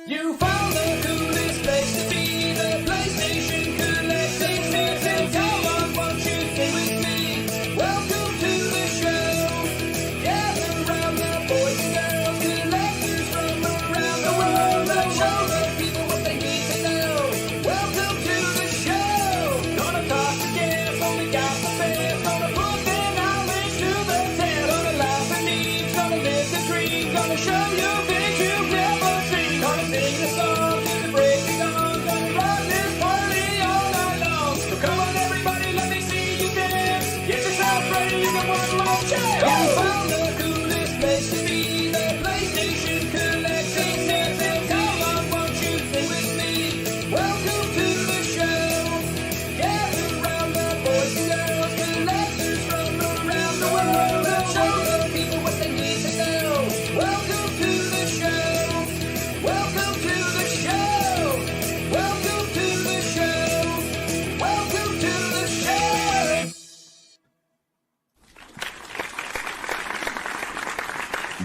You found the coolest place to be, the PlayStation collecting citizen. Come on, won't you stay with me? Welcome to the show. Gather round the boys and girls, collectors from around the world. Let's show the people what they need to know. Welcome to the show. Gonna talk to guests, only got the best. Gonna put their knowledge to the test. Gonna laugh and eat, gonna listen, dream, gonna show you things you've never seen. Gonna sing a song to the break of dawn. Gonna rock this party all night long. So come on everybody, let me see you dance. Get yourself ready, you got one more chance. You found the coolest place to be, the PlayStation collecting citizen. Come on, won't you sing with me? Welcome to the show. Gather round the boys and girls, collectors from around the world. Let's show the people what they need to know. Welcome to the show. Welcome to the show. Welcome to the show. Welcome to the show.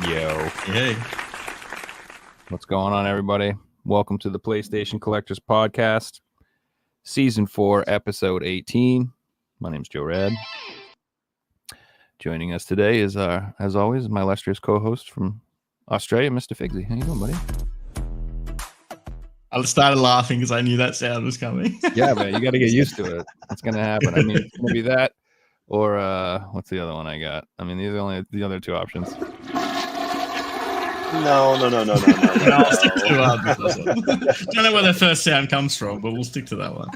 Yo, Hey, what's going on, everybody? Welcome to the PlayStation Collectors Podcast, Season 4, Episode 18. My name's Joe Rad. Joining us today is, as always, my illustrious co-host from Australia, Mr. Figsy. How you doing, buddy? I started laughing because I knew that sound was coming. Yeah, man, you got to get used to it. It's going to happen. I mean, it's going to be that or what's the other one I got? I mean, these are only the other two options. No. I'll stick to don't know where the first sound comes from, but we'll stick to that one.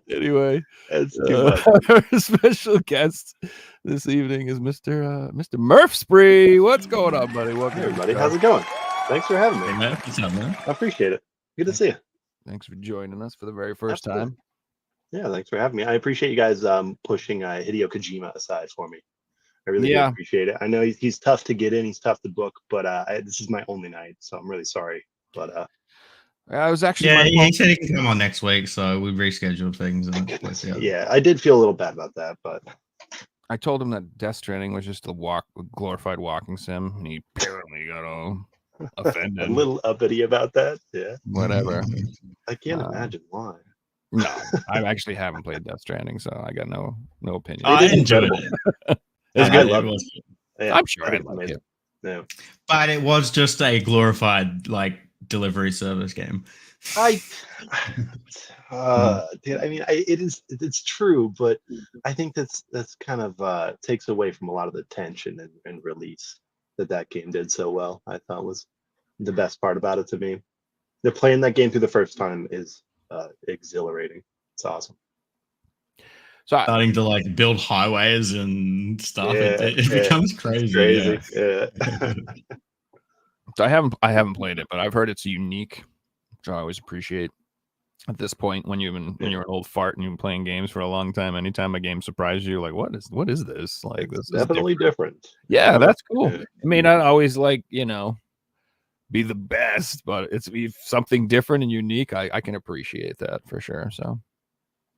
Anyway, It's too much. our special guest this evening is Mr. Murphspree. What's going on, buddy? Welcome, Hey, everybody. How's it going? Thanks for having Hey, me. man, what's up, man? I appreciate it. Good to see you. Thanks for joining us for the very first Absolutely. time. Yeah, thanks for having me. I appreciate you guys pushing Hideo Kojima aside for me. I really do Yeah. appreciate it. I know he's tough to get in, he's tough to book, but this is my only night, so I'm really sorry. But I was actually Yeah, my he said he can come on next week, so we rescheduled things. And goodness, yeah, I did feel a little bad about that, but I told him that Death Stranding was just a glorified walking sim, and he apparently got all a offended. little uppity about that. Yeah, Whatever. I can't Uh, imagine why. No, I actually haven't played Death Stranding, so I got no opinion. I is enjoyed incredible. it. It's I good. love It it. was good. Yeah, I'm sure I I'd think it's like amazing. it. Yeah. But it was just a glorified delivery service game. Dude, I mean, it's true, but I think that's kind of takes away from a lot of the tension and release that game did so well. I thought was the best part about it to me. The playing that game through the first time is exhilarating. It's awesome. So I, Starting to build highways and stuff, Yeah, it yeah. becomes It's crazy. crazy. Yeah. Yeah. so I haven't played it, but I've heard it's unique, which I always appreciate. At this point, when you're an old fart and you've been playing games for a long time, anytime a game surprises you, like what is this? Like this is Definitely different. Yeah, that's cool. Yeah. It may not always be the best, but it's something different and unique. I can appreciate that for sure. So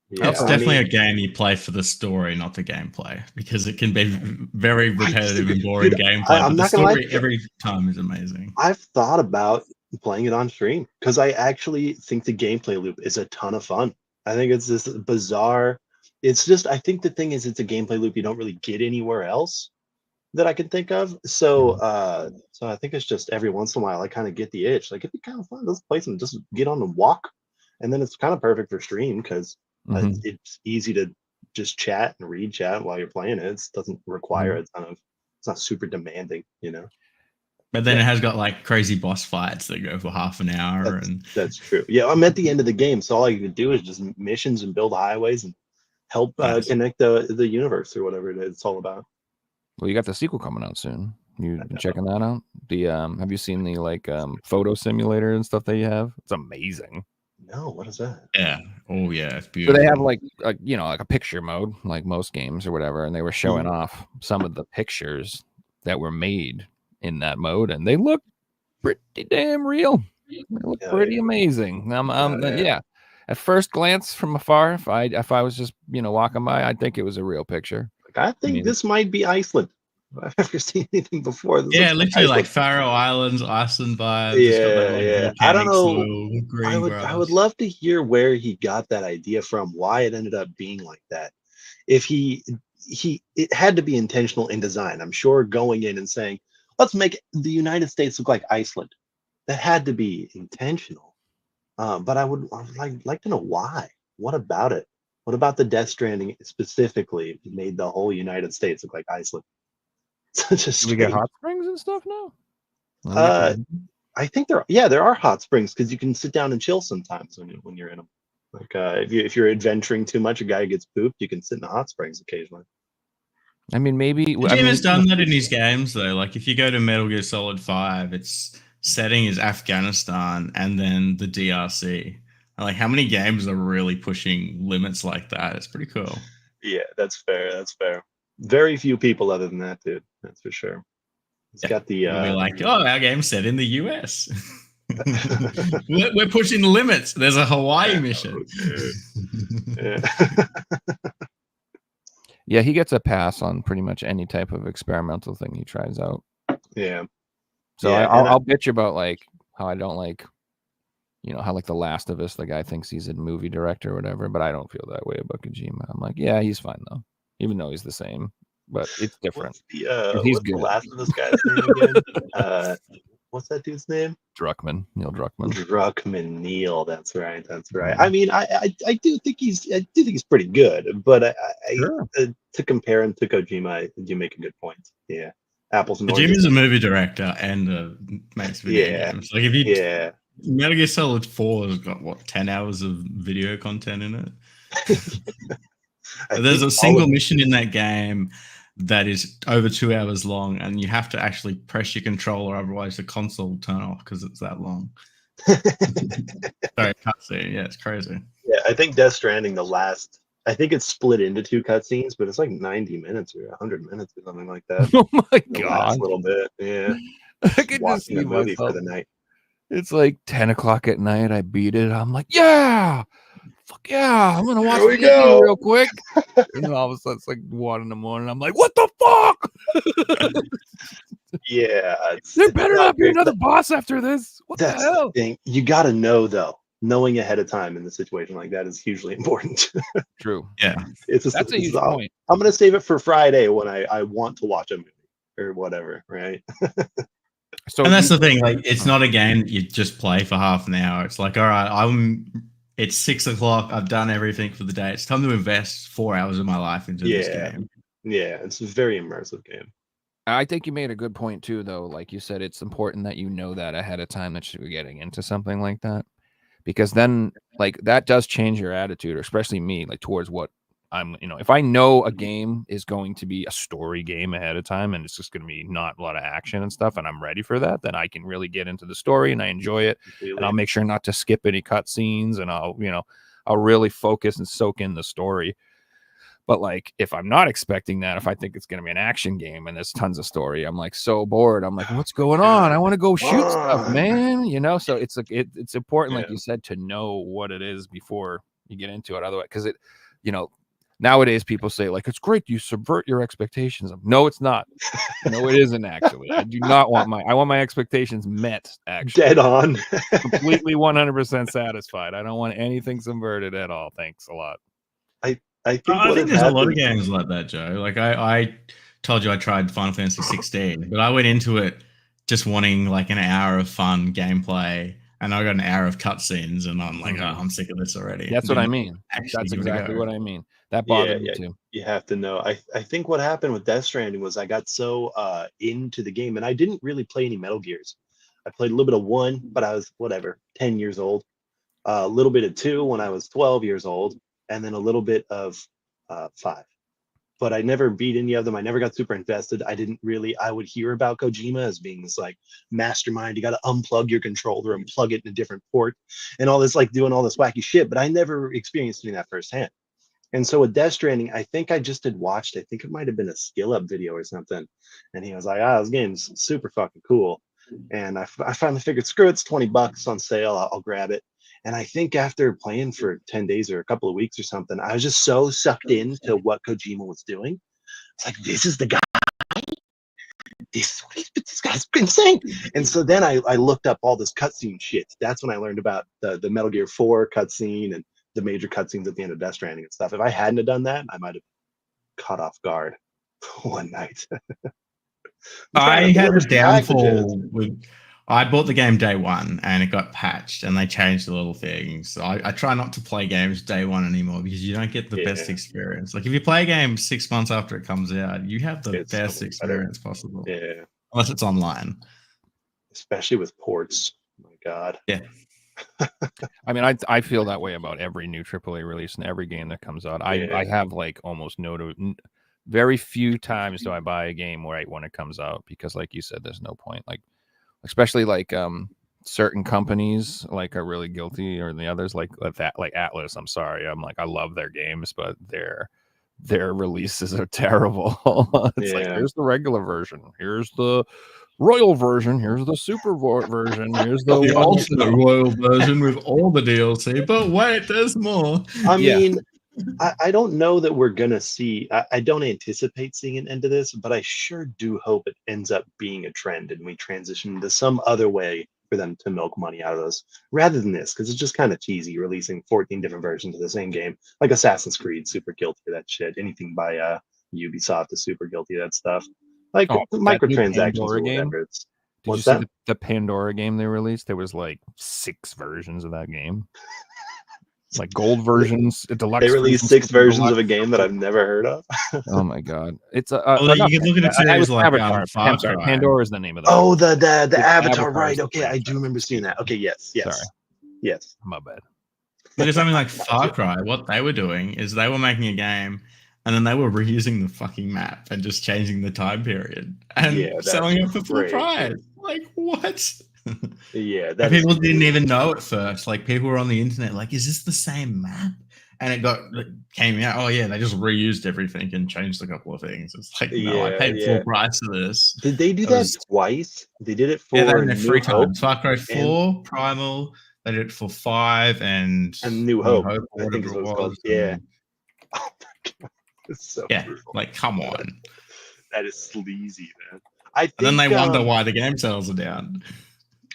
Yeah, It's I definitely mean, a game you play for the story, not the gameplay, because it can be very repetitive and boring dude, gameplay. I'm But the not gonna lie. story every time is amazing. I've thought about playing it on stream because I actually think the gameplay loop is a ton of fun. I think it's this bizarre. It's just I think the thing is it's a gameplay loop you don't really get anywhere else that I can think of. So so I think it's just every once in a while I kind of get the itch. Like it'd be kind of fun. Let's play some. Just get on the walk, and then it's kind of perfect for stream because Mhm. it's easy to just chat and read chat while you're playing it. It doesn't require a ton of. It's not super demanding, you know. But then it has got crazy boss fights that go for half an hour, That's true. Yeah, I'm at the end of the game, so all I can do is just missions and build highways and help Nice. connect the universe or whatever it's all about. Well, you got the sequel coming out soon. You been checking that out? The have you seen the photo simulator and stuff that you have? It's amazing. No, what is that? yeah, oh yeah, it's So beautiful. they have like a picture mode, like most games or whatever, and they were showing off some of the pictures that were made in that mode, and they look pretty damn real. They look Hell pretty yeah. amazing. Yeah. Yeah. At first glance from afar, if I was just walking by, I'd think it was a real picture. Like, I think mean- this might be Iceland. I've never seen anything before. This Yeah, looks literally like Iceland. Faroe Islands, Iceland vibes. It's got that like I don't volcanic know. soil, I green would I grass. would love to hear where he got that idea from, why it ended up being like that. If he it had to be intentional in design. I'm sure going in and saying, let's make the United States look like Iceland. That had to be intentional. But I would like to know why. What about it? What about the Death Stranding specifically made the whole United States look like Iceland? Such a Do we get strange. hot springs and stuff now? When we get Uh, to- I think there are hot springs because you can sit down and chill sometimes when you're in them. Like if you're adventuring too much, a guy gets pooped, you can sit in the hot springs occasionally. I mean, maybe. I Jim mean, has done that in his games though. Like if you go to Metal Gear Solid 5, its setting is Afghanistan and then the DRC. And like how many games are really pushing limits like that? It's pretty cool. Yeah, that's fair. That's fair. Very few people other than that, dude. That's for sure. It's got the It'll be like, oh, our game's set in the US. we're pushing the limits. There's a Hawaii mission. yeah. yeah, he gets a pass on pretty much any type of experimental thing he tries out. Yeah. So Yeah, I'll bitch about like how I don't like, how like The Last of Us, the guy thinks he's a movie director or whatever, but I don't feel that way about Kojima. I'm like, yeah, he's fine though, even though he's the same, but it's different. He's What's the good. last of this guy's name again? What's that dude's name? Neil Druckmann. Druckmann Neil. That's right. That's right. I mean, I do think he's pretty good, but Sure. To compare him to Kojima, you make a good point. Yeah, apples and Jim oranges. is a movie director and makes video games. Like if you Metal Gear Solid 4 has got what 10 hours of video content in it. There's a single mission in that game that is over 2 hours long, and you have to actually press your controller, otherwise the console will turn off because it's that long. Sorry, cutscene. Yeah, it's crazy. Yeah, I think Death Stranding, I think it's split into 2 cutscenes, but it's like 90 minutes or 100 minutes or something like that. Oh my The god! last little bit, yeah. I could just Watching see a movie for myself. the night. It's like 10 o'clock at night. I beat it. I'm like, yeah, fuck yeah, I'm gonna watch Here we the movie go. real quick. And then all of a sudden it's like 1 in the morning. I'm like, what the fuck? Yeah, There better not be another boss after this. What the That's hell? the thing. You got to know though. Knowing ahead of time in a situation like that is hugely important. True. Yeah, That's a huge point. I'm gonna save it for Friday when I want to watch a movie or whatever, right? So and that's the thing. Like, it's not a game that you just play for half an hour. It's like, all right, it's 6 o'clock. I've done everything for the day. It's time to invest 4 hours of my life into this game. Yeah, it's a very immersive game. I think you made a good point too, though. Like you said, it's important that you know that ahead of time that you're getting into something like that, because then like that does change your attitude, or especially me, like towards what I'm, if I know a game is going to be a story game ahead of time and it's just going to be not a lot of action and stuff, and I'm ready for that, then I can really get into the story and I enjoy it. Completely. And I'll make sure not to skip any cutscenes, and I'll really focus and soak in the story. But like, if I'm not expecting that, if I think it's going to be an action game and there's tons of story, I'm like so bored. I'm like, what's going on? I want to go shoot stuff, man. So it's like it's important, like you said, to know what it is before you get into it. Otherwise, because nowadays people say like, it's great, you subvert your expectations. No, it's not. No, it isn't actually. I do not want I want my expectations met. Actually, dead on. Completely 100% satisfied. I don't want anything subverted at all. Thanks a lot. I think there's a lot of games like that, Joe. Like I told you I tried Final Fantasy 16, but I went into it just wanting like an hour of fun gameplay, and I got an hour of cutscenes, and I'm like, oh, I'm sick of this already. That's what I mean. That's exactly what I mean. That bothered me too. You have to know. I think what happened with Death Stranding was I got so into the game, and I didn't really play any Metal Gears. I played a little bit of 1, but I was 10 years old. A little bit of 2 when I was 12 years old, and then a little bit of 5. But I never beat any of them. I never got super invested. I would hear about Kojima as being this like mastermind. You got to unplug your controller and plug it in a different port and all this, like doing all this wacky shit. But I never experienced doing that firsthand. And so with Death Stranding, I think I just had watched, I think it might have been a skill up video or something. And he was like, this game's super fucking cool. And I finally figured, screw it, it's $20 on sale. I'll grab it. And I think after playing for 10 days or a couple of weeks or something, I was just so sucked into what Kojima was doing. It's like, this is the guy. this guy's insane. And so then I looked up all this cutscene shit. That's when I learned about the Metal Gear 4 cutscene and the major cutscenes at the end of Death Stranding and stuff. If I hadn't have done that, I might have caught off guard one night. I had a downfall with. I bought the game day one and it got patched and they changed the little things. So I try not to play games day one anymore because you don't get the best experience. Like if you play a game 6 months after it comes out, you have the best experience possible. Yeah. Unless it's online. Especially with ports. Oh my God. Yeah. I mean, I feel that way about every new AAA release and every game that comes out. I have like almost very few times do I buy a game right when it comes out because, like you said, there's no point. Like, especially like certain companies like are really guilty, or the others like that, like Atlas. I'm sorry, I'm like I love their games, but their releases are terrible. It's like here's the regular version, here's the royal version, here's the super version, here's the ultimate royal version with all the DLC. But wait, there's more. I mean, I don't know that we're gonna see. I don't anticipate seeing an end to this, but I sure do hope it ends up being a trend and we transition to some other way for them to milk money out of us rather than this, because it's just kind of cheesy releasing 14 different versions of the same game, like Assassin's Creed. Super guilty of that shit. Anything by Ubisoft is super guilty of that stuff. Like microtransactions or whatever. It's what's that? The Pandora game they released? There was like 6 versions of that game. Like gold versions, deluxe. They released 6 versions of a game that I've never heard of. Oh my God! It's you can look at it as like Avatar. I'm sorry, Pandora is the name of that. Oh, the Avatar, right? Okay, I do remember seeing that. Okay, yes. Sorry. Yes. My bad. Because something like Far Cry, what they were doing is they were making a game, and then they were reusing the fucking map and just changing the time period and selling it for full price. Like what? Yeah, that people didn't even know at first. Like people were on the internet, like, "Is this the same map?" And it came out. Oh yeah, they just reused everything and changed a couple of things. It's like, no, I paid full price for this. Did they do that twice? They did it for New 3 times. Far Cry 4, Primal. They did it for 5 and New Hope. I think is what it's called. Yeah. Oh my God, it's so brutal. Like come on. That is sleazy, man. And then they wonder why the game sales are down.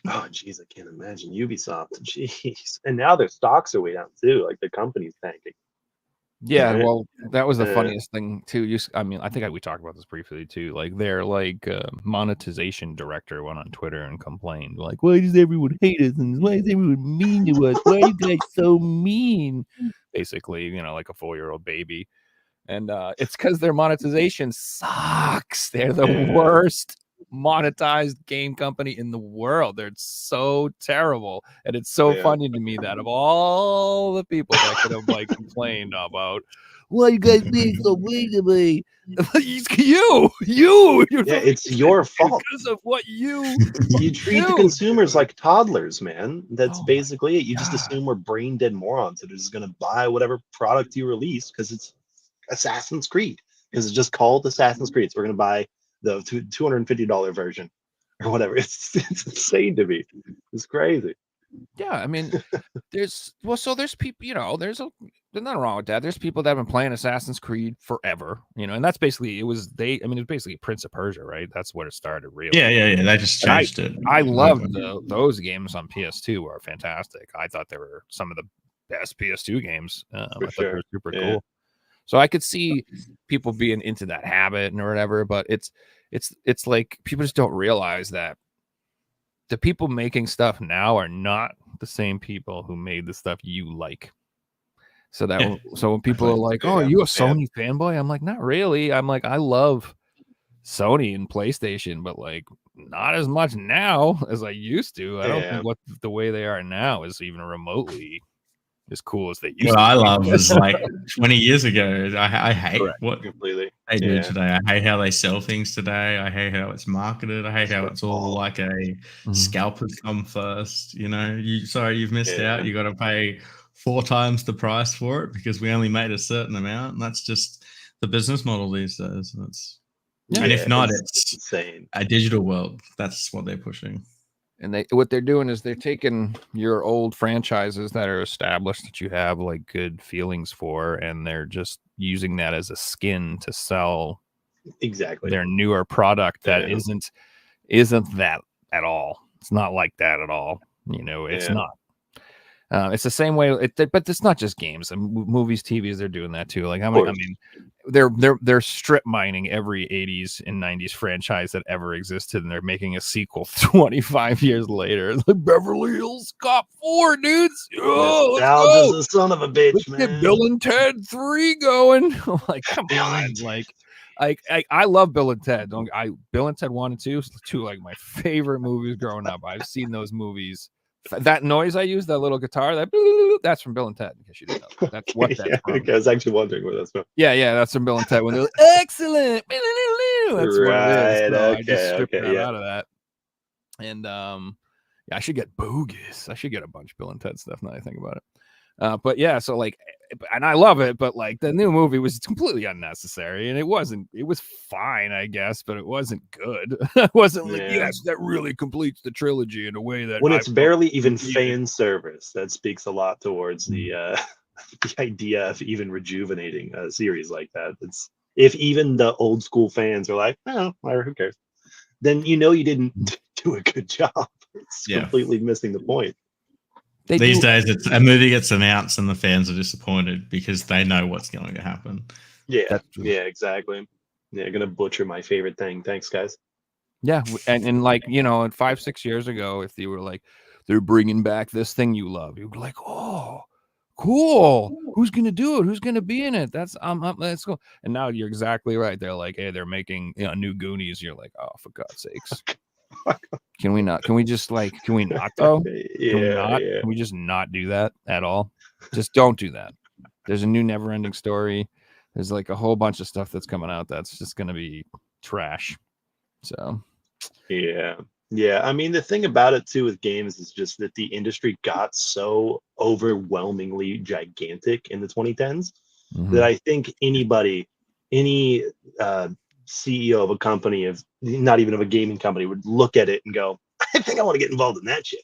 Oh, geez, I can't imagine Ubisoft. Jeez. And now their stocks are way down, too. Like, the company's tanking. Yeah, well, that was the funniest thing, too. I mean, I think we talked about this briefly, too. Like, their, monetization director went on Twitter and complained, like, why does everyone hate us? And why is everyone mean to us? Why are you guys so mean? Basically, like a 4-year-old baby. And it's because their monetization sucks. They're the worst monetized game company in the world. They're so terrible, and it's so funny to me that of all the people that could have complained about why you guys being so mean to me, you it's your fault because of what you treat the consumers like toddlers, man. That's basically it. You just assume we're brain dead morons that are just going to buy whatever product you release because it's Assassin's Creed, because it's just called Assassin's Creed, so we're going to buy the $250 version or whatever. It's insane to me. It's crazy. Yeah, I mean, there's people, there's nothing wrong with that. There's people that have been playing Assassin's Creed forever, and that's basically it was basically Prince of Persia, right? That's where it started, really. Yeah. They just changed it. I loved those games on PS2 are fantastic. I thought they were some of the best PS2 games. I thought they were super cool. So I could see people being into that habit or whatever, but it's like people just don't realize that the people making stuff now are not the same people who made the stuff you like. So when people are like, "Oh, are you a Sony fanboy?" I'm like, "Not really." I'm like, I love Sony and PlayStation, but not as much now as I used to. I don't think what the way they are now is even remotely as cool as they used to. What I love is 20 years ago. I hate what they do today. I hate how they sell things today. I hate how it's marketed. I hate how it's all like a scalpers come first. You've missed out. You got to pay 4 times the price for it because we only made a certain amount. And that's just the business model these days. And if not, it's insane. A digital world. That's what they're pushing. And what they're doing is they're taking your old franchises that are established that you have good feelings for, and they're just using that as a skin to sell Exactly. their newer product that isn't that at all. It's not like that at all. You know, it's not. It's the same way, but it's not just games and movies, TVs. They're doing that too. Like, I mean, they're strip mining every 80s and 90s franchise that ever existed, and they're making a sequel 25 years later. Like Beverly Hills Cop 4, dudes. Oh, Nostalgia's a son of a bitch, let's man. get Bill and Ted 3 going. Like, come on, like. I love Bill and Ted. Bill and Ted 1 and 2, two like my favorite movies growing up. I've seen those movies. That noise I use, that little guitar, that's from Bill and Ted. In case you didn't know, that's what that's from. I was actually wondering where that's from. Yeah, that's from Bill and Ted when they're like, excellent. That's what it is. So I just stripped that out of that. And yeah, I should get Bogus. I should get a bunch of Bill and Ted stuff now that I think about it. But yeah, so like, and I love it, but like the new movie was completely unnecessary, and it was fine, I guess, but it wasn't good. It wasn't like, yes, that really completes the trilogy in a way that when it's barely even fan service, that speaks a lot towards the the idea of even rejuvenating a series like that. It's if even the old school fans are like, oh, who cares? Then you know you didn't do a good job. It's completely missing the point. These days, it's a movie gets announced and the fans are disappointed because they know what's going to happen. Yeah, exactly. Yeah, gonna butcher my favorite thing. Thanks, guys. Yeah, and like, you know, 5-6 years ago, if you were like, they're bringing back this thing you love, you'd be like, oh, cool. Who's gonna do it? Who's gonna be in it? That's let's go. And now you're exactly right. They're like, hey, they're making new Goonies. You're like, oh, for God's sakes. Can we not? Can we just like? Can we not though? Can we just not do that at all? Just don't do that. There's a new Never-Ending Story. There's like a whole bunch of stuff that's coming out that's just gonna be trash. So yeah. I mean, the thing about it too with games is just that the industry got so overwhelmingly gigantic in the 2010s that I think any CEO of a company, of not even of a gaming company, would look at it and go, I think I want to get involved in that shit,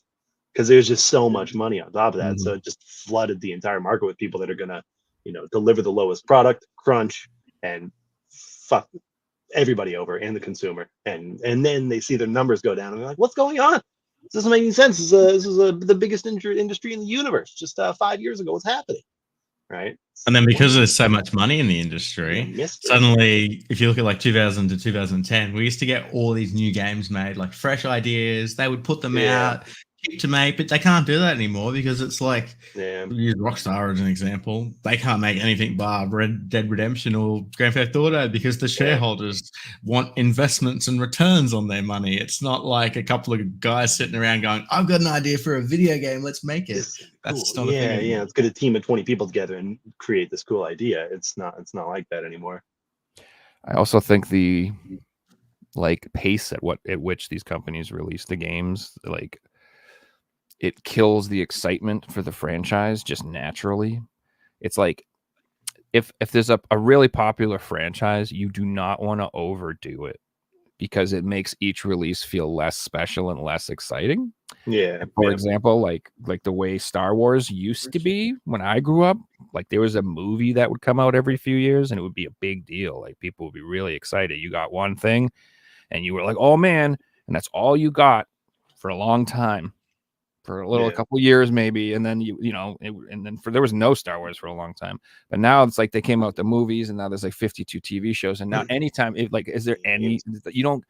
because there's just so much money on top of that. So it just flooded the entire market with people that are gonna, deliver the lowest product, crunch, and fuck everybody over and the consumer. And then they see their numbers go down and they're like, what's going on? This doesn't make any sense. This is the biggest industry in the universe. Just 5 years ago, what's happening? Right. And then because there's so much money in the industry, suddenly, if you look at like 2000 to 2010, we used to get all these new games made, like fresh ideas. They would put them out, cheap to make, but they can't do that anymore because it's like, use Rockstar as an example. They can't make anything bar Red Dead Redemption or Grand Theft Auto because the shareholders want investments and returns on their money. It's not like a couple of guys sitting around going, I've got an idea for a video game, let's make it. That's not a thing anymore. Let's get a team of 20 people together and create this cool idea. It's not like that anymore. I also think the like pace at which these companies release the games, like, it kills the excitement for the franchise just naturally. It's like if there's a really popular franchise, you do not want to overdo it because it makes each release feel less special and less exciting. Yeah. For example, like the way Star Wars used to be when I grew up, like there was a movie that would come out every few years and it would be a big deal. Like people would be really excited. You got one thing and you were like, oh man, and that's all you got for a long time. For a couple years maybe, and then there was no Star Wars for a long time, but now it's like they came out the movies, and now there's like 52 TV shows, and now anytime, is there any you don't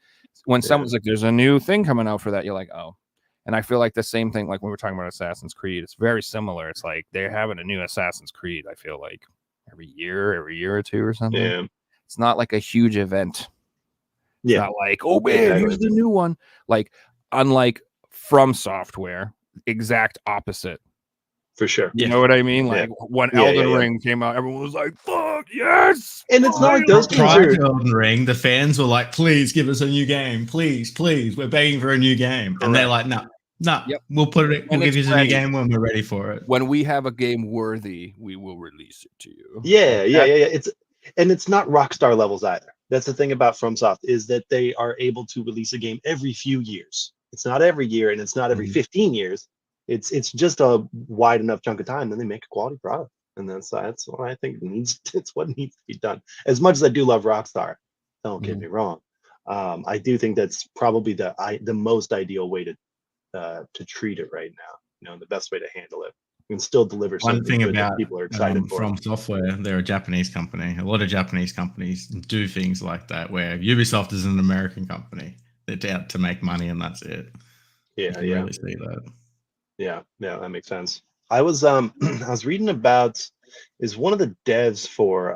when someone's like, there's a new thing coming out for that, you're like, oh. And I feel like the same thing, like when we're talking about Assassin's Creed, it's very similar. It's like they're having a new Assassin's Creed, I feel like every year or two or something. It's not like a huge event. It's not like, oh man, here's the new one. Like, unlike FromSoftware, exact opposite. For sure. You know what I mean? Like when Elden Ring came out, everyone was like, fuck yes. And it's not like those games are Elden Ring, the fans were like, please give us a new game. Please, we're begging for a new game. And they're like, no, we'll put it, we'll give you a new game when we're ready for it. When we have a game worthy, we will release it to you. It's not Rockstar levels either. That's the thing about FromSoft, is that they are able to release a game every few years. It's not every year, and it's not every 15 years. It's just a wide enough chunk of time, then they make a quality product, and that's what I think it's what needs to be done. As much as I do love Rockstar, Don't get me wrong. I do think that's probably the most ideal way to treat it right now. You know, the best way to handle it. You can still deliver One something thing good about that people are excited for. FromSoftware, they're a Japanese company. A lot of Japanese companies do things like that, where Ubisoft is an American company. They're out to make money, and that's it. Yeah, you really see that. Yeah, that makes sense. I was I was reading about is one of the devs for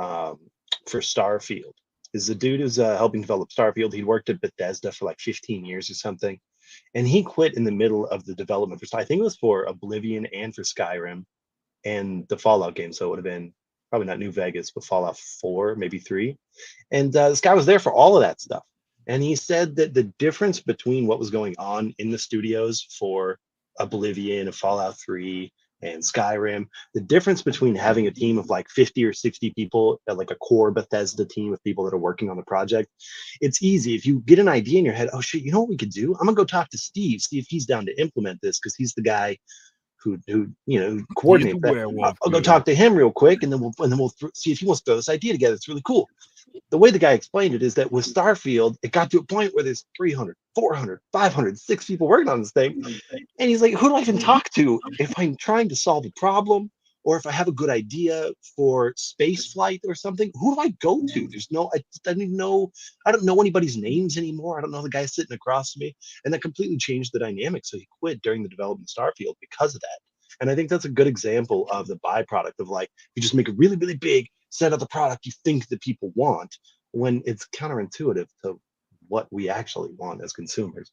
Starfield. Is the dude who's helping develop Starfield. He worked at Bethesda for like 15 years or something, and he quit in the middle of the development for. I think it was for Oblivion and for Skyrim, and the Fallout game. So it would have been probably not New Vegas, but Fallout 4, maybe 3. And this guy was there for all of that stuff. And he said that the difference between what was going on in the studios for Oblivion and Fallout 3 and Skyrim, the difference between having a team of like 50 or 60 people, like a core Bethesda team of people that are working on the project, it's easy. If you get an idea in your head, oh shit, you know what we could do? I'm gonna go talk to Steve, see if he's down to implement this, because he's the guy who coordinate that. I'll go talk to him real quick, and then we'll see if he wants to throw this idea together. It's really cool. The way the guy explained it is that with Starfield, it got to a point where there's 300, 400, 500, 6 people working on this thing. And he's like, who do I even talk to if I'm trying to solve a problem, or if I have a good idea for space flight or something? Who do I go to? There's no, I don't even know. I don't know anybody's names anymore. I don't know the guy sitting across from me. And that completely changed the dynamic. So he quit during the development of Starfield because of that. And I think that's a good example of the byproduct of like, you just make it really, really big, set out the product you think that people want, when it's counterintuitive to what we actually want as consumers.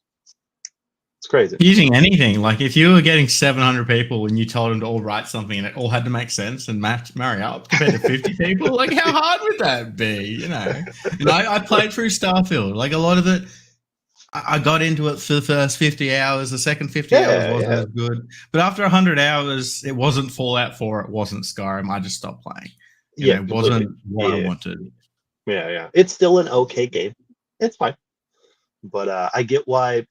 It's crazy. Using anything, like if you were getting 700 people and you told them to all write something and it all had to make sense and marry up compared to 50 people, like how hard would that be? You know, and I played through Starfield, like a lot of it. I got into it for the first 50 hours. The second 50 hours wasn't as good. But after 100 hours, it wasn't Fallout 4. It wasn't Skyrim. I just stopped playing. It wasn't what I wanted. Yeah. It's still an okay game. It's fine. But I get why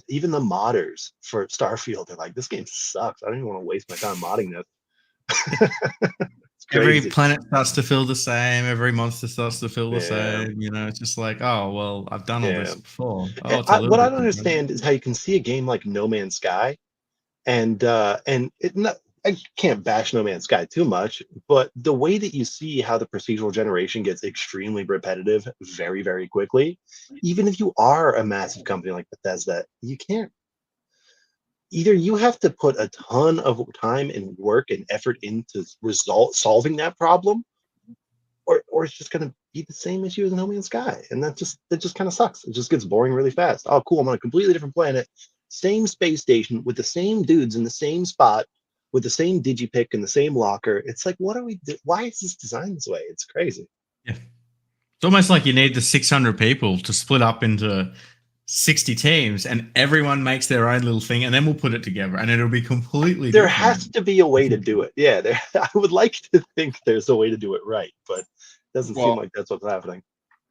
even the modders for Starfield, they're like, this game sucks. I don't even want to waste my time modding this. Every planet starts to feel the same. Every monster starts to feel the same. You know, it's just like, oh, well, I've done all this before. Oh, what I don't understand is how you can see a game like No Man's Sky, and I can't bash No Man's Sky too much, but the way that you see how the procedural generation gets extremely repetitive very, very quickly, even if you are a massive company like Bethesda, you can't. Either you have to put a ton of time and work and effort into solving that problem, or it's just going to be the same issue as No Man's Sky, and that just kind of sucks. It just gets boring really fast. Oh, cool! I'm on a completely different planet, same space station with the same dudes in the same spot, with the same digipick and the same locker. It's like, what are we? Why is this designed this way? It's crazy. Yeah, it's almost like you need the 600 people to split up into 60 teams, and everyone makes their own little thing, and then we'll put it together, and it'll be completely There different. has to be a way to do it. Yeah, I would like to think there's a way to do it right, but it doesn't seem like that's what's happening.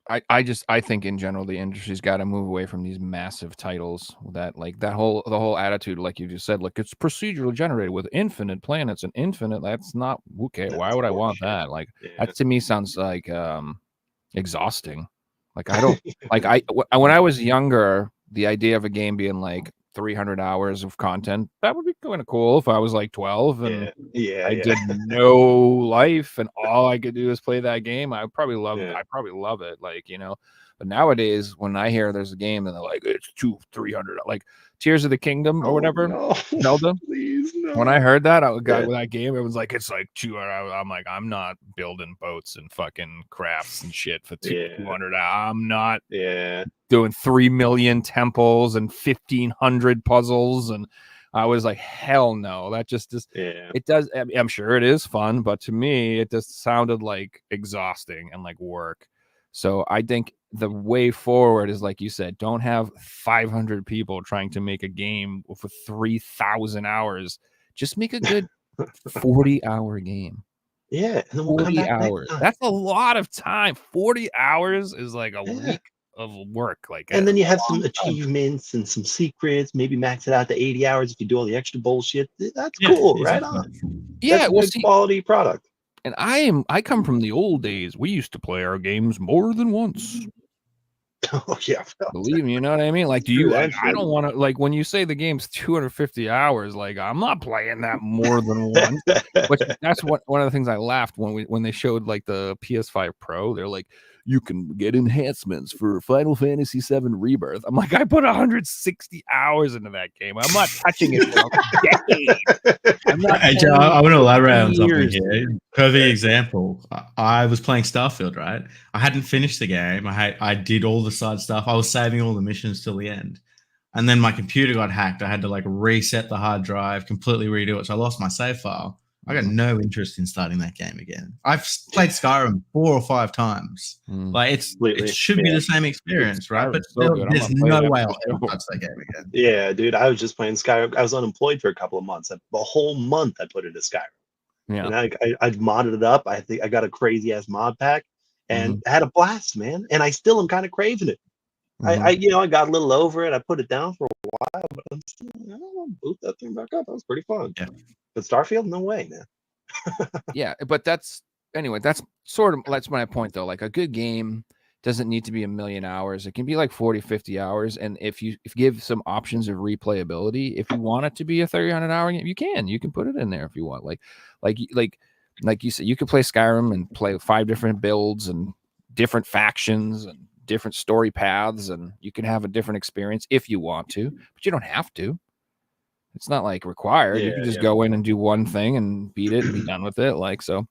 I think in general the industry's got to move away from these massive titles that like the whole attitude, like you just said, like it's procedurally generated with infinite planets and infinite. That's not okay. Why would I want that? Like that to me sounds like exhausting. Like I don't like when I was younger, the idea of a game being like 300 hours of content, that would be kind of cool if I was like 12 and I did no life and all I could do is play that game. I probably love it. I probably love it. Like, you know, but nowadays when I hear there's a game and they're like, it's 200-300, like Tears of the Kingdom or whatever. Zelda. Please, no. When I heard that, I got with that game. It was like, it's like 200. I'm like, I'm not building boats and fucking crafts and shit for 200. I'm not doing 3 million temples and 1,500 puzzles. And I was like, hell no. That just it does. I'm sure it is fun, but to me, it just sounded like exhausting and like work. So I think the way forward is, like you said, don't have 500 people trying to make a game for 3,000 hours. Just make a good 40-hour game. Yeah, and then 40 hours. That's a lot of time. 40 hours is like a week of work. Like, and then you have some achievements and some secrets. Maybe max it out to 80 hours if you do all the extra bullshit. That's cool, right on. Yeah, that's a quality product. And I come from the old days. We used to play our games more than once. Oh yeah, Believe me, you know what I mean? Like, do Screw you? that I shit. don't want to. Like, when you say the game's 250 hours, like, I'm not playing that more than once. Which that's one of the things I laughed when they showed like the PS5 Pro. They're like, you can get enhancements for Final Fantasy VII Rebirth. I'm like, I put 160 hours into that game. I'm not touching it for a decade. I'm not. Hey, Joe, I want to elaborate on something years. here. Perfect example. I was playing Starfield, right? I hadn't finished the game. I did all the side stuff. I was saving all the missions till the end. And then my computer got hacked. I had to like reset the hard drive, completely redo it. So I lost my save file. I got no interest in starting that game again. I've played Skyrim 4 or 5 times. Like it should be the same experience, right? But there's no way I'll ever touch that game again. Yeah, dude, I was just playing Skyrim. I was unemployed for a couple of months. The whole month I put into Skyrim. Yeah. And I modded it up. I think I got a crazy ass mod pack and had a blast, man. And I still am kind of craving it. I got a little over it. I put it down for a while, but I'm still, I don't know, boot that thing back up. That was pretty fun. Yeah. But Starfield, no way, man. Yeah, but that's my point though. Like, a good game doesn't need to be 1,000,000 hours. It can be like 40, 50 hours. And if you give some options of replayability, if you want it to be a 300-hour game, you can put it in there if you want. Like you said, you could play Skyrim and play 5 different builds and different factions and different story paths, and you can have a different experience if you want to, but you don't have to. It's not like required. You can just go in and do one thing and beat it and be done with it. Like, so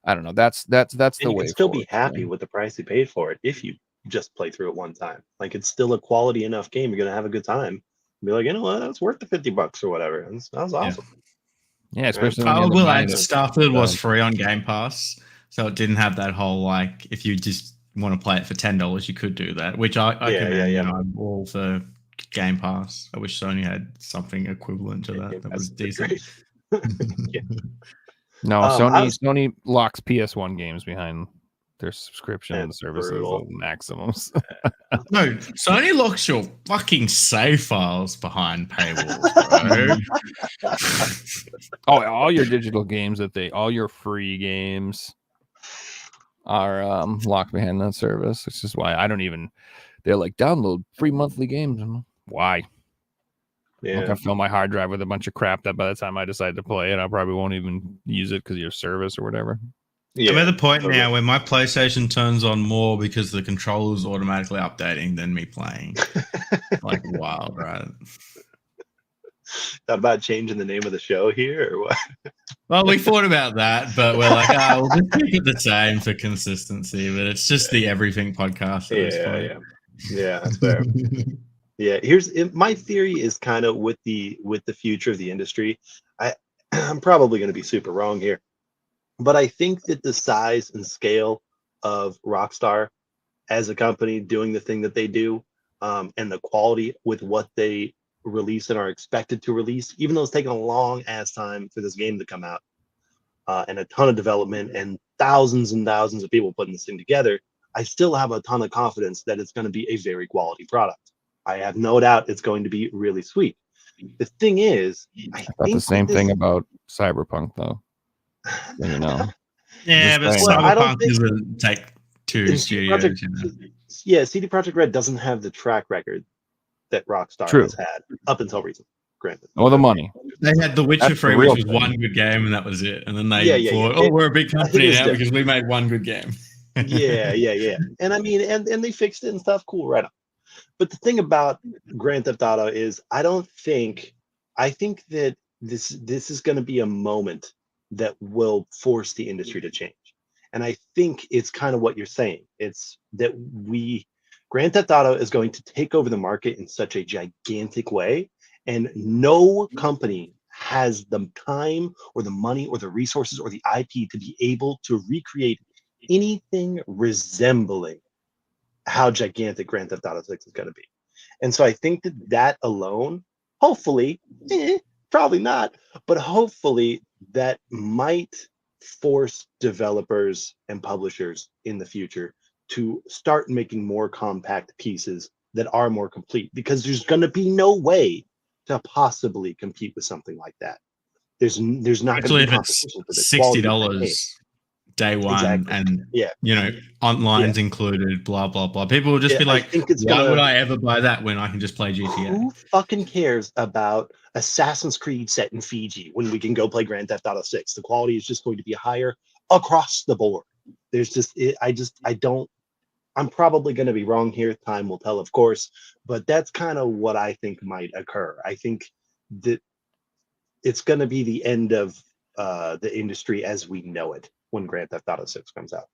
I don't know. That's the way. You can still be happy with the price you paid for it if you just play through it one time. Like, it's still a quality enough game. You're gonna have a good time. Be like, you know what, that's worth the $50 or whatever. That was awesome. Yeah, especially I will add, Starfield was free on Game Pass, so it didn't have that whole like if you just want to play it for $10, you could do that. Which I commend. You know, I'm all for Game Pass. I wish Sony had something equivalent to that. That was decent. No, Sony locks PS1 games behind their subscription services and maximums. No, Sony locks your fucking save files behind paywalls, bro. Oh, all your digital games all your free games are locked behind that service. Which is why they're like, download free monthly games. Why? Yeah. I'm gonna fill my hard drive with a bunch of crap that by the time I decide to play it, I probably won't even use it because of your service or whatever. Yeah, I'm at the point now where my PlayStation turns on more because the controller's automatically updating than me playing. Like, wild, right? Thought about changing the name of the show here or what? Well, we thought about that, but we're like, we'll just keep it the same for consistency. But it's just the everything podcast. Yeah, that's fair. Yeah, my theory is kind of with the future of the industry. I'm probably going to be super wrong here, but I think that the size and scale of Rockstar as a company doing the thing that they do, and the quality with what they release and are expected to release, even though it's taken a long ass time for this game to come out, and a ton of development and thousands of people putting this thing together, I still have a ton of confidence that it's going to be a very quality product. I have no doubt it's going to be really sweet. The thing is, I think the same thing about Cyberpunk, though. You know. Yeah, but Cyberpunk doesn't take 2 studios. Yeah, CD Projekt Red doesn't have the track record that Rockstar has had up until recently. Granted. Or the money. They had The Witcher 3, which was one good game, and that was it. And then they thought, we're a big company now because we made one good game. Yeah. And I mean, and they fixed it and stuff. Cool, right on. But the thing about Grand Theft Auto is I think that this is going to be a moment that will force the industry to change. And I think it's kind of what you're saying. It's that Grand Theft Auto is going to take over the market in such a gigantic way, and no company has the time or the money or the resources or the IP to be able to recreate anything resembling how gigantic Grand Theft Auto 6 is going to be. And so I think that alone, hopefully, probably not, but hopefully that might force developers and publishers in the future to start making more compact pieces that are more complete, because there's going to be no way to possibly compete with something like that. There's not actually, if it's $60 day one, Exactly. and Yeah. you know, online's included, blah blah blah. People will just be like, "Why would I ever buy that when I can just play GTA?" Who fucking cares about Assassin's Creed set in Fiji when we can go play Grand Theft Auto 6? The quality is just going to be higher across the board. There's just, I don't. I'm probably going to be wrong here. Time will tell, of course, but that's kind of what I think might occur. I think that it's going to be the end of the industry as we know it when Grand Theft Auto 6 comes out.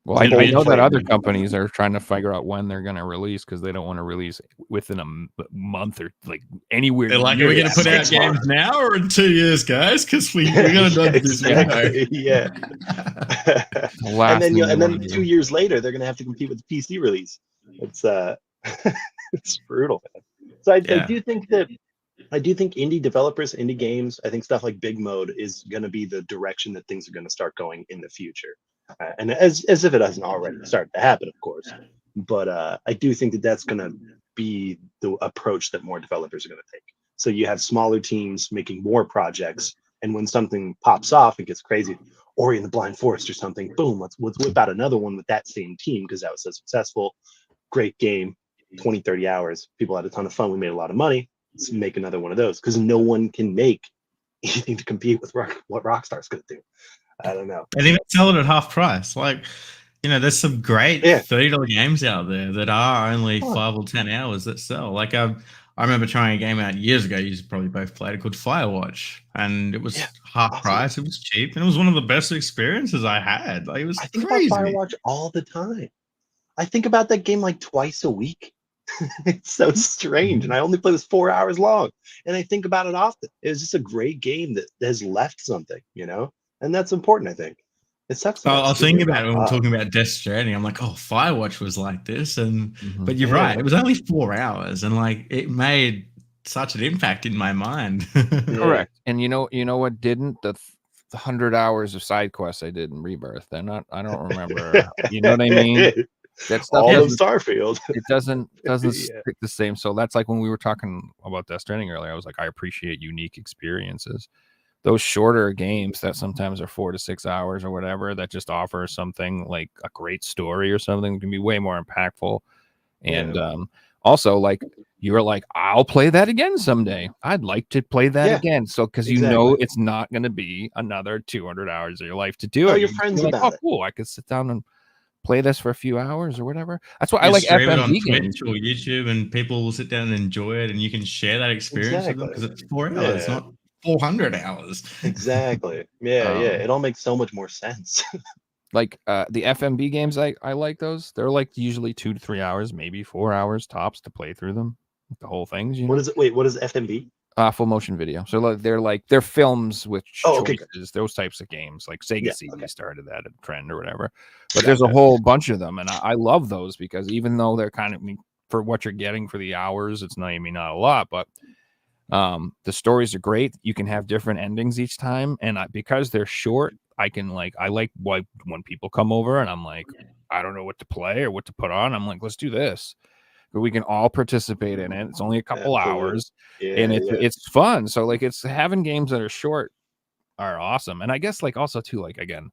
Well, I know that other companies are trying to figure out when they're going to release because they don't want to release within a month or like anywhere. They're like, are we going to put out games now or in 2 years, guys? Because we're going to dodge this window. Yeah. and then 2 years later, they're going to have to compete with the PC release. It's it's brutal, man. So I do think indie developers, indie games, I think stuff like Big Mode is going to be the direction that things are going to start going in the future. And as if it hasn't already started to happen, of course. But I do think that that's going to be the approach that more developers are going to take. So you have smaller teams making more projects, and when something pops off, it gets crazy. Ori and the Blind Forest or something, boom, let's whip out another one with that same team because that was so successful. Great game, 20, 30 hours. People had a ton of fun. We made a lot of money. Let's make another one of those because no one can make anything to compete with what Rockstar's going to do. I don't know. And even sell it at half price. Like, you know, there's some great $30 games out there that are only 5 or 10 hours that sell. Like, I remember trying a game out years ago. You probably both played it, called Firewatch, and it was half price. It was cheap, and it was one of the best experiences I had. Like, it was crazy. I think about Firewatch all the time. I think about that game like twice a week. It's so strange, and I only play this 4 hours long, and I think about it often. It was just a great game that has left something, you know. And that's important, I think. It sucks. I was thinking about it when we're talking about Death Stranding. I'm like, oh, Firewatch was like this, but you're right. It was only 4 hours, and like it made such an impact in my mind. Correct. And you know what didn't? The 100 hours of side quests I did in Rebirth. They're not. I don't remember. You know what I mean? That stuff all of Starfield. It doesn't stick the same. So that's like when we were talking about Death Stranding earlier. I was like, I appreciate unique experiences. Those shorter games that sometimes are 4 to 6 hours or whatever that just offer something like a great story or something can be way more impactful. And also, like, you were like, I'll play that again someday. I'd like to play that again. So because you know it's not going to be another 200 hours of your life to do it. Your friends like, about it. Cool. I could sit down and play this for a few hours or whatever. That's why I like FMV games or YouTube, and people will sit down and enjoy it, and you can share that experience with them because it's 4 hours. It's not 400 hours. Exactly. It all makes so much more sense. Like the FMV games, I like those. They're like usually 2 to 3 hours, maybe 4 hours tops to play through them. The whole things. You know? What is it? Wait, what is FMV? Full motion video. So they're films with choices, those types of games. Like Sega CD started that trend or whatever. But there's a whole bunch of them, and I love those because even though they're kind of, for what you're getting for the hours, it's not a lot, but the stories are great. You can have different endings each time, and because they're short, I like when people come over and I'm like, I don't know what to play or what to put on. I'm like, let's do this. But we can all participate in it. It's only a couple hours, and it's fun. So like, it's having games that are short are awesome. And I guess like also too, like, again,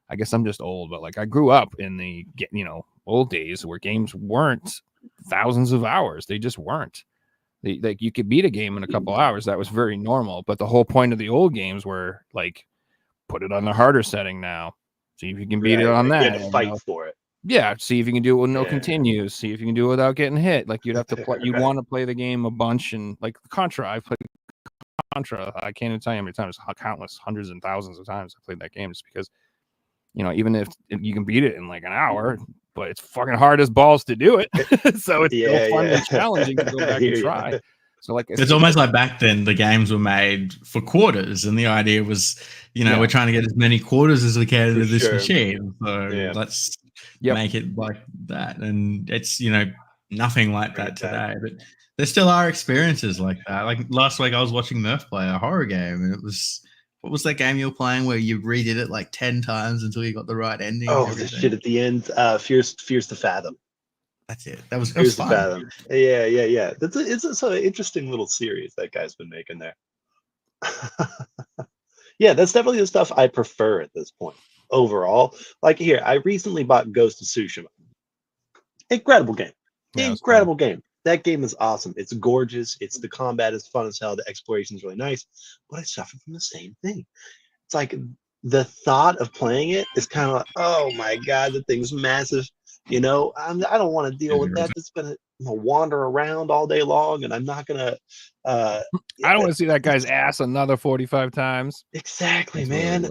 I guess I'm just old, but like I grew up in the old days where games weren't thousands of hours. They just weren't. Like you could beat a game in a couple hours. That was very normal. But the whole point of the old games were like, put it on the harder setting now. See if you can beat it on that. You had to fight for it. Yeah, see if you can do it with no continues. See if you can do it without getting hit. Like you'd have to play. You'd want to play the game a bunch, and like Contra. I played Contra. I can't even tell you how many times, countless, hundreds and thousands of times I played that game, just because, even if you can beat it in like an hour, but it's fucking hard as balls to do it. So it's still fun and challenging to go back and try. So like it's almost like back then the games were made for quarters, and the idea was, we're trying to get as many quarters as we can into this machine. So let's make it like that. And it's nothing like that today. But there still are experiences like that. Like last week I was watching Murph play a horror game, and it was, what was that game you were playing where you redid it like 10 times until you got the right ending? Oh, the shit at the end. Fears to Fathom. That's it. That was fun. Fathom. Yeah. It's an interesting little series that guy's been making there. Yeah, that's definitely the stuff I prefer at this point. overall. Like here, I recently bought Ghost of Tsushima. Incredible game. Yeah, Incredible game. That game is awesome. It's gorgeous. It's the combat is fun as hell. The exploration is really nice. But I suffer from the same thing. It's like the thought of playing it is kind of like, oh my god, the thing's massive. I don't want to deal with that. It's gonna wander around all day long, and I'm not gonna. I don't want to see that guy's ass another 45 times. Exactly, man.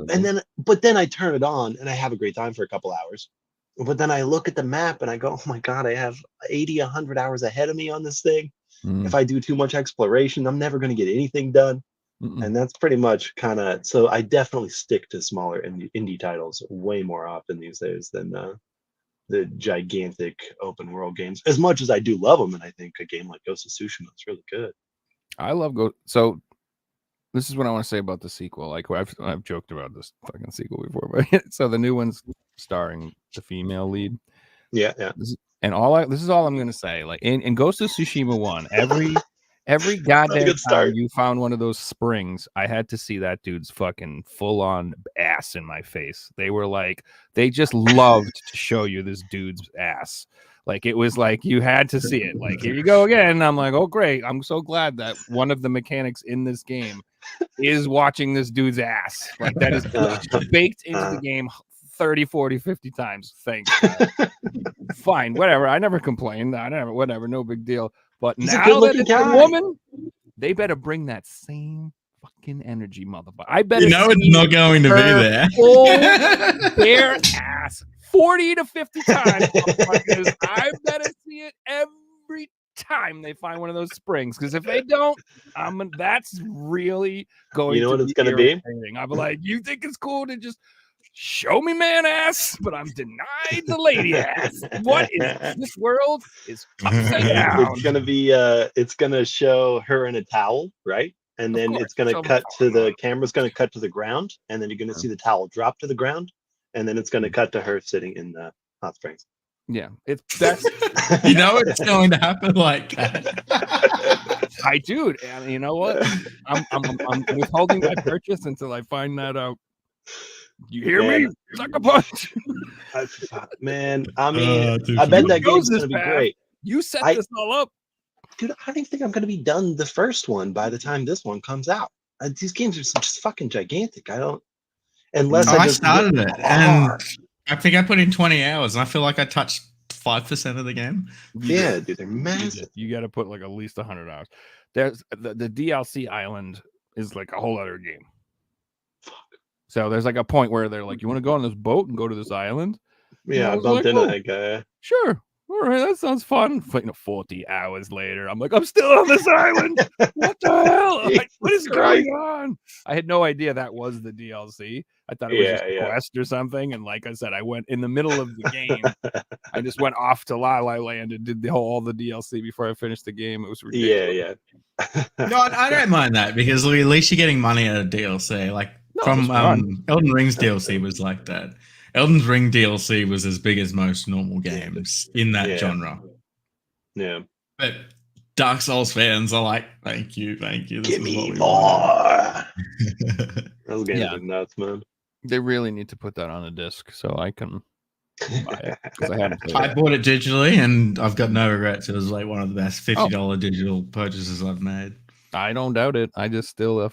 But then I turn it on, and I have a great time for a couple hours. But then I look at the map, and I go, oh my god, I have 80, 100 hours ahead of me on this thing. If I do too much exploration, I'm never going to get anything done. And that's pretty much kind of, so I definitely stick to smaller indie titles way more often these days than the gigantic open world games, as much as I do love them. And I think a game like Ghost of Tsushima is really good. I love So this is what I want to say about the sequel. Like I've joked about this fucking sequel before, but so the new one's starring the female lead. Yeah. This is all I'm gonna say. Like in Ghost of Tsushima 1, every goddamn time you found one of those springs, I had to see that dude's fucking full-on ass in my face. They just loved to show you this dude's ass. Like it was like you had to see it. Like, here you go again. And I'm like, oh great. I'm so glad that one of the mechanics in this game is watching this dude's ass. Like that is baked into the game 30, 40, 50 times. Thanks. Fine, whatever. I never complained. Whatever, no big deal. But He's now that it's a woman, they better bring that same fucking energy, motherfucker. I bet it's not going to be there. Full bare ass 40 to 50 times. I better see it every time they find one of those springs. Because if they don't, that's really going to it's going to be? I'll be like, you think it's cool to just show me man ass, but I'm denied the lady ass. What is this world is upside down? It's gonna be it's gonna show her in a towel, right? And then it's gonna cut to the camera's gonna cut to the ground, and then you're gonna see the towel drop to the ground, and then it's gonna cut to her sitting in the hot springs. Yeah, that's it's going to happen like that. Dude, and you know what? I'm withholding my purchase until I find that out. You hear me? Suck a punch. Man, I mean, I bet that game's gonna be great. You set this all up. Dude, I don't even think I'm gonna be done the first one by the time this one comes out. These games are just fucking gigantic. I started it, and I think I put in 20 hours, and I feel like I touched 5% of the game. Yeah, dude, they're massive. You got to put like at least 100 hours. There's the DLC island is like a whole other game. So there's like a point where they're like, you want to go on this boat and go to this island? Yeah, I bumped into that guy. Sure. All right, that sounds fun. 40 hours later, I'm like, I'm still on this island. What the hell? Like, what is going on? I had no idea that was the DLC. I thought it was just a quest or something. And like I said, I went in the middle of the game. I just went off to La La Land and did all the DLC before I finished the game. It was ridiculous. Yeah. No, I don't mind that because at least you're getting money out of DLC. Like Elden Ring's DLC was like that. Elden Ring DLC was as big as most normal games in that genre. Yeah. But Dark Souls fans are like, thank you. Give me more. Those games are nuts, man. They really need to put that on a disc so I can buy it. I bought it digitally and I've got no regrets. It was like one of the best $50 digital purchases I've made. I don't doubt it. I just still,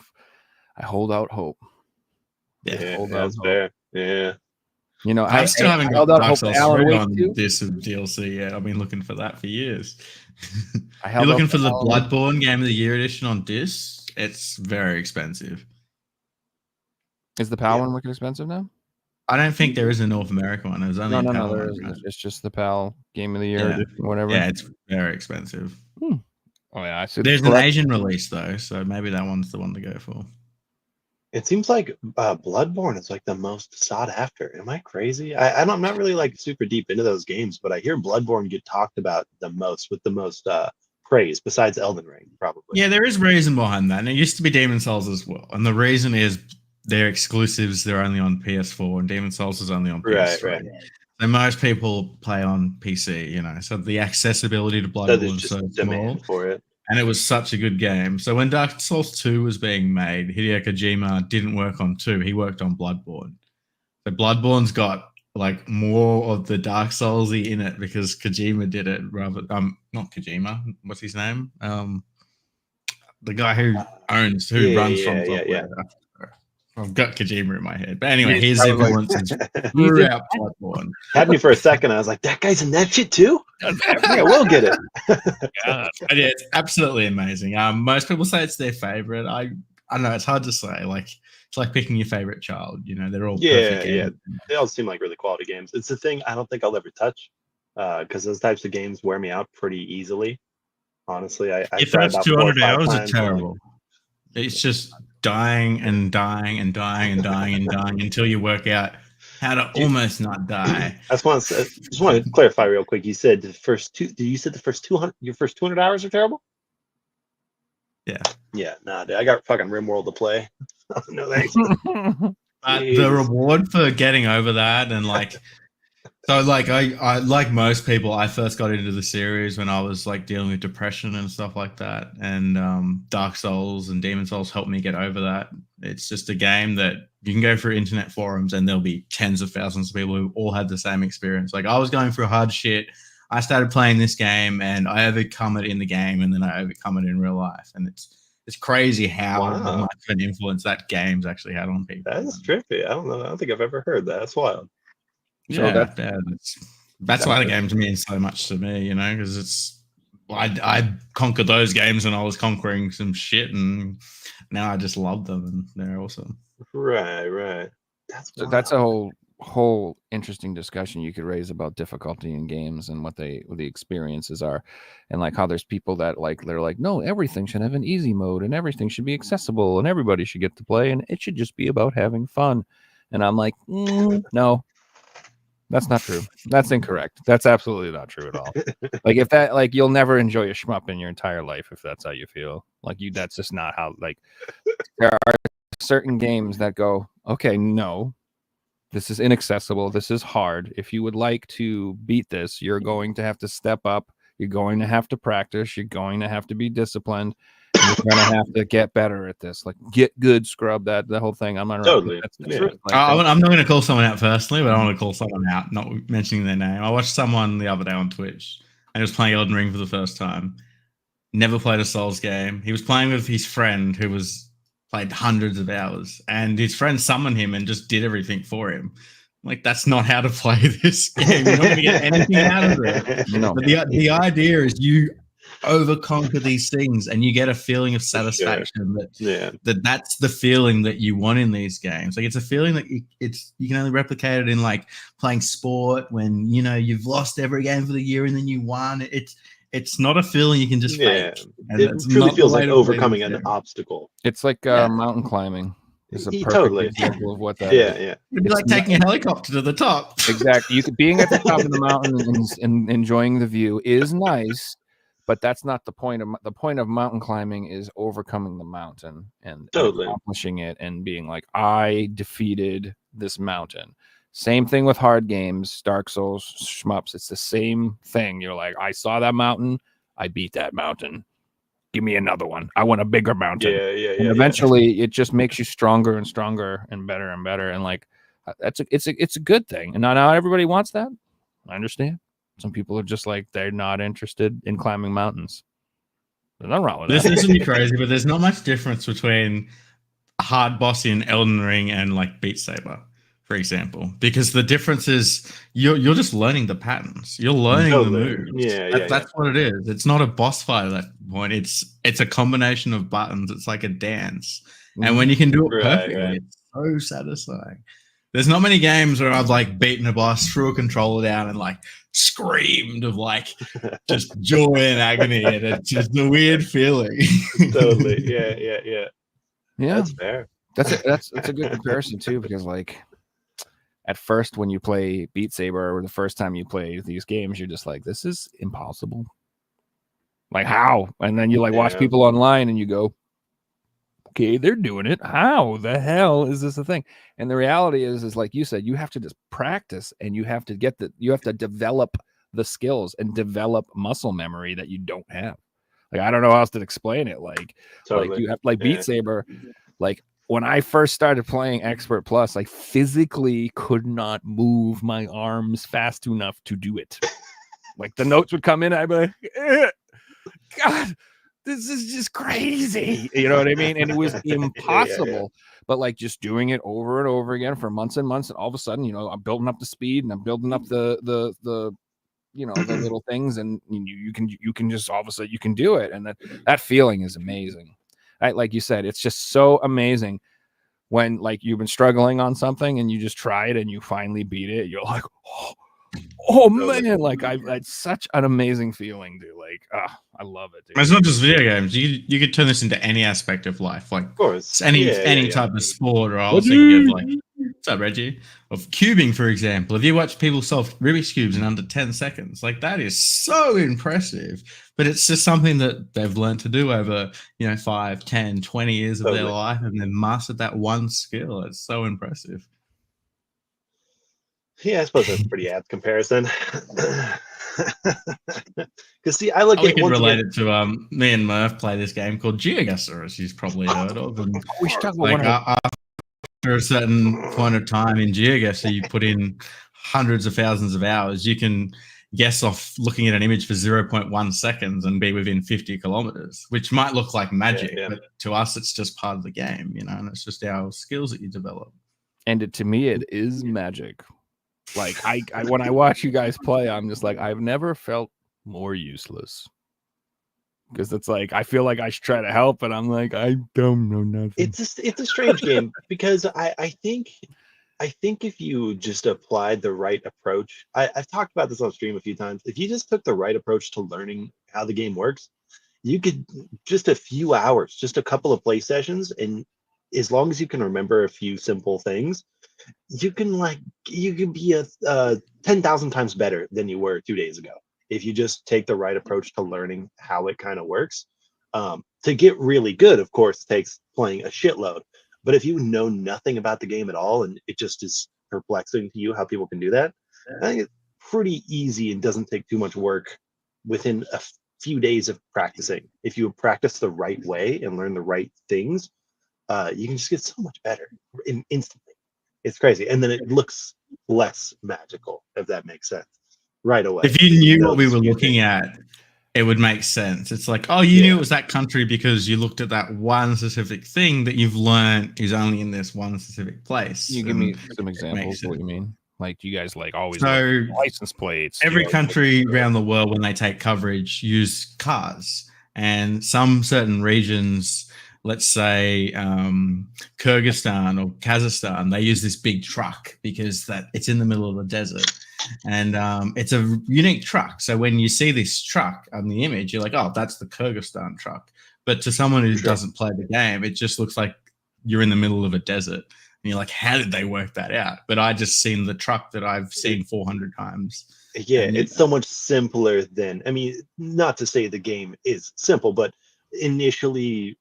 I hold out hope. Yeah, that's fair. Yeah. You know, I still haven't got Dark Souls 3 on this DLC yet. I've been looking for that for years. You're looking for the Bloodborne Game of the Year edition on disc? It's very expensive. Is the PAL one looking expensive now? I don't think there is a North American one. There's only no, there isn't. It's just the PAL Game of the Year edition, whatever. Yeah, it's very expensive. Oh yeah, I see. There's an Asian release though, so maybe that one's the one to go for. It seems like Bloodborne is like the most sought after. Am I crazy? I'm not really like super deep into those games, but I hear Bloodborne get talked about the most with the most praise, besides Elden Ring, probably. Yeah, there is reason behind that. And it used to be Demon Souls as well. And the reason is they're exclusives. They're only on PS4, and Demon Souls is only on PS3. Right. So most people play on PC, so the accessibility to Bloodborne is so small for it. And it was such a good game. So when Dark Souls 2 was being made, Hideo Kojima didn't work on 2. He worked on Bloodborne. So Bloodborne's got like more of the Dark Soulsy in it because Kojima did it rather not Kojima, what's his name? The guy who runs From Software. I've got Kojima in my head. But anyway, his influences throughout Bloodborne. Had me for a second. I was like, that guy's in that shit too? Yeah, we'll get it. Yeah, it's absolutely amazing. Most people say it's their favorite. I don't know, it's hard to say. Like it's like picking your favorite child, you know, they're all perfect games. They all seem like really quality games. It's the thing I don't think I'll ever touch. Because those types of games wear me out pretty easily. Honestly, I your first 200 hours are terrible. It's just dying and dying and dying and dying and dying until you work out how to almost not die. I just want to clarify real quick. You said the first 200 hours are terrible? Yeah. Yeah, nah, dude, I got fucking RimWorld to play. No thanks. The reward for getting over that and like so like I like most people, I first got into the series when I was like dealing with depression and stuff like that. And Dark Souls and Demon Souls helped me get over that. It's just a game that you can go through internet forums and there'll be tens of thousands of people who all had the same experience. Like I was going through hard shit. I started playing this game and I overcome it in the game and then I overcome it in real life. And it's crazy how much of an influence that game's actually had on people. That is trippy. I don't know. I don't think I've ever heard that. That's wild. So that's why the games mean so much to me, you know, because it's I conquered those games and I was conquering some shit and now I just love them and they're awesome. Right. That's a whole interesting discussion you could raise about difficulty in games and what the experiences are, and like how there's people that like they're like, no, everything should have an easy mode and everything should be accessible and everybody should get to play and it should just be about having fun. And I'm like, no, that's not true. That's incorrect. That's absolutely not true at all. Like if that, like you'll never enjoy a shmup in your entire life if that's how you feel. Like that's just not how. Like there are certain games that go, okay, no, this is inaccessible. This is hard. If you would like to beat this, you're going to have to step up. You're going to have to practice. You're going to have to be disciplined. You're going to have to get better at this. Like get good, scrub that the whole thing. I'm not totally. That's the truth. Like, I'm not going to call someone out personally, but I want to call someone out, not mentioning their name. I watched someone the other day on Twitch and he was playing Elden Ring for the first time. Never played a Souls game. He was playing with his friend who played hundreds of hours, and his friend summoned him and just did everything for him. Like, that's not how to play this game. You're not going to get anything out of it. No. But the idea is you overconquer these things and you get a feeling of satisfaction that's the feeling that you want in these games. Like, it's a feeling that you can only replicate it in like playing sport when, you know, you've lost every game for the year and then you won. It's not a feeling you can just fake. And it truly feels like overcoming an obstacle. It's like mountain climbing. It's a perfect example of what that is. It'd be like taking a helicopter to the top. Exactly. Being at the top of the mountain and enjoying the view is nice, but that's not the point. The point of mountain climbing is overcoming the mountain and accomplishing it and being like, I defeated this mountain. Same thing with hard games, Dark Souls, shmups. It's the same thing. You're like, I saw that mountain. I beat that mountain. Give me another one. I want a bigger mountain. And eventually it just makes you stronger and stronger and better and better. And like, it's a good thing. And not everybody wants that. I understand. Some people are just like, they're not interested in climbing mountains. There's nothing wrong with that. This will be crazy, but there's not much difference between a hard boss in Elden Ring and like Beat Saber, for example, because the difference is you're just learning the patterns. You're learning the moves. That's what it is. It's not a boss fight at that point. It's a combination of buttons. It's like a dance. And when you can do it perfectly, it's so satisfying. There's not many games where I've like beaten a boss, threw a controller down and like screamed of like just joy and agony. And it's just a weird feeling. Totally. Yeah. That's fair. That's a good comparison too, because like, at first, when you play Beat Saber or the first time you play these games, you're just like, this is impossible. Like, how? And then you like watch people online and you go, okay, they're doing it. How the hell is this a thing? And the reality is like you said, you have to just practice and you have to develop the skills and develop muscle memory that you don't have. Like, I don't know how else to explain it. Like you have like Beat Saber, like when I first started playing Expert Plus, I physically could not move my arms fast enough to do it. Like the notes would come in, I'd be like, God, this is just crazy. You know what I mean? And it was impossible. But like just doing it over and over again for months and months, and all of a sudden, you know, I'm building up the speed and I'm building up the you know, the little things, and you can just all of a sudden you can do it, and that feeling is amazing. Right? Like you said, it's just so amazing when like you've been struggling on something and you just try it and you finally beat it. You're like, oh man, like it's such an amazing feeling, dude. Like, I love it, dude. It's not just video games. You could turn this into any aspect of life, like Of course. any type of sport. Or I was thinking of like, what's up, Reggie? Of cubing, for example. If you watch people solve Rubik's cubes in under 10 seconds, like that is so impressive. But it's just something that they've learned to do over, 5, 10, 20 years of their life, and they've mastered that one skill. It's so impressive. Yeah, I suppose that's a pretty apt comparison. Because see, I look at can relate it to me and Murph play this game called Geoguesser, as you've probably heard of. And we should talk like about after a certain point of time in Geoguesser, you put in hundreds of thousands of hours. You can guess off looking at an image for 0.1 seconds and be within 50 kilometers, which might look like magic, but to us, it's just part of the game, and it's just our skills that you develop. And to me, it is magic. Like I when I watch you guys play, I'm just like, I've never felt more useless. Because it's like I feel like I should try to help, but I'm like, I don't know nothing. It's a strange game because I think if you just applied the right approach, I've talked about this on stream a few times. If you just took the right approach to learning how the game works, you could just a few hours, just a couple of play sessions, and as long as you can remember a few simple things, you can be 10,000 times better than you were 2 days ago if you just take the right approach to learning how it kind of works. To get really good, of course, takes playing a shitload. But if you know nothing about the game at all and it just is perplexing to you how people can do that, I think it's pretty easy and doesn't take too much work within a few days of practicing. If you practice the right way and learn the right things, you can just get so much better instantly. It's crazy. And then it looks less magical, if that makes sense, right away. If you knew what we were looking at, it would make sense. It's like, you knew it was that country because you looked at that one specific thing that you've learned is only in this one specific place. You give me some examples of what you mean. Like you guys like always license plates. Every country around the world, when they take coverage, use cars. And some certain regions, let's say Kyrgyzstan or Kazakhstan, they use this big truck because it's in the middle of the desert. And it's a unique truck. So when you see this truck on the image, you're like, oh, that's the Kyrgyzstan truck. But to someone who doesn't play the game, it just looks like you're in the middle of a desert. And you're like, how did they work that out? But I just seen the truck that I've seen 400 times. Yeah, it's so much simpler than, not to say the game is simple, but initially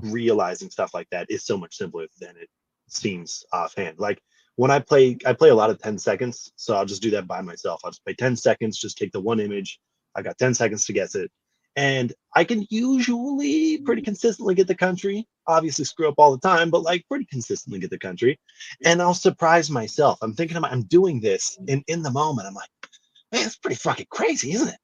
realizing stuff like that is so much simpler than it seems offhand. Like when I play a lot of 10 seconds, so I'll just do that by myself. I'll just play 10 seconds, just take the one image. I got 10 seconds to guess it. And I can usually pretty consistently get the country. Obviously screw up all the time, but like pretty consistently get the country. And I'll surprise myself. I'm thinking I'm doing this, and in the moment, I'm like, man, it's pretty fucking crazy, isn't it?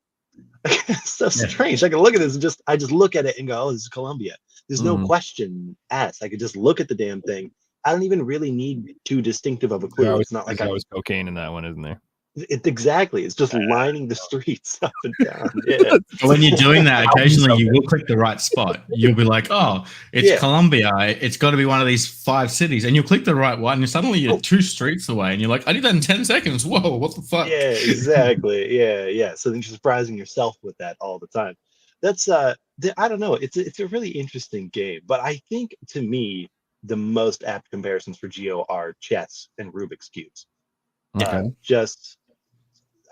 It's so strange. I can look at this and I just look at it and go, oh, this is Colombia. There's no question asked. I could just look at the damn thing. I don't even really need too distinctive of a clue. It's not like I was cocaine in that one, isn't there? Exactly. It's just lining the streets up and down. Yeah. When you're doing that, occasionally you will click the right spot. You'll be like, oh, it's Colombia. It's got to be one of these 5 cities. And you'll click the right one, and suddenly you're 2 streets away. And you're like, I did that in 10 seconds. Whoa, what the fuck? Yeah, exactly. Yeah. So then you're surprising yourself with that all the time. That's, I don't know. It's a really interesting game. But I think, to me, the most apt comparisons for Geo are chess and Rubik's Cubes. Okay.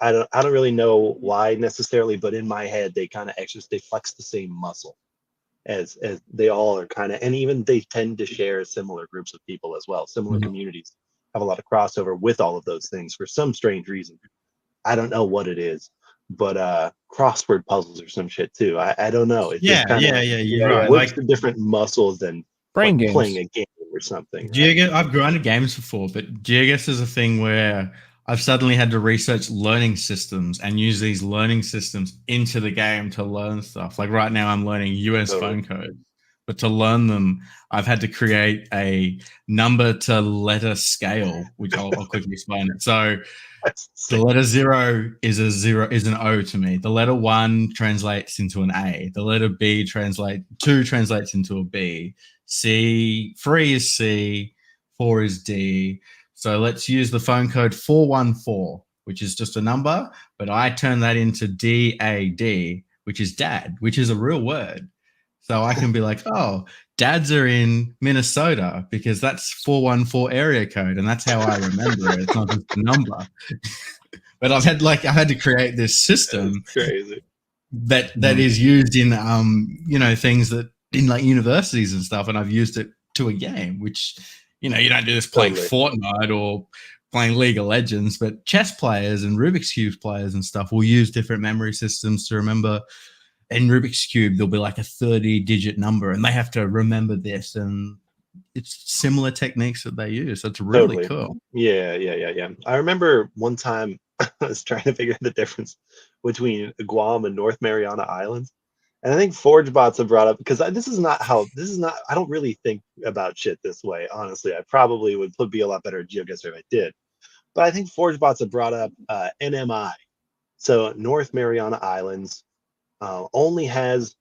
I don't really know why necessarily, but in my head they kind of they flex the same muscle as they all are kind of, and even they tend to share similar groups of people as well. Similar communities have a lot of crossover with all of those things for some strange reason. I don't know what it is, but crossword puzzles or some shit too. I don't know. It's You're right. Works the different muscles than brain games. playing a game or something. Right? I've grinded games before, but Geoguesser is a thing where I've suddenly had to research learning systems and use these learning systems into the game to learn stuff. Like right now, I'm learning US phone code, but to learn them, I've had to create a number to letter scale, which I'll quickly explain it. So the letter 0 is an O to me. The letter 1 translates into an A. The letter B translates into a B. 3 is C. 4 is D. So let's use the phone code 414, which is just a number, but I turn that into DAD, which is dad, which is a real word. So I can be like, oh, dads are in Minnesota because that's 414 area code, and that's how I remember it. It's not just a number. But I've had to create this system that is used in things that in like universities and stuff, and I've used it to a game, which you don't do this playing Fortnite or playing League of Legends, but chess players and Rubik's Cube players and stuff will use different memory systems to remember. In Rubik's Cube, there'll be like a 30-digit number, and they have to remember this, and it's similar techniques that they use. So it's really cool. Yeah. I remember one time I was trying to figure out the difference between Guam and North Mariana Islands. And I think ForgeBots have brought up, because I don't really think about shit this way, honestly. I probably would be a lot better at Geoguessr if I did. But I think ForgeBots have brought up NMI. So North Mariana Islands only has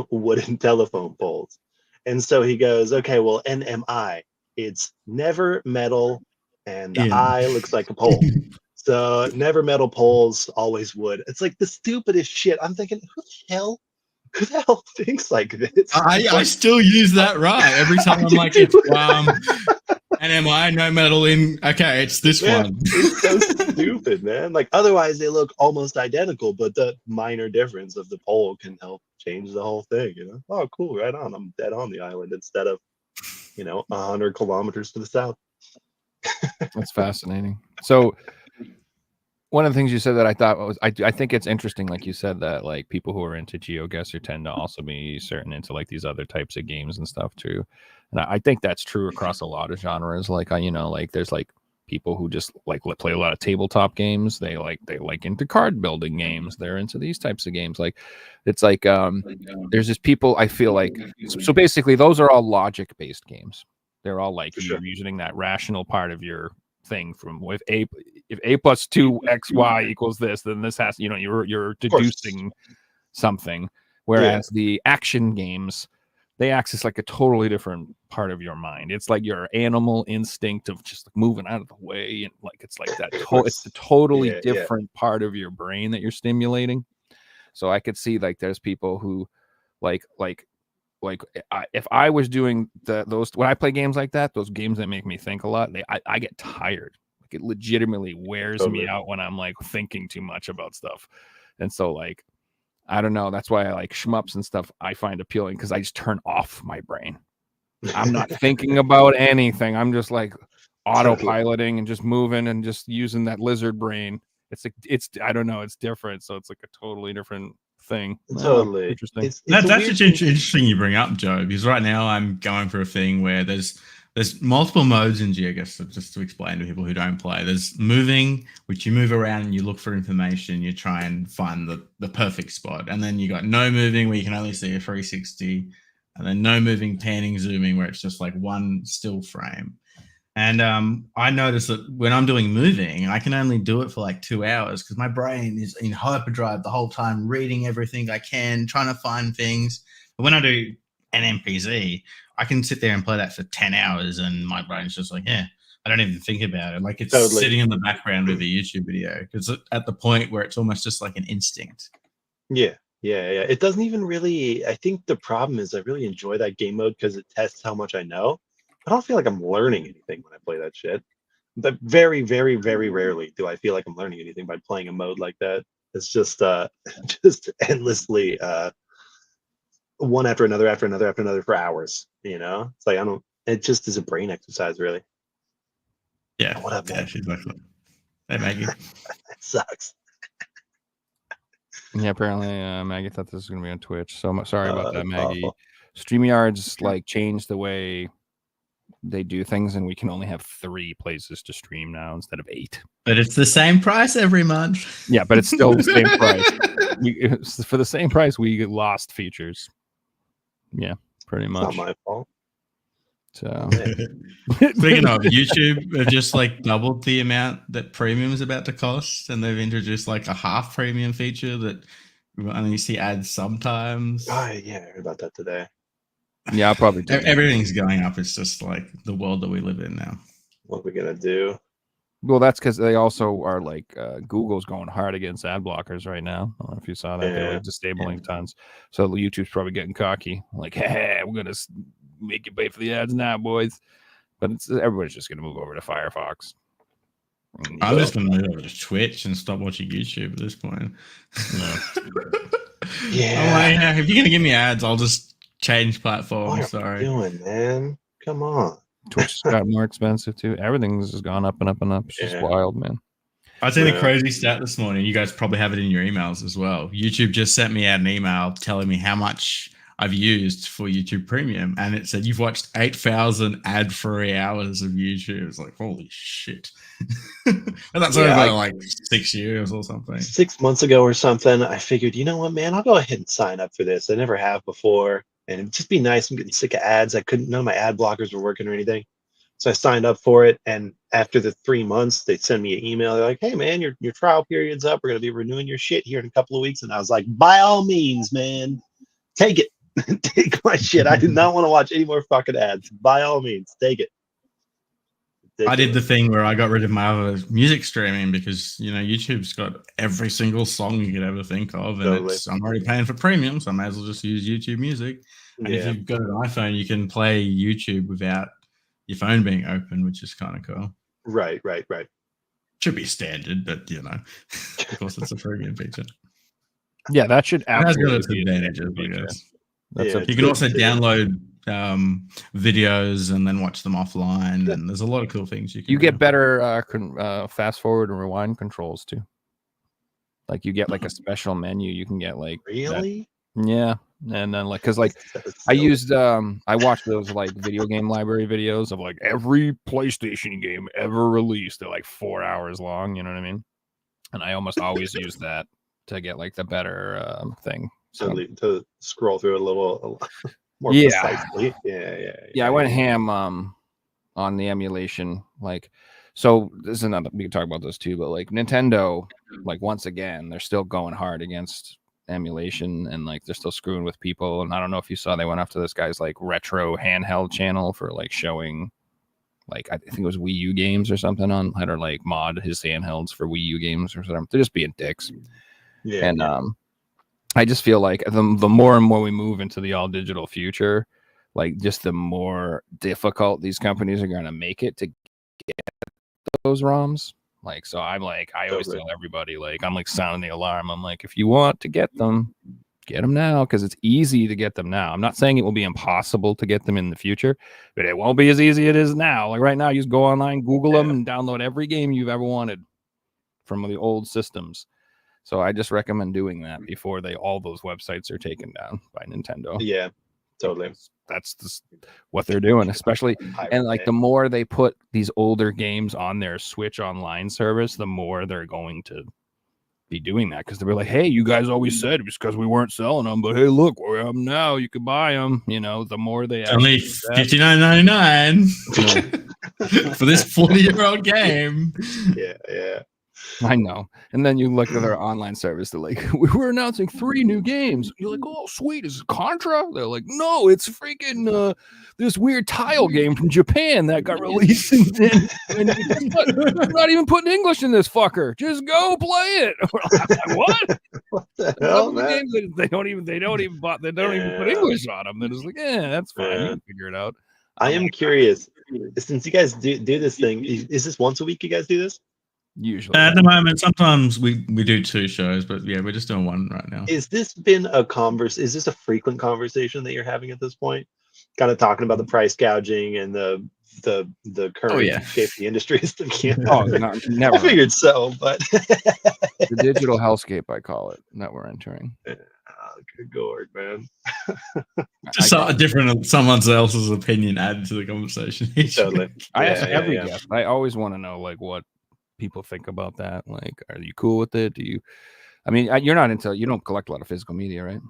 wooden telephone poles. And so he goes, okay, well, NMI, it's never metal, and the eye looks like a pole. So never metal poles, always wood. It's like the stupidest shit. I'm thinking, who the hell thinks like this? I still use that right every time. I'm like, it's NMI, no metal in. Okay, it's this one. It's so stupid, man. Like otherwise they look almost identical, but the minor difference of the pole can help change the whole thing. Oh, cool, right on. I'm dead on the island instead of 100 kilometers to the south. That's fascinating. So one of the things you said that I thought was, I think it's interesting, like you said, that like people who are into Geoguessr tend to also be certain into like these other types of games and stuff too. And I think that's true across a lot of genres. Like like there's like people who just like play a lot of tabletop games. They like into card building games. They're into these types of games. Like it's like there's just people, I feel like, so basically those are all logic based games. They're all like you're using that rational part of your thing from if a plus 2xy equals this, then this has, you're deducing something. Whereas the action games, they access like a totally different part of your mind. It's like your animal instinct of just like moving out of the way, and like it's like that. It's a totally different part of your brain that you're stimulating. So I could see like there's people who if I was doing those when I play games like that, those games that make me think a lot, I get tired. Like it legitimately wears me out when I'm like thinking too much about stuff. And so like I don't know, that's why I like shmups and stuff I find appealing, because I just turn off my brain. I'm not thinking about anything. I'm just like autopiloting and just moving and just using that lizard brain. It's like I don't know, it's different. So it's like a totally different thing. Totally interesting. That's actually interesting you bring up, Joe, because right now I'm going for a thing where there's multiple modes in Geoguessr, just to explain to people who don't play. There's moving, which you move around and you look for information, you try and find the perfect spot. And then you got no moving, where you can only see a 360, and then no moving, panning, zooming, where it's just like one still frame. And I noticed that when I'm doing moving, I can only do it for like 2 hours because my brain is in hyperdrive the whole time, reading everything I can, trying to find things. But when I do an MPZ, I can sit there and play that for 10 hours and my brain's just like, I don't even think about it. Like it's sitting in the background with a YouTube video, because at the point where it's almost just like an instinct. Yeah. It doesn't even really, I think the problem is I really enjoy that game mode because it tests how much I know. I don't feel like I'm learning anything when I play that shit. But very, very, very rarely do I feel like I'm learning anything by playing a mode like that. It's just endlessly one after another for hours. It's like it just is a brain exercise, really. Yeah. What up, man? She's like, hey, Maggie. That sucks. Yeah, apparently Maggie thought this was going to be on Twitch. So sorry about that, Maggie. StreamYard's like changed the way they do things, and we can only have 3 places to stream now instead of 8. But it's the same price every month. Yeah, but it's still the same price. For the same price, we lost features. Yeah, pretty much. It's not my fault. So, speaking of, YouTube have just like doubled the amount that premium is about to cost, and they've introduced like a half premium feature that we only see ads sometimes. Oh, yeah, I heard about that today. Yeah, I'll probably do everything's going up. It's just like the world that we live in now. What are we gonna do? Well, that's because they also are like Google's going hard against ad blockers right now. I don't know if you saw that. They're like disabling tons. So YouTube's probably getting cocky. Like, hey, we're gonna make you pay for the ads now, boys. But everybody's just gonna move over to Firefox. I'm just gonna move over to Twitch and stop watching YouTube at this point. Yeah. Like, if you're gonna give me ads, I'll just change platform. What Sorry. are you doing, man? Come on. Twitch has got more expensive too. Everything's just gone up and up and up. It's just wild, man. I seen a crazy stat this morning. You guys probably have it in your emails as well. YouTube just sent me out an email telling me how much I've used for YouTube Premium, and it said you've watched 8,000 ad-free hours of YouTube. It's like, holy shit. And that's over like 6 years or something. 6 months ago or something, I figured, you know what, man, I'll go ahead and sign up for this. I never have before. And it'd just be nice. I'm getting sick of ads. None of my ad blockers were working or anything. So I signed up for it. And after the 3 months, they send me an email. They're like, hey, man, your trial period's up. We're going to be renewing your shit here in a couple of weeks. And I was like, by all means, man, take it. Take my shit. I do not want to watch any more fucking ads. By all means, take it. I did the thing where I got rid of my other music streaming because, you know, YouTube's got every single song you could ever think of. And I'm already paying for premium, so I may as well just use YouTube Music. And if you've got an iPhone, you can play YouTube without your phone being open, which is kind of cool. Right. Should be standard, but, you know, of course, it's a premium feature. Yeah, that should absolutely have its advantages, I guess. You can also download videos and then watch them offline, and there's a lot of cool things you can do. Get better fast forward and rewind controls too. Like you get like a special menu. You can get like really and then like because like I used I watched those like video game library videos of like every PlayStation game ever released. They're like 4 hours long, you know what I mean? And I almost always use that to get like the better thing. So, to scroll through a little more precisely. Yeah. I went ham on the emulation. Like, so this is another, we can talk about this too, but like Nintendo, like once again, they're still going hard against emulation, and like they're still screwing with people. And I don't know if you saw, they went after this guy's like retro handheld channel for like showing, like I think it was Wii U games or something on how to like mod his handhelds for Wii U games or something. They're just being dicks. Yeah. And I just feel like the more and more we move into the all digital future, like just the more difficult these companies are going to make it to get those ROMs. Like, so I'm like, I always tell everybody, like, I'm like sounding the alarm. I'm like, if you want to get them now, because it's easy to get them now. I'm not saying it will be impossible to get them in the future, but it won't be as easy as it is now. Like right now, you just go online, Google them, and download every game you've ever wanted from the old systems. So I just recommend doing that before all those websites are taken down by Nintendo. Yeah, totally. That's just what they're doing, especially. And like the more they put these older games on their Switch Online service, the more they're going to be doing that, because they're like, hey, you guys always said it was because we weren't selling them, but hey, look, we have them now. You can buy them. You know, the more they only $59.99 for this 40-year-old game. Yeah. I know. And then you look at their online service, they're like, we're announcing 3 new games. You're like, oh, sweet. Is it Contra? They're like, no, it's freaking this weird tile game from Japan that got released. And we're not even putting English in this fucker. Just go play it. Like, what? What the hell, man? Games they don't even put English on them. They're just like, that's fine. You can figure it out. I am curious, since you guys do this thing, is this once a week you guys do this? Usually at the moment, sometimes we do 2 shows, but yeah, we're just doing 1 right now. Is this a frequent conversation that you're having at this point? Kind of talking about the price gouging and the current shape the industry is thinking. Oh, no, never. I figured so, but the digital hellscape, I call it, that we're entering. good lord, man. Just a different someone else's opinion added to the conversation. Totally. I ask every guest. I always want to know like what people think about that. Like, are you cool with it? Do you? I mean, you're not into. You don't collect a lot of physical media, right?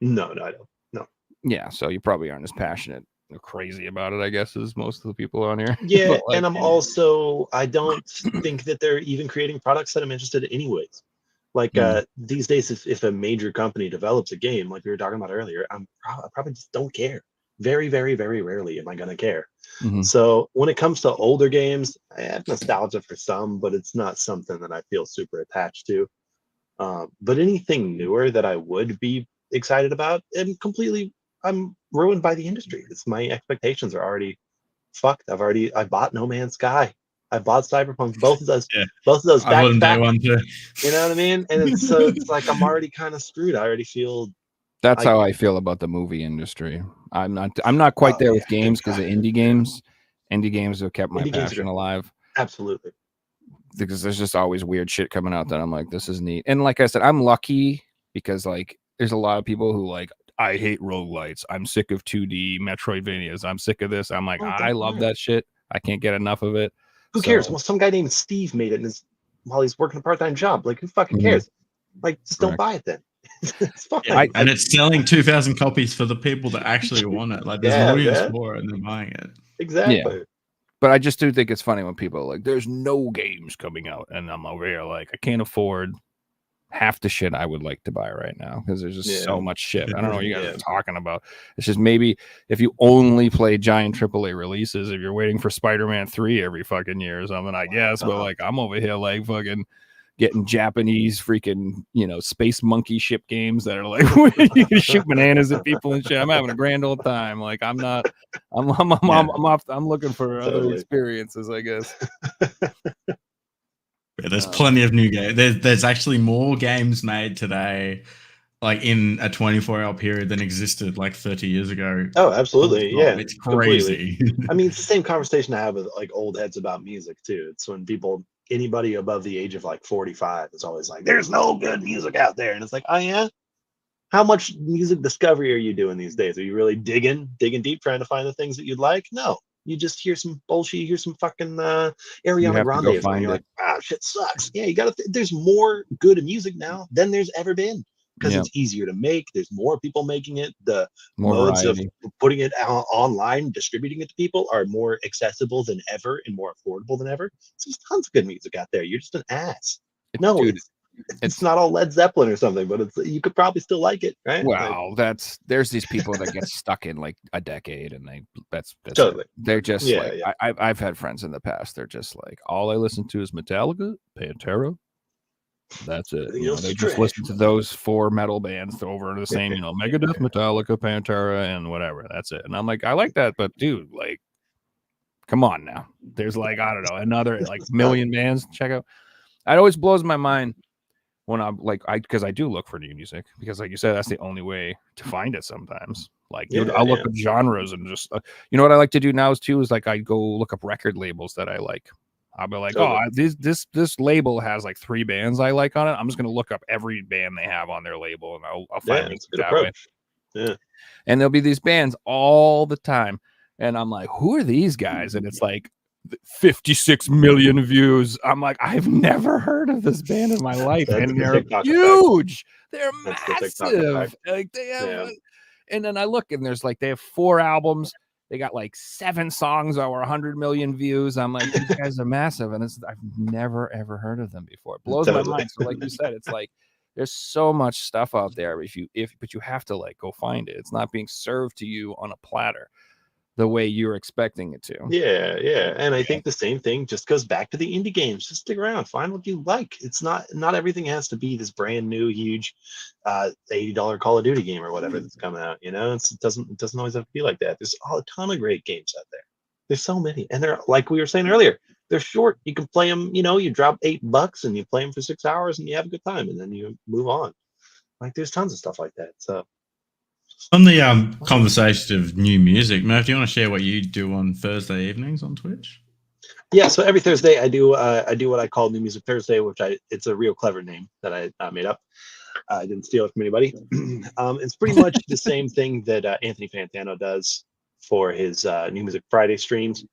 No, I don't. No. Yeah, so you probably aren't as passionate or crazy about it, I guess, as most of the people on here. Yeah, But, like, and I'm also, I don't think that they're even creating products that I'm interested in anyways. Like these days, if a major company develops a game, like we were talking about earlier, I probably just don't care. Very, very, very rarely am I going to care. So when it comes to older games, I have nostalgia for some, but it's not something that I feel super attached to. But anything newer that I would be excited about, I'm ruined by the industry. My expectations are already fucked. I bought No Man's Sky. I bought Cyberpunk. Both of those back to back. You know what I mean? And it's like I'm already kind of screwed. I already feel. That's how I feel about the movie industry. I'm not quite there with games because of indie games. Indie games have kept my passion alive. Absolutely. Because there's just always weird shit coming out that I'm like, this is neat. And like I said, I'm lucky because like there's a lot of people who like, I hate roguelites. I'm sick of 2D Metroidvanias. I'm sick of this. I'm like, I love that shit. I can't get enough of it. Who cares? Well, some guy named Steve made it while he's working a part-time job. Like, who fucking cares? Like, just don't buy it then. It's fine. And it's selling 2,000 copies for the people that actually want it. Like, there's an audience for it, and they're buying it. Exactly. Yeah. But I just do think it's funny when people are like, there's no games coming out. And I'm over here like, I can't afford half the shit I would like to buy right now because there's just so much shit. I don't know what you guys are talking about. It's just maybe if you only play giant AAA releases, if you're waiting for Spider-Man 3 every fucking year or something, I guess. But like, I'm over here like fucking getting Japanese freaking, space monkey ship games that are like, you can shoot bananas at people and shit. I'm having a grand old time. Like, I'm looking for other experiences, I guess. There's plenty of new games. There's actually more games made today, like in a 24-hour period than existed like 30 years ago. Oh, absolutely. Yeah. It's crazy. I mean, it's the same conversation I have with like old heads about music too. It's when anybody above the age of like 45 is always like, there's no good music out there. And it's like, oh yeah? How much music discovery are you doing these days? Are you really digging deep, trying to find the things that you'd like? No. You just hear some bullshit. You hear some fucking Ariana Grande, and you're like, shit sucks. Yeah, you gotta. There's more good music now than there's ever been because it's easier to make. There's more people making it. The modes of putting it out online, distributing it to people are more accessible than ever and more affordable than ever. So there's tons of good music out there. You're just an ass. It's not all Led Zeppelin or something, but you could probably still like it, right? Wow, there's these people that get stuck in like a decade, and that's totally. They're just I've had friends in the past. They're just like, all I listen to is Metallica, Pantera. That's it. They just listen to those 4 metal bands over the same, Megadeth, Metallica, Pantera, and whatever. That's it. And I'm like, I like that, but dude, like, come on now. There's like, I don't know, another like million bands. Check out. It always blows my mind when I'm like, because I do look for new music because, like you said, that's the only way to find it sometimes. Like, I'll look up genres and just, what I like to do now is like I go look up record labels that I like. I'll be like, this label has like 3 bands I like on it. I'm just gonna look up every band they have on their label, and I'll find it that way. Yeah, and there'll be these bands all the time, and I'm like, who are these guys? And it's like 56 million views. I'm like, I've never heard of this band in my life, and they're huge. They're massive. Like they have, and then I look, and there's like they have 4 albums. They got like 7 songs over 100 million views. I'm like, these guys are massive, and I've never ever heard of them before. It blows my mind. So, like you said, it's like there's so much stuff out there. But you have to like go find it. It's not being served to you on a platter the way you're expecting it to. Yeah. And I think the same thing just goes back to the indie games. Just stick around, find what you like. It's not everything has to be this brand new, huge $80 Call of Duty game or whatever that's coming out. It doesn't always have to be like that. There's a ton of great games out there. There's so many. And they're, like we were saying earlier, they're short. You can play them, you drop $8 and you play them for 6 hours and you have a good time and then you move on. Like there's tons of stuff like that. So on the conversation of new music, Murph, do you want to share what you do on Thursday evenings on Twitch? Yeah, so every Thursday I do what I call New Music Thursday, which it's a real clever name that I made up. I didn't steal it from anybody. It's pretty much the same thing that Anthony Fantano does for his New Music Friday streams.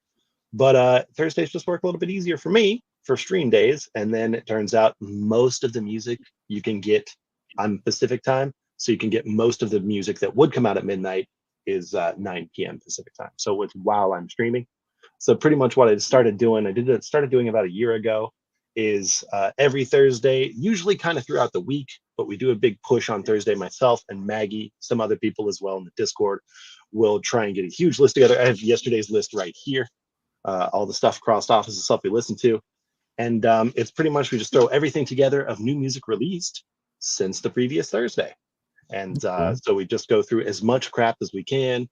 But Thursdays just work a little bit easier for me for stream days. And then it turns out most of the music you can get on Pacific time. So you can get most of the music that would come out at midnight is 9 p.m. Pacific time. So it's while I'm streaming. So pretty much what I started doing about a year ago, is every Thursday, usually kind of throughout the week, but we do a big push on Thursday. Myself and Maggie, some other people as well in the Discord, will try and get a huge list together. I have yesterday's list right here, all the stuff crossed off as the stuff we listened to. And it's pretty much we just throw everything together of new music released since the previous Thursday. And so we just go through as much crap as we can.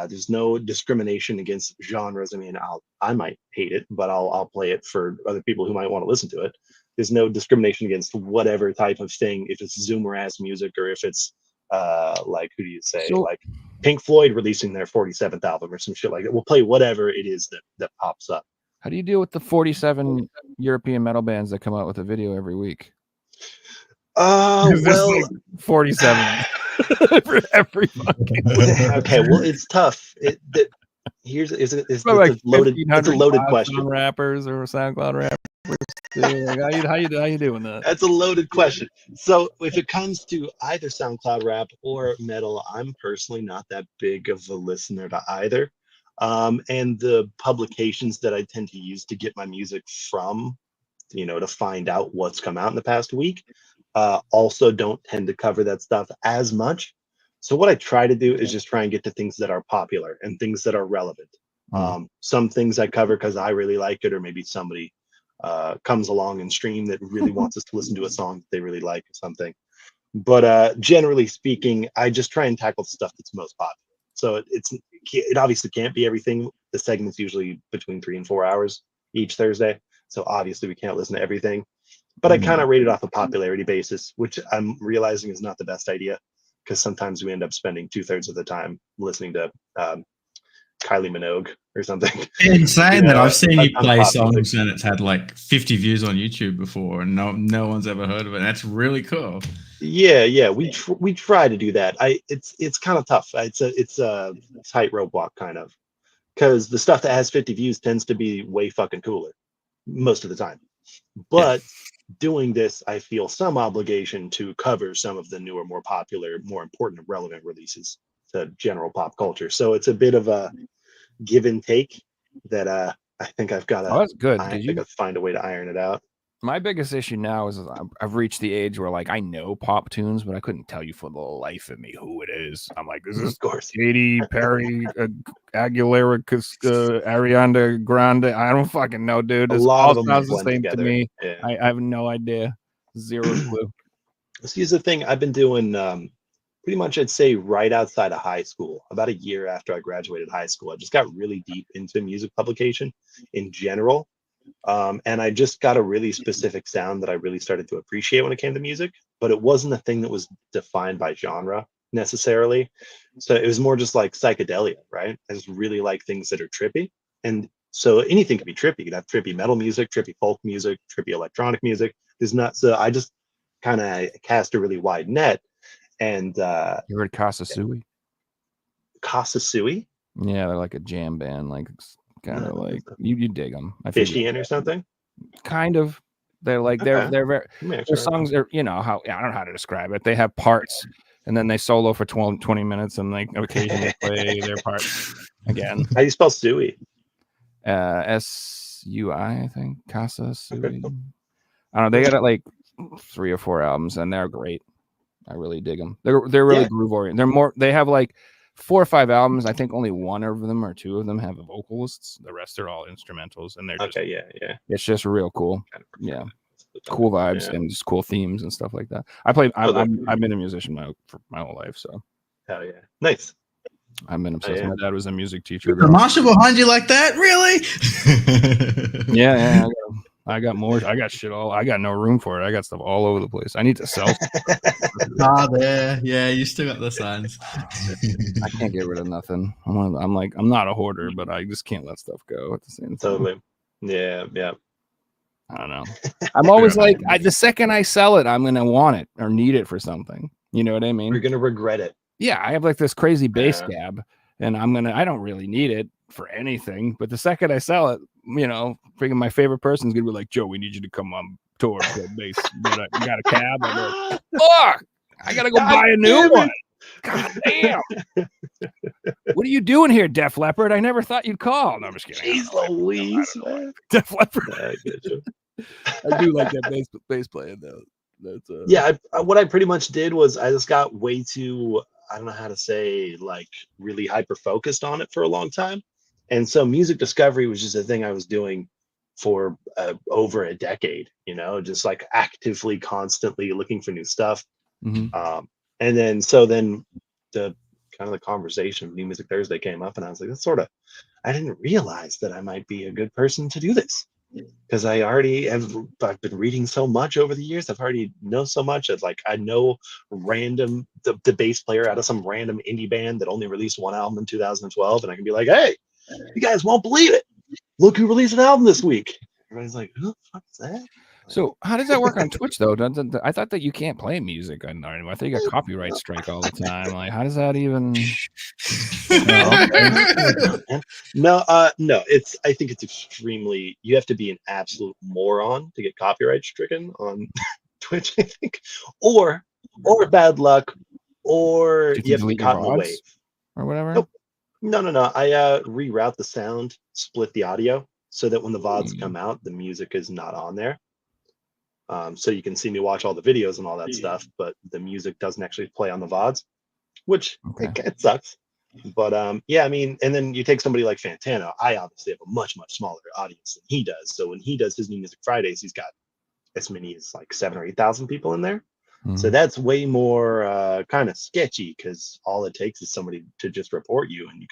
There's no discrimination against genres. I mean, I might hate it, but I'll play it for other people who might want to listen to it. There's no discrimination against whatever type of thing, if it's Zoomer ass music or if it's like, who do you say, like Pink Floyd releasing their 47th album or some shit like that. We'll play whatever it is that pops up. How do you deal with the 47 European metal bands that come out with a video every week? Oh, well, like 47 for every fucking. Okay, well, it's tough. It's a loaded question. Rappers or SoundCloud rappers. Like, how you doing that? That's a loaded question. So if it comes to either SoundCloud rap or metal, I'm personally not that big of a listener to either. And the publications that I tend to use to get my music from, to find out what's come out in the past week, also don't tend to cover that stuff as much. So what I try to do is just try and get to things that are popular and things that are relevant. Some things I cover because I really like it, or maybe somebody comes along and stream that really wants us to listen to a song that they really like or something. But generally speaking, I just try and tackle the stuff that's most popular. So it obviously can't be everything. The segment's usually between 3 and 4 hours each Thursday. So obviously we can't listen to everything. But I kind of rate it off a popularity basis, which I'm realizing is not the best idea, because sometimes we end up spending 2/3 of the time listening to Kylie Minogue or something. Insane that I've seen you play songs and it's had like 50 views on YouTube before, and no one's ever heard of it. That's really cool. Yeah, we try to do that. It's kind of tough. It's a tightrope walk kind of, because the stuff that has 50 views tends to be way fucking cooler most of the time. But doing this, I feel some obligation to cover some of the newer, more popular, more important, relevant releases to general pop culture. So it's a bit of a give and take that I think I've got to. Oh, that's good. I think I'll find a way to iron it out. My biggest issue now is I've reached the age where, like, I know pop tunes, but I couldn't tell you for the life of me who it is. I'm like, is this Katy Perry, Aguilera, Ariana Grande? I don't fucking know, dude. It's all sounds the same to me. Yeah. I have no idea. Zero clue. So here's the thing. I've been doing pretty much, I'd say, right outside of high school. About a year after I graduated high school, I just got really deep into music publication in general. And I just got a really specific sound that I really started to appreciate when it came to music, but it wasn't a thing that was defined by genre necessarily. So it was more just like psychedelia, right? I just really like things that are trippy. And so anything can be trippy. You could have trippy metal music, trippy folk music, trippy electronic music. There's not, so I just kind of cast a really wide net. And you heard Casa Sui? Casa Sui? Yeah, they're like a jam band, like kind of like you dig them. Fishy-in or something? Kind of. They're like they're very their songs are, I don't know how to describe it. They have parts and then they solo for 20 minutes and like occasionally play their parts again. How do you spell Sui? SUI, I think. Casa Sui. Okay. I don't know. They got like 3 or 4 albums and they're great. I really dig them. They're really groove oriented. They have like 4 or 5 albums. I think only 1 of them or 2 of them have vocalists. The rest are all instrumentals, and they're just, it's just real cool. Yeah, cool vibes and just cool themes and stuff like that. I've been a musician for my whole life, so hell yeah, nice. I've been obsessed. My dad was a music teacher. The Marshall behind you like that, really? Yeah. I got more. I got shit all. I got no room for it. I got stuff all over the place. I need to sell. There. Yeah, you still got the signs. I can't get rid of nothing. I'm not a hoarder, but I just can't let stuff go at the same time. Totally. Yeah. I don't know. I'm always like, the second I sell it, I'm gonna want it or need it for something. You know what I mean? You're gonna regret it. Yeah, I have like this crazy bass cab, and I don't really need it for anything. But the second I sell it, freaking my favorite person's gonna be like, Joe, we need you to come on tour play bass. You got a cab? I'm like, fuck! I gotta go buy a new one. God damn! What are you doing here, Def Leppard? I never thought you'd call. No, I'm just kidding. Jeez Louise, man. Def Leppard. I get you. I do like that bass playing though. That's what I pretty much did was I just got way too, I don't know how to say, like really hyper focused on it for a long time, and so music discovery was just a thing I was doing for over a decade. Just like actively, constantly looking for new stuff. Mm-hmm. And then the kind of the conversation of New Music Thursday came up, and I was like, I didn't realize that I might be a good person to do this, because I've been reading so much over the years. I've already know so much. It's like I know the bass player out of some random indie band that only released one album in 2012, and I can be like, hey, you guys won't believe it. Look who released an album this week. Everybody's like, who the fuck is that? So how does that work on Twitch though? I thought that you can't play music on there. I thought you got copyright strike all the time. Like, how does that even? No. I think it's extremely. You have to be an absolute moron to get copyright stricken on Twitch. I think, or bad luck, or you have to be caught in the wave or whatever. Nope. No. I reroute the sound, split the audio, so that when the VODs come out, the music is not on there. So you can see me watch all the videos and all that stuff, but the music doesn't actually play on the VODs, which it sucks. But and then you take somebody like Fantano. I obviously have a much, much smaller audience than he does. So when he does his New Music Fridays, he's got as many as like 7,000 or 8,000 people in there. Mm-hmm. So that's way more kind of sketchy, because all it takes is somebody to just report you, and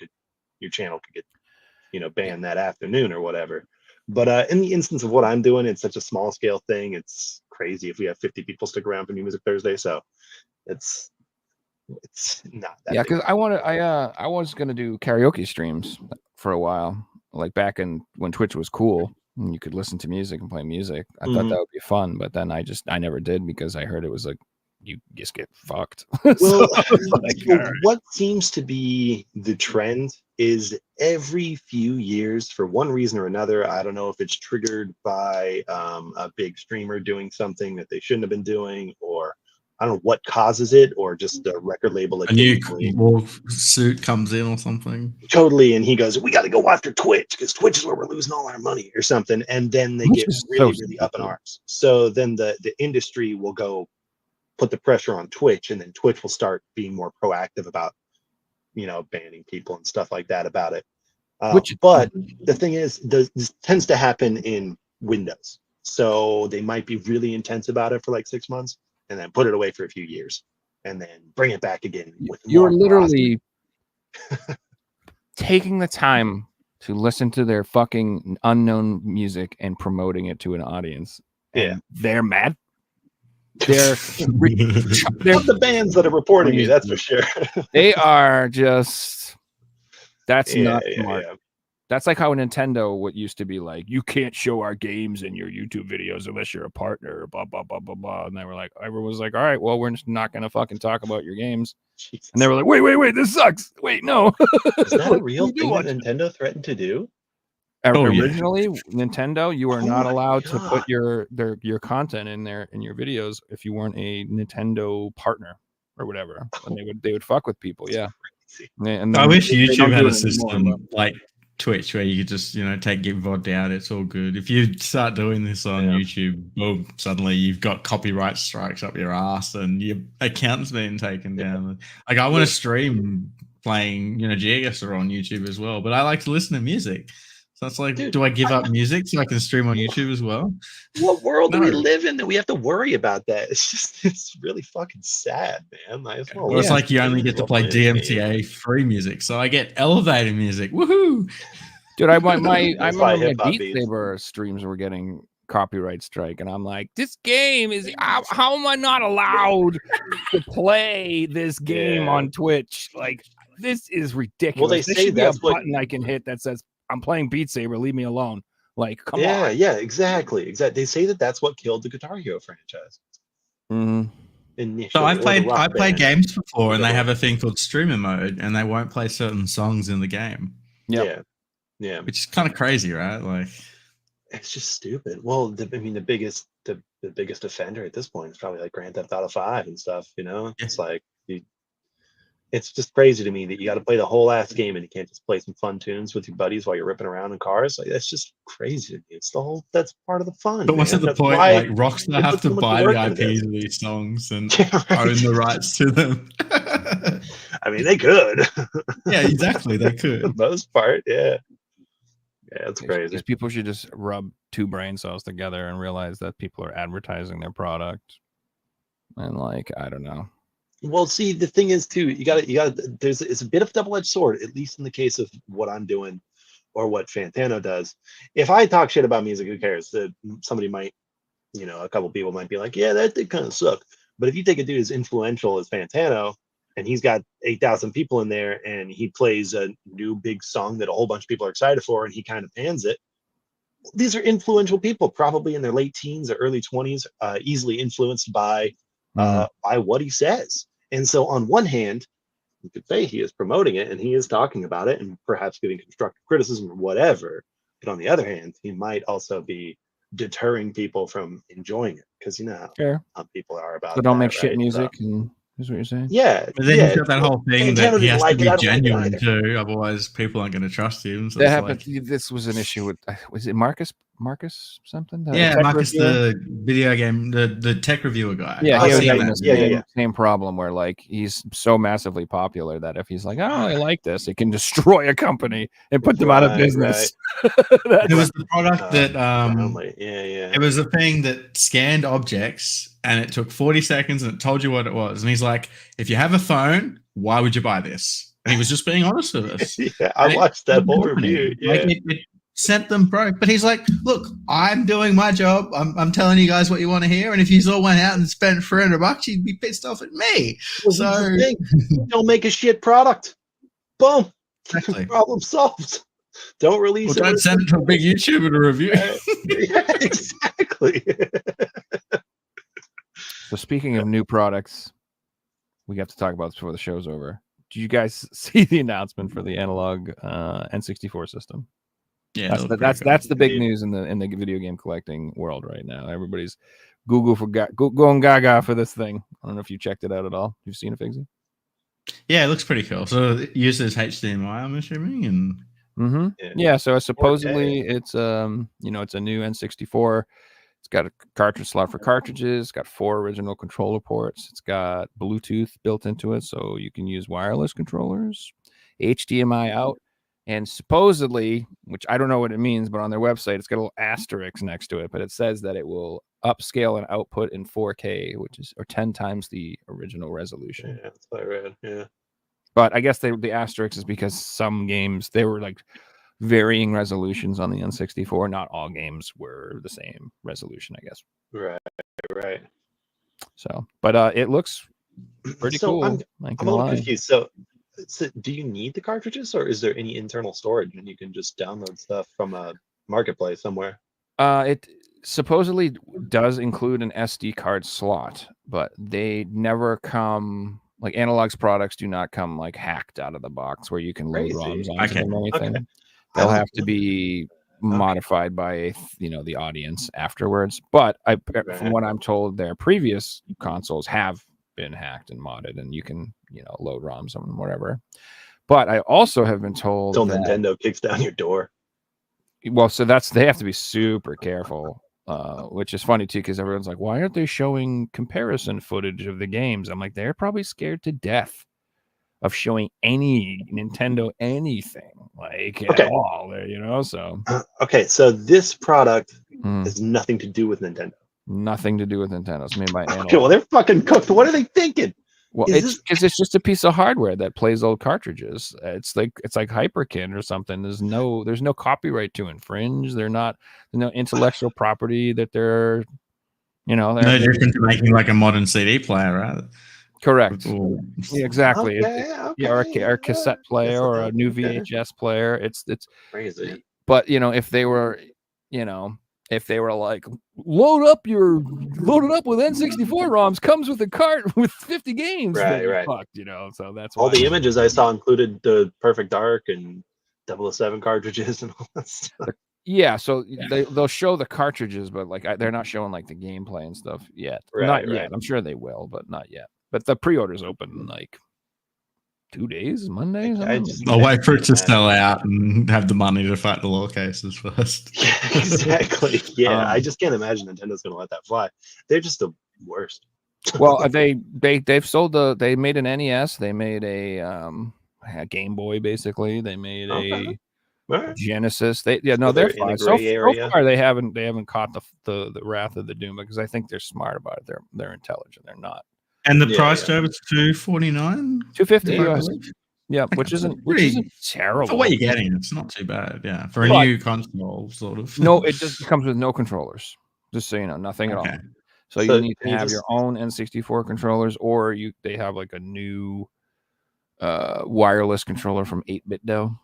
your channel could get banned that afternoon or whatever. But in the instance of what I'm doing, it's such a small scale thing. It's crazy if we have 50 people stick around for New Music Thursday. So it's not that. Yeah, because I was gonna do karaoke streams for a while, like back when Twitch was cool and you could listen to music and play music. I thought that would be fun, but then I never did, because I heard it was like you just get fucked. Well, what seems to be the trend is every few years, for one reason or another, I don't know if it's triggered by a big streamer doing something that they shouldn't have been doing, or I don't know what causes it, or just the record label. A new wolf suit comes in or something. Totally. And he goes, we got to go after Twitch, because Twitch is where we're losing all our money or something. And then they get really up in arms. So then the industry will go put the pressure on Twitch, and then Twitch will start being more proactive about, banning people and stuff like that about it. But the thing is, this tends to happen in windows. So they might be really intense about it for like 6 months, and then put it away for a few years, and then bring it back again. You're literally taking the time to listen to their fucking unknown music and promoting it to an audience. Yeah. They're mad. They're the bands that are reporting you, that's for sure. They are just, that's not smart. Yeah. That's like how Nintendo, what used to be like, you can't show our games in your YouTube videos unless you're a partner, blah, blah, blah, blah, blah. And they were like, everyone was like, all right, well, we're just not going to fucking talk about your games. Jesus. And they were like, wait, this sucks. Wait, no. Is that a real thing that Nintendo threatened to do? Originally, Nintendo, you were not allowed to put your content in your videos if you weren't a Nintendo partner or whatever. And they would fuck with people, yeah. And I wish YouTube had a system like Twitch where you could just take VOD out. It's all good. If you start doing this on YouTube, boom, suddenly you've got copyright strikes up your ass and your account's being taken down. Like I want to stream playing Geoguessr on YouTube as well, but I like to listen to music. So it's like, do I give up music so I can stream on YouTube as well? What world do we live in that we have to worry about that? It's really fucking sad, man. Well, it's like you only get to play DMCA free music, so I get elevator music. Woohoo! Dude, I remember my Beat Saber streams were getting copyright strike, and I'm like, this game is how am I not allowed to play this game on Twitch? Like, this is ridiculous. Well, they say that's a button I can hit that says, I'm playing Beat Saber, leave me alone. Like, come on. Yeah, exactly. They say that that's what killed the Guitar Hero franchise. Mm-hmm. Initially, So or the Rock I played Band. games before, and they Whatever. have a thing called streamer mode, and they won't play certain songs in the game. Yep. Yeah. Which is kind of crazy, right? Like, It's just stupid. Well, I mean, the biggest offender at this point is probably like Grand Theft Auto 5 and stuff. You know, it's like it's just crazy to me that you got to play the whole ass game and you can't just play some fun tunes with your buddies while you're ripping around in cars. Like, that's just crazy to me. It's the whole, that's part of the fun. but what's man. the That's point? why Like, Rockstar they have put to so much buy work the into IPs this. of these songs and Yeah, right. own the rights to them. I mean, they could. Yeah, exactly. They For could. the most part, yeah. Yeah, it's crazy. Because people should just rub two brain cells together and realize that people are advertising their product. And like, I don't know. Well, see, the thing is too, you got to. It's a bit of a double-edged sword, at least in the case of what I'm doing, or what Fantano does. If I talk shit about music, who cares? Somebody might, a couple people might be like, yeah, that did kind of suck. But if you take a dude as influential as Fantano, and he's got 8,000 people in there, and he plays a new big song that a whole bunch of people are excited for, and he kind of pans it. These are influential people, probably in their late teens or early 20s, easily influenced by what he says. And so on one hand, you could say he is promoting it and he is talking about it and perhaps giving constructive criticism or whatever. But on the other hand, he might also be deterring people from enjoying it, because how people are about So don't that, make shit right? music, and is what you're saying? Yeah. But then you've got that whole thing that Fantano he didn't has like to it, be I don't like it genuine either. too, otherwise people aren't going to trust him. So That it's happened. like, This was an issue with, was it Marcus something? yeah, tech Marcus, reviewer? the video game, the tech reviewer guy. Yeah, I've he was seen having that. the same problem where like he's so massively popular that if he's like, I don't really like this, it can destroy a company and put them out of business. It was the product that it was a thing that scanned objects and it took 40 seconds and it told you what it was. And he's like, if you have a phone, why would you buy this? And he was just being honest with us. Yeah, I watched that whole review. Yeah. Like it sent them broke. But he's like, look, I'm doing my job. I'm telling you guys what you want to hear. And if you all went out and spent $300, you'd be pissed off at me. Well, so don't make a shit product. Boom. Exactly. Problem solved. Don't release it. Don't send it to a big YouTuber to review. Yeah, exactly. So speaking of new products, we have to talk about this before the show's over. Did you guys see the announcement for the Analogue N64 system? Yeah, that's the big news in the video game collecting world right now. Everybody's going gaga for this thing. I don't know if you checked it out at all. You've seen it, Figsy? Yeah, it looks pretty cool. So it uses HDMI, I'm assuming, and yeah. So supposedly it's it's a new N64. It's got a cartridge slot for cartridges. It's got 4 original controller ports. It's got Bluetooth built into it, so you can use wireless controllers, HDMI out, and supposedly, which I don't know what it means, but on their website, it's got a little asterisk next to it, but it says that it will upscale an output in 4K, which is 10 times the original resolution. Yeah, that's what I read. Yeah. But I guess the asterisk is because some games, they were like varying resolutions on the N64. Not all games were the same resolution, I guess. Right. So, but it looks pretty cool. I'm a little confused. So, do you need the cartridges, or is there any internal storage and you can just download stuff from a marketplace somewhere? It supposedly does include an SD card slot, but they never come. Like Analogue's products do not come like hacked out of the box where you can load ROMs onto them or anything. Okay. They'll have to be modified by the audience afterwards. But from what I'm told, their previous consoles have been hacked and modded, and you can load ROMs on whatever. But I also have been told until Nintendo kicks down your door. Well, so they have to be super careful. Which is funny too, because everyone's like, why aren't they showing comparison footage of the games? I'm like, they're probably scared to death of showing any Nintendo anything at all there, so so this product has nothing to do with Nintendo. Nothing to do with Nintendo. It's made by Analogue. Okay, well, they're fucking cooked. What are they thinking? Well, it's just a piece of hardware that plays old cartridges. It's like Hyperkin or something. There's no copyright to infringe. There's no intellectual property that they're no different to making like a modern CD player, right? Correct. Yeah, exactly. Or a cassette player or a new VHS player. It's crazy. But if they were you know, if they were like, load it up with N64 ROMs, comes with a cart with 50 games, Right. fucked, you know. So that's all why the images I saw included the Perfect Dark and 007 cartridges and all that stuff. Yeah, so they'll show the cartridges, but like they're not showing like the gameplay and stuff yet. Not yet. I'm sure they will, but not yet. But the pre-orders open in like 2 days, Monday. I'll wait for it to sell out and have the money to fight the law cases first. Exactly. Yeah, I just can't imagine Nintendo's going to let that fly. They're just the worst. Well, they've sold they made an NES, they made a Game Boy, basically. They made a Genesis. They're fine. So far they haven't caught the wrath of the Doom, because I think they're smart about it. They're intelligent. They're not. And the price job is $249, $250 US. Yeah, which isn't terrible. For what you're getting, it's not too bad. Yeah, for a new console, sort of. No, it just comes with no controllers. Just so you know, nothing at all. So you need to have your own N64 controllers, or they have like a new wireless controller from 8BitDo.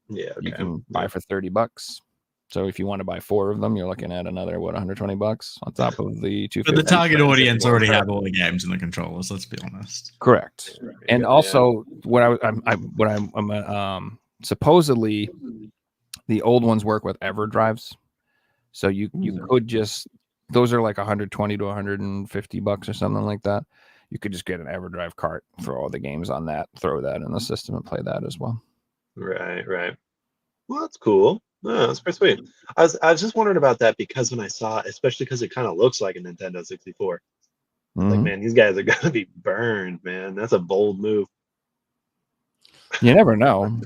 Yeah, you can buy for $30. So if you want to buy 4 of them, you're looking at another $120 on top of the $250. But the target audience already have all the games and the controllers. Let's be honest. Correct. And also, supposedly the old ones work with EverDrives, so you could just, those are like $120 to $150 or something like that. You could just get an EverDrive cart for all the games on that, throw that in the system, and play that as well. Right. Well, that's cool. Oh, that's pretty sweet. I was just wondering about that, because when I saw, especially because it kind of looks like a Nintendo 64, like, man, these guys are gonna be burned, man. That's a bold move. You never know.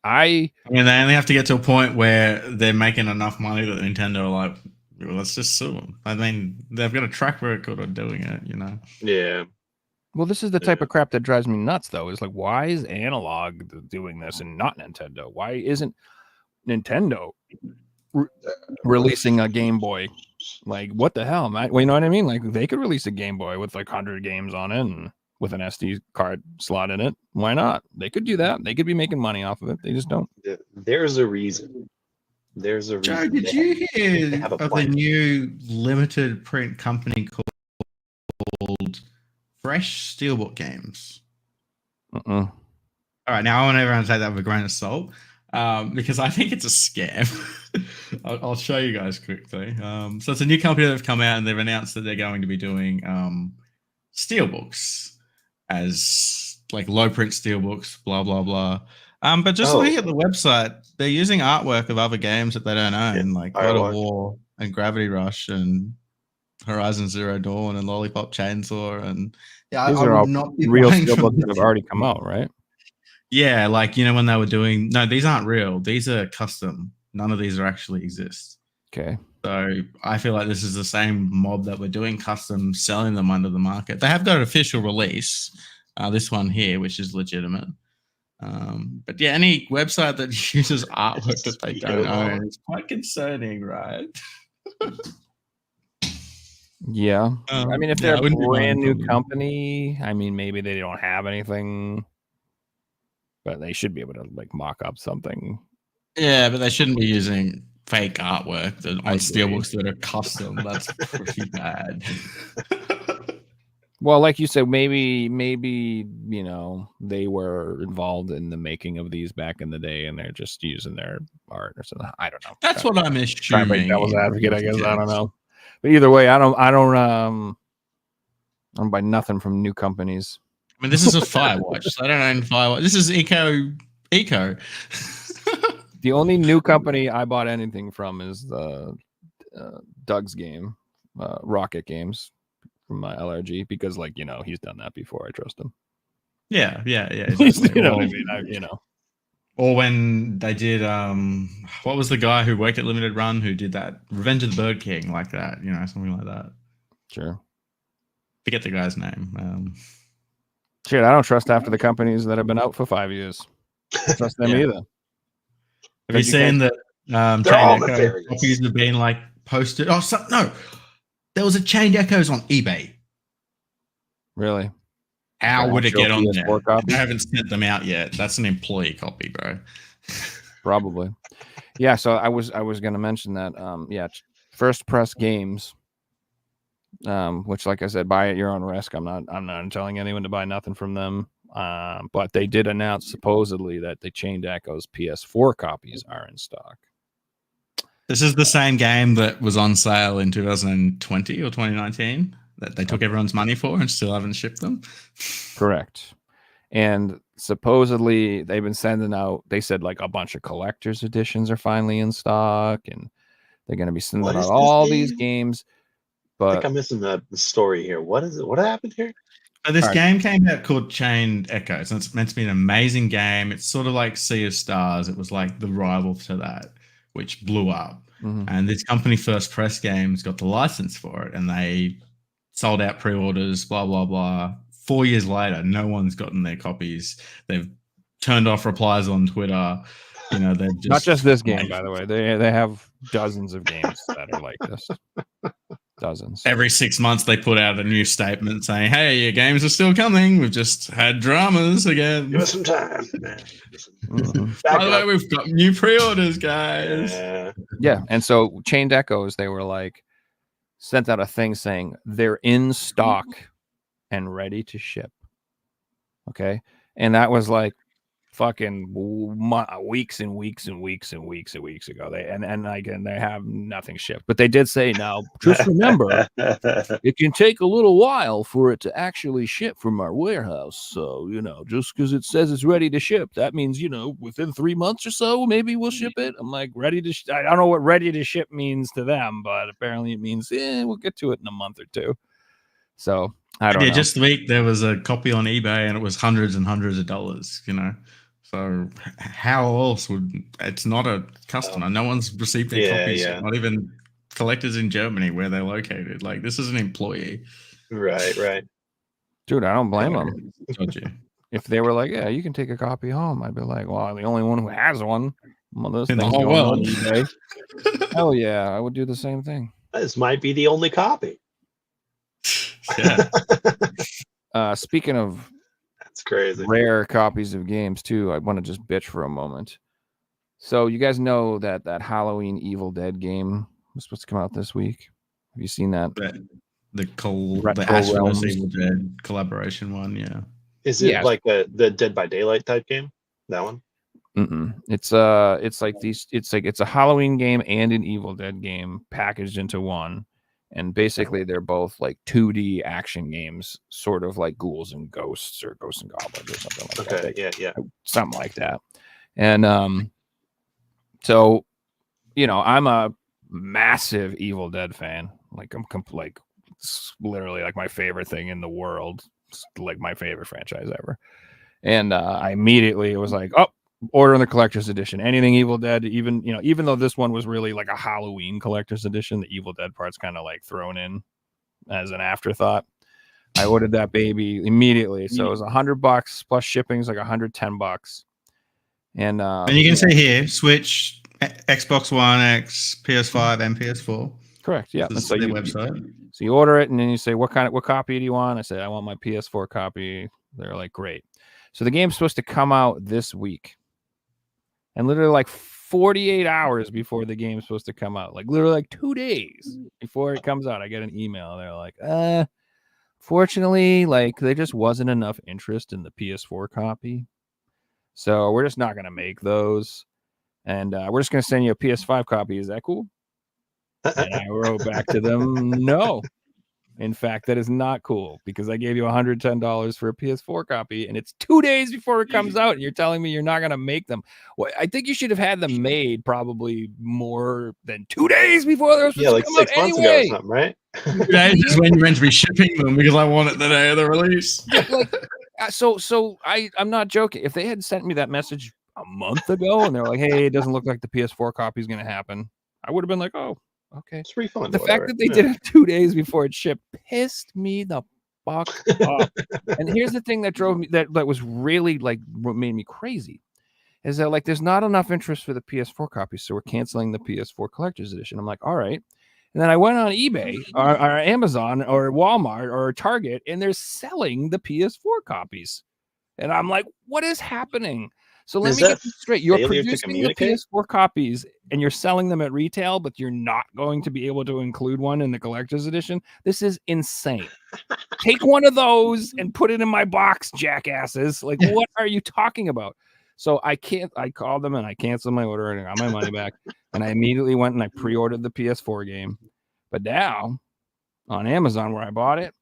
I mean, they only have to get to a point where they're making enough money that Nintendo are like, well, let's just sue them. I mean, they've got a track record of doing it, you know. Yeah. Well, this is the type of crap that drives me nuts, though. Is like, why is Analogue doing this and not Nintendo? Why isn't Nintendo releasing a Game Boy? Like, what the hell, man? Well, you know what I mean? Like, they could release a Game Boy with like 100 games on it and with an SD card slot in it. Why not? They could do that. They could be making money off of it. They just don't. There's a reason. There's a reason. Joe, did you hear of the new limited print company called Fresh Steelbook Games? All right, now I want everyone to take that with a grain of salt, because I think it's a scam. I'll show you guys quickly. So it's a new company that have come out and they've announced that they're going to be doing steelbooks as like low print steelbooks, blah blah blah. But just looking at the website, they're using artwork of other games that they don't own, like God of War and Gravity Rush and Horizon Zero Dawn and Lollipop Chainsaw, and these are all real steelbooks that have already come out, right? Yeah, like, you know, when they were doing, no, these aren't real. These are custom. None of these are actually exist. Okay. So I feel like this is the same mob that were doing custom, selling them under the market. They have got an official release, this one here, which is legitimate. But yeah, any website that uses artwork that they don't own is quite concerning, right? Yeah. I mean, if they're a brand new company, I mean, maybe they don't have anything, but they should be able to like mock up something. Yeah, but they shouldn't be using fake artwork on steelbooks that are custom. That's pretty bad. Well, like you said, maybe you know, they were involved in the making of these back in the day, and they're just using their art or something. I don't know. That's what I'm assuming. Devil's advocate, I guess. I don't know. But either way, I don't buy nothing from new companies. I mean, this is a Firewatch. So I don't own Firewatch. This is Eco. The only new company I bought anything from is the Doug's game, Rocket Games, from my LRG, because, like, you know, he's done that before. I trust him. Yeah. Exactly. You know what I mean? You know. Or when they did, what was the guy who worked at Limited Run who did that? Revenge of the Bird King, like that, you know, something like that. Sure. Forget the guy's name. Shit, I don't trust half of the companies that have been out for 5 years. I don't trust them either. Have you seen that Chained Echo copies have been like posted? Oh, no, there was a Chained Echoes on eBay. Really? How would it get on there? I haven't sent them out yet. That's an employee copy, bro. Probably. Yeah, so I was going to mention that. Yeah, First Press Games, which, like I said, buy at your own risk. I'm not telling anyone to buy nothing from them. But they did announce supposedly that the Chained Echoes PS4 copies are in stock. This is the same game that was on sale in 2020 or 2019 that they took everyone's money for and still haven't shipped them. Correct. And supposedly they've been sending out, they said like a bunch of collector's editions are finally in stock, and they're going to be sending out all these games. But I think I'm missing the story here. What is it? What happened here? So this game came out called Chained Echoes, and it's meant to be an amazing game. It's sort of like Sea of Stars. It was like the rival to that, which blew up. Mhm. And this company, First Press Games, got the license for it, and they sold out pre-orders, blah, blah, blah. 4 years later, no one's gotten their copies. They've turned off replies on Twitter. You know, they're just not just this game, by the way. They have dozens of games that are like this. Dozens. Every 6 months, they put out a new statement saying, "Hey, your games are still coming. We've just had dramas again. Give us some time." By the way, we've got new pre-orders, guys." Yeah, and so Chained Echoes, they were like sent out a thing saying they're in stock and ready to ship. Okay, and that was like fucking weeks and weeks and weeks and weeks and weeks ago. They have nothing shipped, but they did say, now just remember it can take a little while for it to actually ship from our warehouse. So, you know, just because it says it's ready to ship, that means, you know, within 3 months or so, maybe we'll ship it. I'm like, ready to I don't know what ready to ship means to them, but apparently it means we'll get to it in a month or two. So I don't know. Just the week there was a copy on eBay and it was hundreds and hundreds of dollars, you know. So how else would, it's not a customer. No one's received their copies yet, not even collectors in Germany where they're located. Like, this is an employee. Right. Dude, I don't blame them. If they were like, yeah, you can take a copy home, I'd be like, well, I'm the only one who has one. Well, this in the whole world. Hell yeah, I would do the same thing. This might be the only copy. Yeah. Speaking of that's crazy rare copies of games too, I want to just bitch for a moment. So you guys know that Halloween Evil Dead game was supposed to come out this week. Have you seen that? The Ash vs Evil Dead collaboration one, yeah. Is it like the Dead by Daylight type game? That one? It's a Halloween game and an Evil Dead game packaged into one. And basically, they're both like 2D action games, sort of like Ghouls and Ghosts or Ghosts and Goblins or something like that. Okay, yeah. Something like that. And so, you know, I'm a massive Evil Dead fan. Like, I'm literally like my favorite thing in the world. It's like my favorite franchise ever. And I immediately was like, oh, ordering the collector's edition. Anything Evil Dead, even though this one was really like a Halloween collector's edition, the Evil Dead part's kind of like thrown in as an afterthought. I ordered that baby immediately. So it was $100 plus shipping is like $110. And you can see here Switch, Xbox One X, PS5, and PS4. Correct. Yeah. This is their website. So you order it, and then you say, what copy do you want? I said, I want my PS4 copy. They're like, great. So the game's supposed to come out this week. And literally like 48 hours before the game's supposed to come out, like literally like 2 days before it comes out, I get an email. They're like, fortunately, like there just wasn't enough interest in the PS4 copy. So we're just not going to make those. And we're just going to send you a PS5 copy. Is that cool? And I wrote back to them, no. In fact, that is not cool because I gave you $110 for a PS4 copy and it's 2 days before it comes out. And you're telling me you're not going to make them. Well, I think you should have had them made probably more than 2 days before they were supposed to come 6 out months anyway. ago or something, right? 2 days is when you're meant to be shipping them because I want it the day of the release. So I'm not joking. If they had sent me that message a month ago and they're like, hey, it doesn't look like the PS4 copy is going to happen, I would have been like, oh, okay. It's refund. The fact that they did it 2 days before it shipped pissed me the fuck up. And here's the thing that drove me that was really like what made me crazy is that like there's not enough interest for the PS4 copy, so we're canceling the PS4 collector's edition. I'm like, all right. And then I went on eBay or Amazon or Walmart or Target, and they're selling the PS4 copies. And I'm like, what is happening? So let Is me that get this straight. You're failure to producing the communicate? PS4 copies and you're selling them at retail, but you're not going to be able to include one in the collector's edition. This is insane. Take one of those and put it in my box, jackasses. Like, what are you talking about? So I called them and I canceled my order and I got my money back. And I immediately went and I pre-ordered the PS4 game. But now on Amazon where I bought it,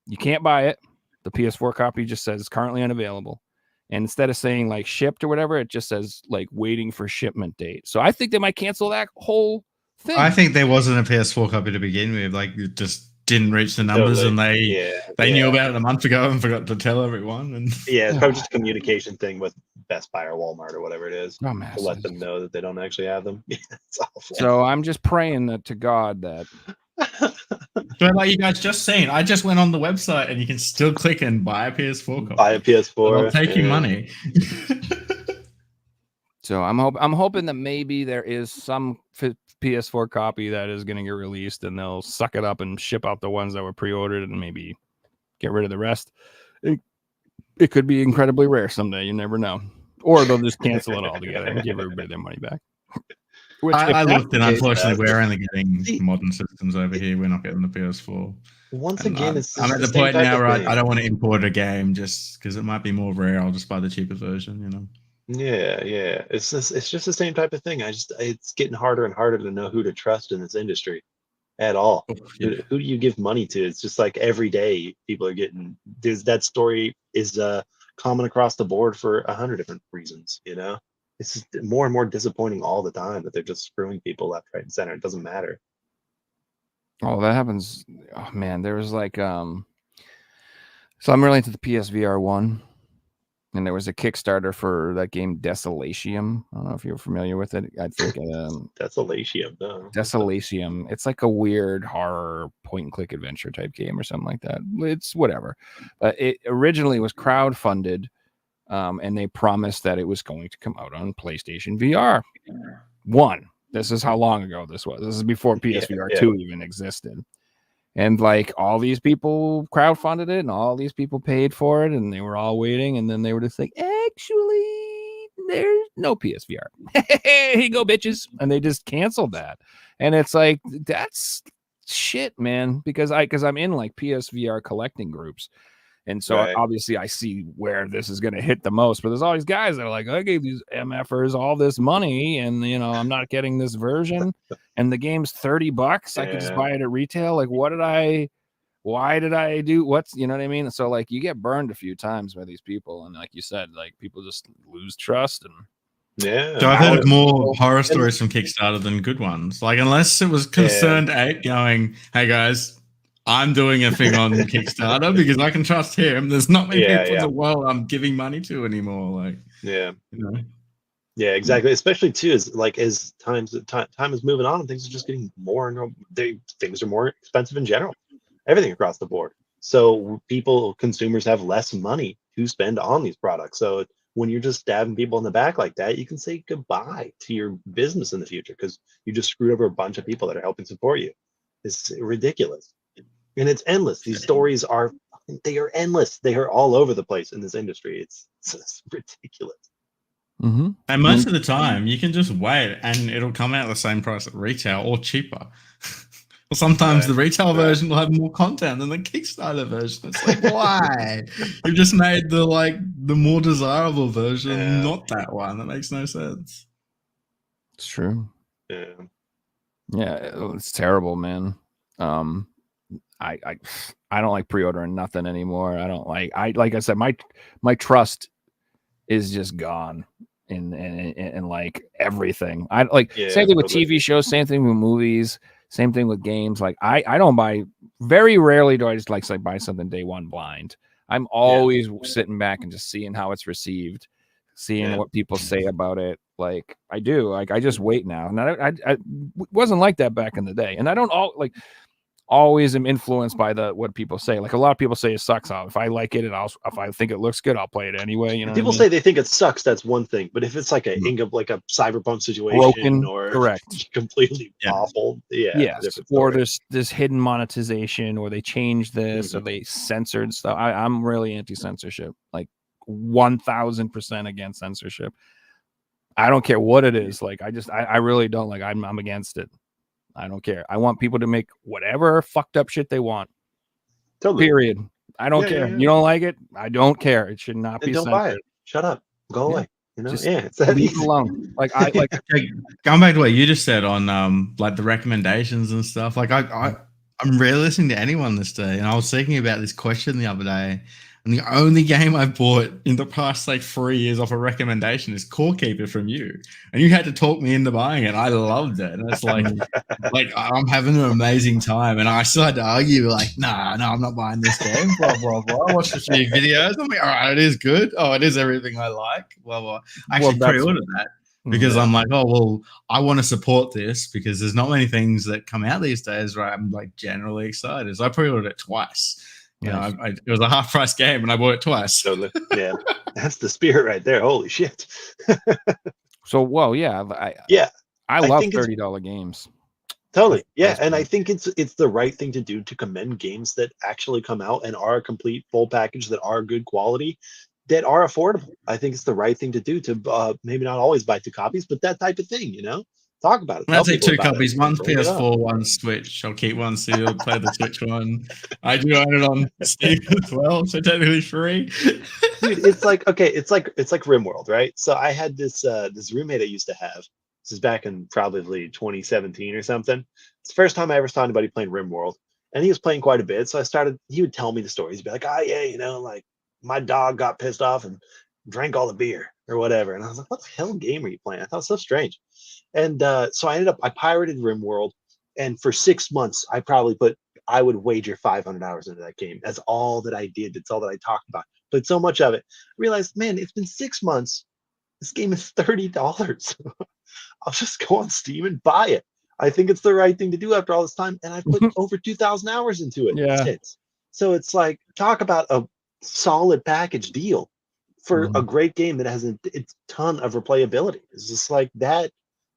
you can't buy it. The PS4 copy just says currently unavailable. And instead of saying like shipped or whatever, it just says like waiting for shipment date. So I think they might cancel that whole thing. I think there wasn't a PS4 copy to begin with. Like, it just didn't reach the numbers, and they knew about it a month ago and forgot to tell everyone. And it's probably just a communication thing with Best Buy or Walmart or whatever it is, to Dumbasses. let them know that they don't actually have them. It's awful. So I'm just praying that to God that but like you guys just seen, I just went on the website and you can still click and buy a PS4 copy. Buy a PS4. I'll take your money. So I'm hoping that maybe there is some PS4 copy that is going to get released and they'll suck it up and ship out the ones that were pre-ordered and maybe get rid of the rest. It could be incredibly rare someday. You never know. Or they'll just cancel it altogether and give everybody their money back. Which, I looked, and unfortunately, we're only getting modern systems over here. We're not getting the PS4. Once And again, it's I'm at the point now where I don't want to import a game just because it might be more rare. I'll just buy the cheaper version, you know. Yeah. It's just the same type of thing. It's getting harder and harder to know who to trust in this industry at all. Who do you give money to? It's just like every day people are getting. That story is common across the board for 100 different reasons. You know, it's just more and more disappointing all the time that they're just screwing people left, right, and center. It doesn't matter. Oh, that happens. Oh man, there was like so I'm really into the PSVR 1. And there was a Kickstarter for that game Desolatium. I don't know if you're familiar with it. I think Desolatium, no. Desolatium. It's like a weird horror point and click adventure type game or something like that. It's whatever. It originally was crowdfunded, and they promised that it was going to come out on PlayStation VR 1. This is how long ago this was. This is before PSVR 2 even existed. And like all these people crowdfunded it and all these people paid for it and they were all waiting. And then they were just like, actually, there's no PSVR. Here you go, bitches. And they just canceled that. And it's like, that's shit, man. Because I'm in like PSVR collecting groups. And so obviously I see where this is going to hit the most, but there's all these guys that are like, I gave these MFers all this money and, you know, I'm not getting this version and the game's $30. I could just buy it at retail. Like, why did I do what's, you know what I mean? So like you get burned a few times by these people. And like you said, like people just lose trust. And so I've heard more horror stories from Kickstarter than good ones. Like, unless it was Concerned 8 going, hey guys, I'm doing a thing on Kickstarter because I can trust him. There's not many people in the world I'm giving money to anymore. Like, you know. Yeah, exactly. Especially too, as time is moving on and things are just getting more and more. Things are more expensive in general. Everything across the board. So consumers have less money to spend on these products. So when you're just stabbing people in the back like that, you can say goodbye to your business in the future because you just screwed over a bunch of people that are helping support you. It's ridiculous. And it's endless. These stories are endless. They are all over the place in this industry. It's ridiculous. Mm-hmm. And most of the time, you can just wait and it'll come out the same price at retail or cheaper. Well, sometimes the retail version will have more content than the Kickstarter version. It's like, why? You've just made the more desirable version, not that one. That makes no sense. It's true. Yeah, it's terrible, man. I don't like pre-ordering nothing anymore. I don't like I said, my trust is just gone in like everything. I like same thing with TV shows, same thing with movies, same thing with games. Like I don't buy, very rarely do I just like buy something day one blind. I'm always sitting back and just seeing how it's received, seeing what people say about it. Like I do, like I just wait now. And I wasn't like that back in the day. And I don't always am influenced by what people say. Like a lot of people say it sucks. If I like it and if I think it looks good, I'll play it anyway. You know, people say they think it sucks. That's one thing, but if it's like a cyberpunk situation, broken, or correct, completely awful, or there's this hidden monetization, or they changed this, or they censored stuff. I'm really anti-censorship, like 1000% against censorship. I don't care what it is. Like, I really don't. Like, I'm against it. I don't care. I want people to make whatever fucked up shit they want. Totally. Period. I don't care. You don't like it? I don't care. It should not And be don't censored. buy it. Shut up. Go away. You know, Just it's that leave it easy. alone. Like, I like Going back to what you just said on like the recommendations and stuff. Like I'm rarely listening to anyone this day, and I was thinking about this question the other day. And the only game I've bought in the past like 3 years off a recommendation is Core Keeper from you, and you had to talk me into buying it. I loved it, and it's like I'm having an amazing time, and I still had to argue like, no, I'm not buying this game. Blah blah blah. I watched a few videos. I'm like, all right, it is good. Oh, it is everything I like. Blah blah. I actually pre-ordered that because I'm like, oh well, I want to support this because there's not many things that come out these days where I'm like generally excited. So I pre-ordered it twice. You know, it was a half-price game, and I bought it twice. Totally. Yeah, that's the spirit right there. Holy shit. so. Well, yeah, I love $30 games. Totally. Yeah, and I think it's the right thing to do to commend games that actually come out and are a complete full package, that are good quality, that are affordable. I think it's the right thing to do to maybe not always buy 2 copies, but that type of thing. You know. Talk about it. I'll take 2 copies. One's PS4, one's Switch. I'll keep one sealed. Play the Switch one. I do own it on Steam as well, so technically free. Dude, it's like RimWorld, right? So I had this roommate I used to have. This is back in probably 2017 or something. It's the first time I ever saw anybody playing RimWorld, and he was playing quite a bit. So he would tell me the stories. He'd be like, "Oh yeah, you know, like my dog got pissed off and drank all the beer or whatever." And I was like, "What the hell game are you playing?" I thought it was so strange. And so I pirated RimWorld, and for 6 months, I would wager 500 hours into that game. That's all that I did. That's all that I talked about. Played so much of it. I realized, man, it's been 6 months. This game is $30. I'll just go on Steam and buy it. I think it's the right thing to do after all this time. And I've put over 2,000 hours into it. Yeah. So it's like, talk about a solid package deal for a great game that has a ton of replayability. It's just like that.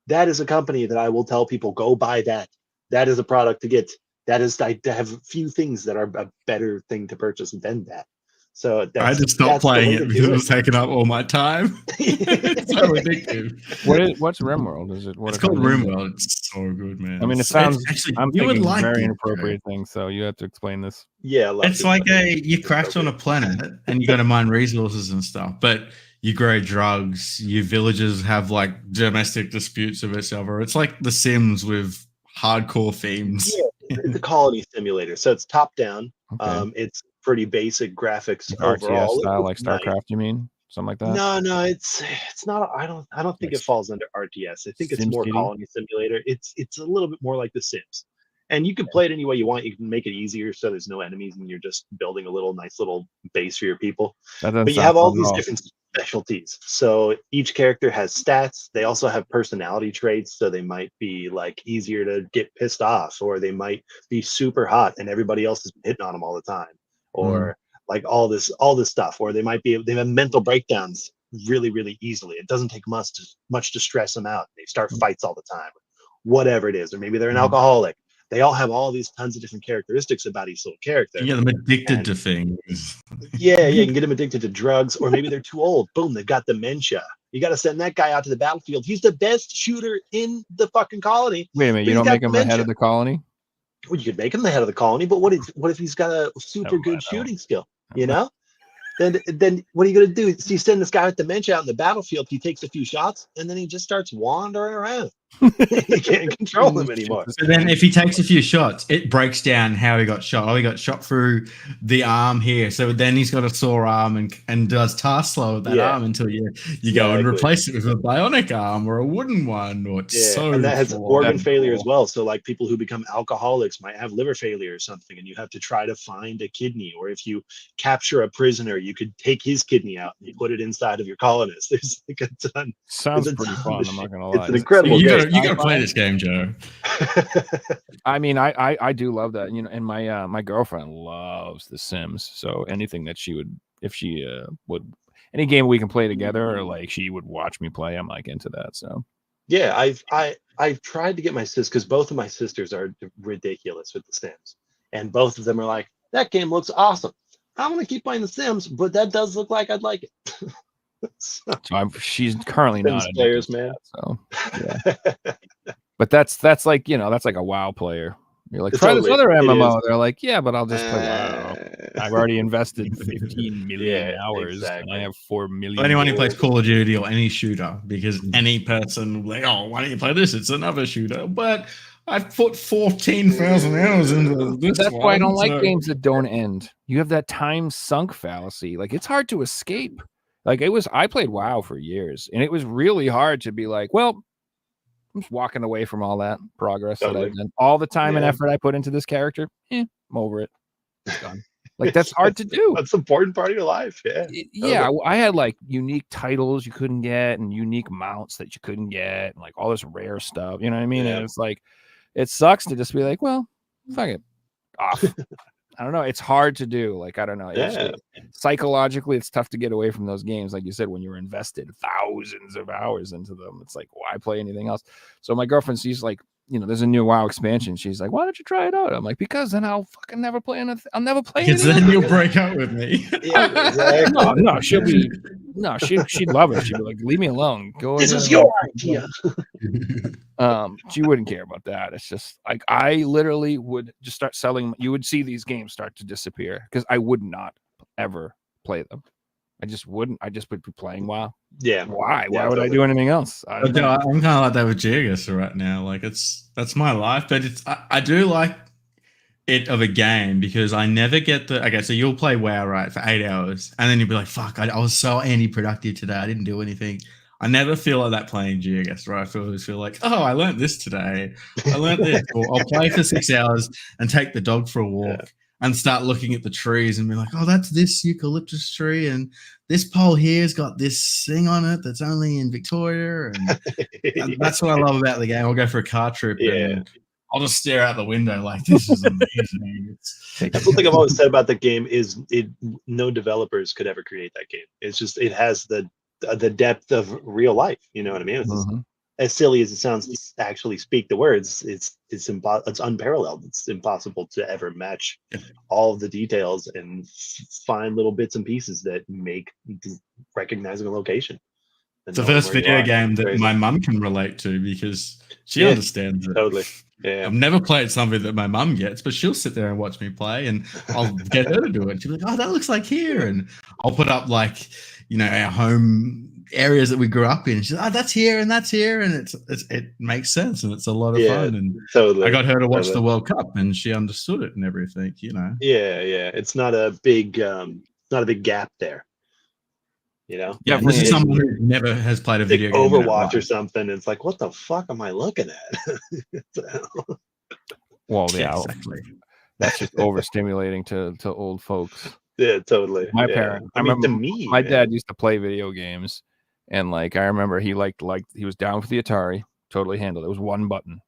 That is a company that I will tell people, go buy that. That is a product to get. That is, I have few things that are a better thing to purchase than that. So I just stopped playing it because it was taking up all my time. It's so addictive. What's RimWorld? Is it? It's called RimWorld. It's so good, man. I mean, it sounds. Actually, I'm you would thinking like very it, inappropriate things. So you have to explain this. Yeah, it's like you crash on a planet and you got to mine resources and stuff, but you grow drugs. Your villages have like domestic disputes with each other. It's like The Sims with hardcore themes. Yeah, it's a colony simulator, so it's top down. Okay. It's pretty basic graphics overall. RTS style, like StarCraft, nice. You mean something like that? No, it's not. I don't think it falls under RTS. I think it's more colony simulator. It's a little bit more like The Sims, and you can play it any way you want. You can make it easier so there's no enemies and you're just building a nice little base for your people. But you have all these different specialties. So each character has stats. They also have personality traits. So they might be like easier to get pissed off, or they might be super hot and everybody else is hitting on them all the time, or like all this stuff. Or they have mental breakdowns really, really easily. It doesn't take much to stress them out. They start fights all the time, whatever it is. Or maybe they're an alcoholic. They all have all these tons of different characteristics about each little character. You get them addicted to things. Yeah, you can get them addicted to drugs, or maybe they're too old. Boom, they've got dementia. You got to send that guy out to the battlefield. He's the best shooter in the fucking colony. Wait a minute, you don't make him the head of the colony? Well, you could make him the head of the colony, but what if he's got a super good shooting skill? You know? Then what are you going to do? So you send this guy with dementia out in the battlefield. He takes a few shots, and then he just starts wandering around. You can't control him anymore. So then if he takes a few shots, it breaks down how he got shot. Oh, he got shot through the arm here. So then he's got a sore arm and does task slow with that arm until you go and replace it with a bionic arm or a wooden one. Or and that has organ failure as well. So like people who become alcoholics might have liver failure or something, and you have to try to find a kidney. Or if you capture a prisoner, you could take his kidney out and you put it inside of your colonist. There's like a ton. Sounds pretty fun. I'm not gonna lie. It's an incredible. You gotta play this game, Joe. I mean, I do love that, you know, and my girlfriend loves The Sims. So anything that she would, if she would, any game we can play together, or like she would watch me play, I'm like into that. So yeah, I've tried to get my sisters, because both of my sisters are ridiculous with The Sims, and both of them are like, that game looks awesome. I'm gonna keep playing The Sims, but that does look like I'd like it. So, she's currently Sims not players, addicted to man. that, so yeah. But that's like, you know, that's like a WoW player. You're like, try Totally, this other it MMO. is. They're like, yeah, but I'll just play WoW. I've already invested 15 million Yeah, hours, and I exactly. have 4 million. Anyone who gold. plays Call of Duty or any shooter, because any person will be like, oh, why don't you play this? It's another shooter. But I've put 14,000 hours into this. That's why I don't like so- games that don't end. You have that time sunk fallacy. Like, it's hard to escape. Like, I played WoW for years, and it was really hard to be like, well, I'm just walking away from all that progress that Totally. I've done. All the time and Yeah. effort I put into this character, I'm over it. It's done. Like, that's hard to do. That's an important part of your life. Yeah. Yeah, I had like unique titles you couldn't get and unique mounts that you couldn't get and like all this rare stuff. You know what I mean? Yeah. And it's like, it sucks to just be like, well, fuck it, off. I don't know. It's hard to do. Like, I don't know. Yeah. Psychologically, it's tough to get away from those games. Like you said, when you're invested thousands of hours into them, it's like, why play anything else? So my girlfriend, she's like, you know, there's a new WoW expansion. She's like, why don't you try it out? I'm like, because then I'll fucking never play anything. I'll never play Because anything. then you'll break up with me. Yeah, exactly. No, she'd love it. She'd be like, leave me alone. Go. This is your idea. She wouldn't care about that. It's just like, I literally would just start selling. You would see these games start to disappear because I would not ever play them. I just wouldn't. I just would be playing WoW. Yeah. Why? Yeah, Why would I totally. do anything else? I But don't know. I'm kind of like that with Geoguessr right now. Like that's my life, but I do like it of a game because I never get the okay. So you'll play WoW right for 8 hours, and then you'll be like, "Fuck! I was so anti-productive today. I didn't do anything." I never feel like that playing Geoguessr. Right? I always feel like, "Oh, I learned this today. I learned this." Or I'll play for 6 hours and take the dog for a walk. And start looking at the trees and be like, oh, that's this eucalyptus tree, and this pole here's got this thing on it that's only in Victoria, and that's what I love about the game. I'll go for a car trip, and I'll just stare out the window like, this is amazing. That's one thing I've always said about the game is no developers could ever create that game. It's just it has the depth of real life. You know what I mean? It's just, as silly as it sounds to actually speak the words, it's unparalleled. It's impossible to ever match all of the details and find little bits and pieces that make recognizing a location. It's the first video game that my mum can relate to because she understands it. Totally. Yeah. I've never played something that my mum gets, but she'll sit there and watch me play, and I'll get her to do it. She'll be like, "Oh, that looks like here," and I'll put up like, you know, our home areas that we grew up in. She's like, "Oh, that's here and that's here," and it makes sense and it's a lot of fun. And totally. I got her to watch the World Cup, and she understood it and everything. You know. Yeah, yeah. It's not a big gap there. You know, yeah. This is someone who never has played a video game. Overwatch or something. It's like, what the fuck am I looking at? Well, yeah, exactly. That's just overstimulating to old folks. Yeah, totally. My parents. I remember to me, my dad used to play video games, and like I remember he liked he was down for the Atari, totally handled. It was one button.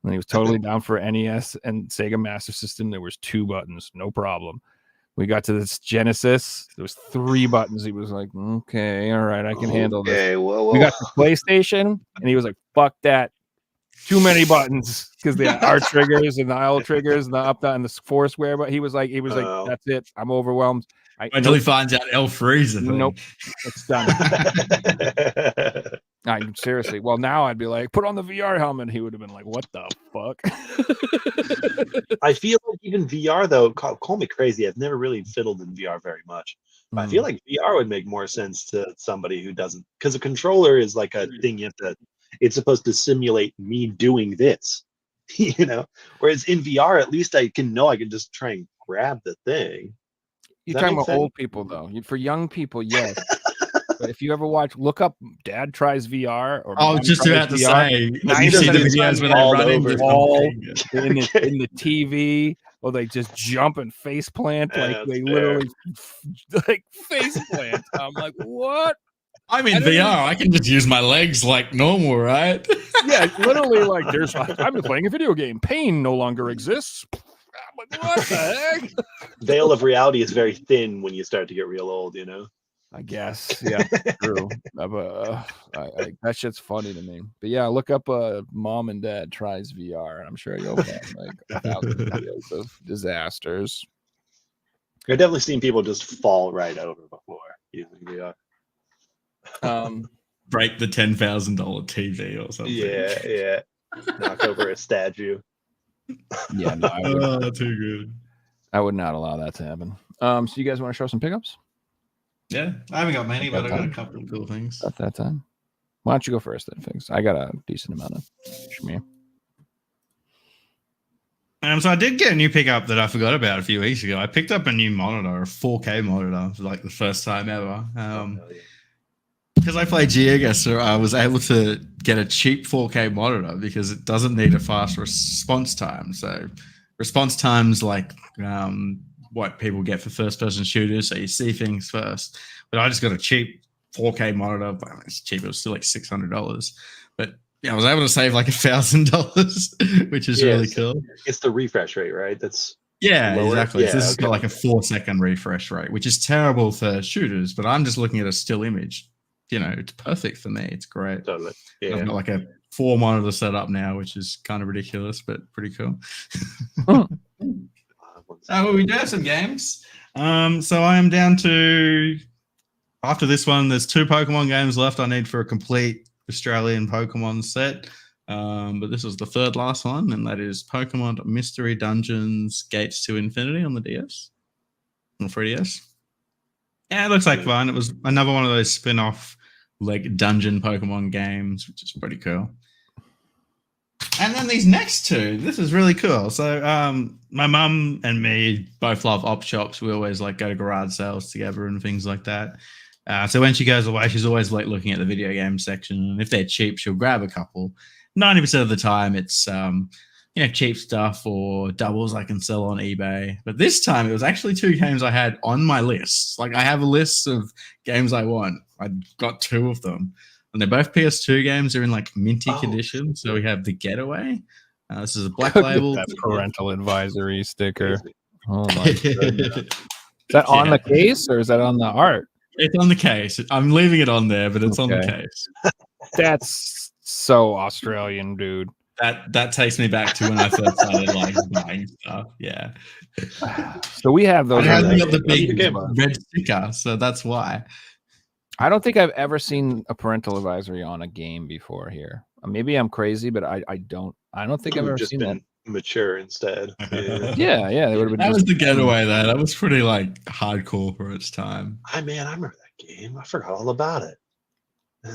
And he was totally down for NES and Sega Master System. There was 2 buttons, no problem. We got to this Genesis. There was 3 buttons. He was like, okay, all right, I can handle this. Whoa. We got the PlayStation, and he was like, fuck that. Too many buttons because the R triggers and the L triggers and the up, down, and the 4 square. But he was like, that's it. I'm overwhelmed. Until he finds out L freezer. Nope, it's done. Seriously. Well, now I'd be like, put on the VR helmet. He would have been like, what the fuck? I feel like even VR though, call me crazy. I've never really fiddled in VR very much. But I feel like VR would make more sense to somebody who doesn't, because a controller is like a thing you have to. It's supposed to simulate me doing this, you know. Whereas in VR, at least I can just try and grab the thing. You're talking about old people, though. For young people, yes. But if you ever look up "Dad Tries VR" or I was just about to say, you see the videos where they run into in the TV, or they just jump and face plant, like they literally like face plant. I'm like, what? I'm in VR. I can just use my legs like normal, right? Yeah, literally, like I've been playing a video game. Pain no longer exists. I'm like, what the heck? Veil of reality is very thin when you start to get real old, you know. I guess, yeah, true. That shit's funny to me. But yeah, look up "Mom and Dad Tries VR," and I'm sure you'll find like 1,000 videos of disasters. I've definitely seen people just fall right over before using VR. Break the $10,000 TV or something. Yeah. Knock over a statue. Yeah, no, too good. I would not allow that to happen. So you guys want to show some pickups? Yeah, I haven't got many, but I got a couple of cool things. At that time. Why don't you go first then, Figs? I got a decent amount of Shmir. So I did get a new pickup that I forgot about a few weeks ago. I picked up a new monitor, a 4K monitor, for like the first time ever. Because I play Geoguesser, I was able to get a cheap 4K monitor because it doesn't need a fast response time. So response time's like what people get for first-person shooters, so you see things first. But I just got a cheap 4K monitor. Well, it's cheap. It was still like $600. But yeah, I was able to save like $1,000, which is really cool. It's the refresh rate, right? That's lower. Exactly. Yeah, so this has got like a 4-second refresh rate, which is terrible for shooters. But I'm just looking at a still image. You know, it's perfect for me. It's great. Totally. Yeah. I've got like a 4 monitor setup now, which is kind of ridiculous, but pretty cool. We do have some games. So I am down to, after this one, there's 2 Pokemon games left I need for a complete Australian Pokemon set. But this was the third last one, and that is Pokemon Mystery Dungeons Gates to Infinity on the DS. On 3DS. Yeah, it looks like fun. It was another one of those spin-off like dungeon Pokemon games, which is pretty cool. And then these next 2, this is really cool. So my mum and me both love op shops. We always like go to garage sales together and things like that. So when she goes away, she's always like looking at the video game section, and if they're cheap, she'll grab a couple. 90% of the time, it's cheap stuff or doubles I can sell on eBay. But this time, it was actually 2 games I had on my list. Like I have a list of games I want. I got 2 of them. And they're both PS2 games. They're in like minty condition. So we have The Getaway. This is a black label. That parental advisory sticker. Oh my goodness. Is that on the case or is that on the art? It's on the case. I'm leaving it on there, but it's on the case. That's so Australian, dude. That takes me back to when I first started like buying stuff. Yeah. So we have those. I haven't got the big red sticker, so that's why. I don't think I've ever seen a parental advisory on a game before here. Maybe I'm crazy, but I don't think I've ever seen that. Mature instead. Yeah. They would have been. That was The Getaway, though. That was pretty like hardcore for its time. I remember that game. I forgot all about it.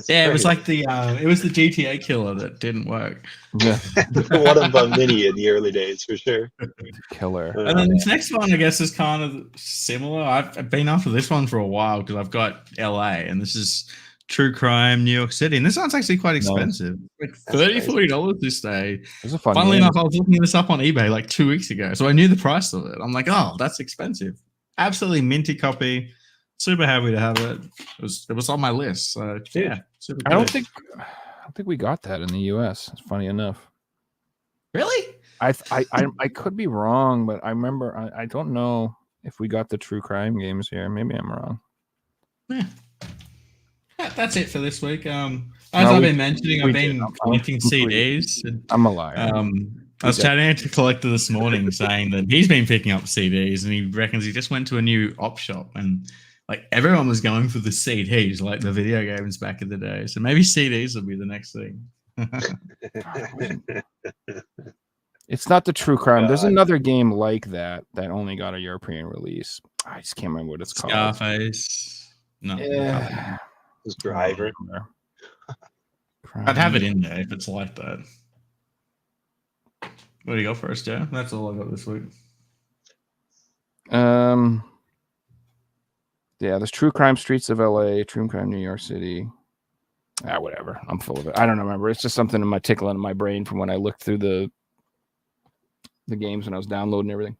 It was like it was the GTA killer that didn't work. Yeah. One of them many in the early days for sure. Killer. And then this next one, I guess, is kind of similar. I've been after this one for a while because I've got LA, and this is True Crime New York City, and this one's actually quite expensive. Like $30-$40 this day. It's a fun Funnily game. enough, I was looking this up on eBay like 2 weeks ago, so I knew the price of it. I'm like, oh, that's expensive. Absolutely minty copy. Super happy to have it. It was on my list. So yeah, super I don't think we got that in the US. It's funny enough. Really? I could be wrong, but I remember I don't know if we got the True Crime games here. Maybe I'm wrong. Yeah. That's it for this week. I've been mentioning, I've been collecting CDs. I'm a liar. I was chatting to a collector this morning saying that he's been picking up CDs, and he reckons he just went to a new op shop, and like everyone was going for the CDs, like the video games back in the day. So maybe CDs will be the next thing. It's not the True Crime. There's another game like that only got a European release. I just can't remember what it's called. Scarface. No. Yeah. It's Driver. I'd have it in there if it's like that. What do you go first, Joe? That's all I got this week. Yeah, there's True Crime Streets of LA, True Crime New York City. Whatever. I'm full of it. I don't remember. It's just something in my tickling in my brain from when I looked through the games when I was downloading everything.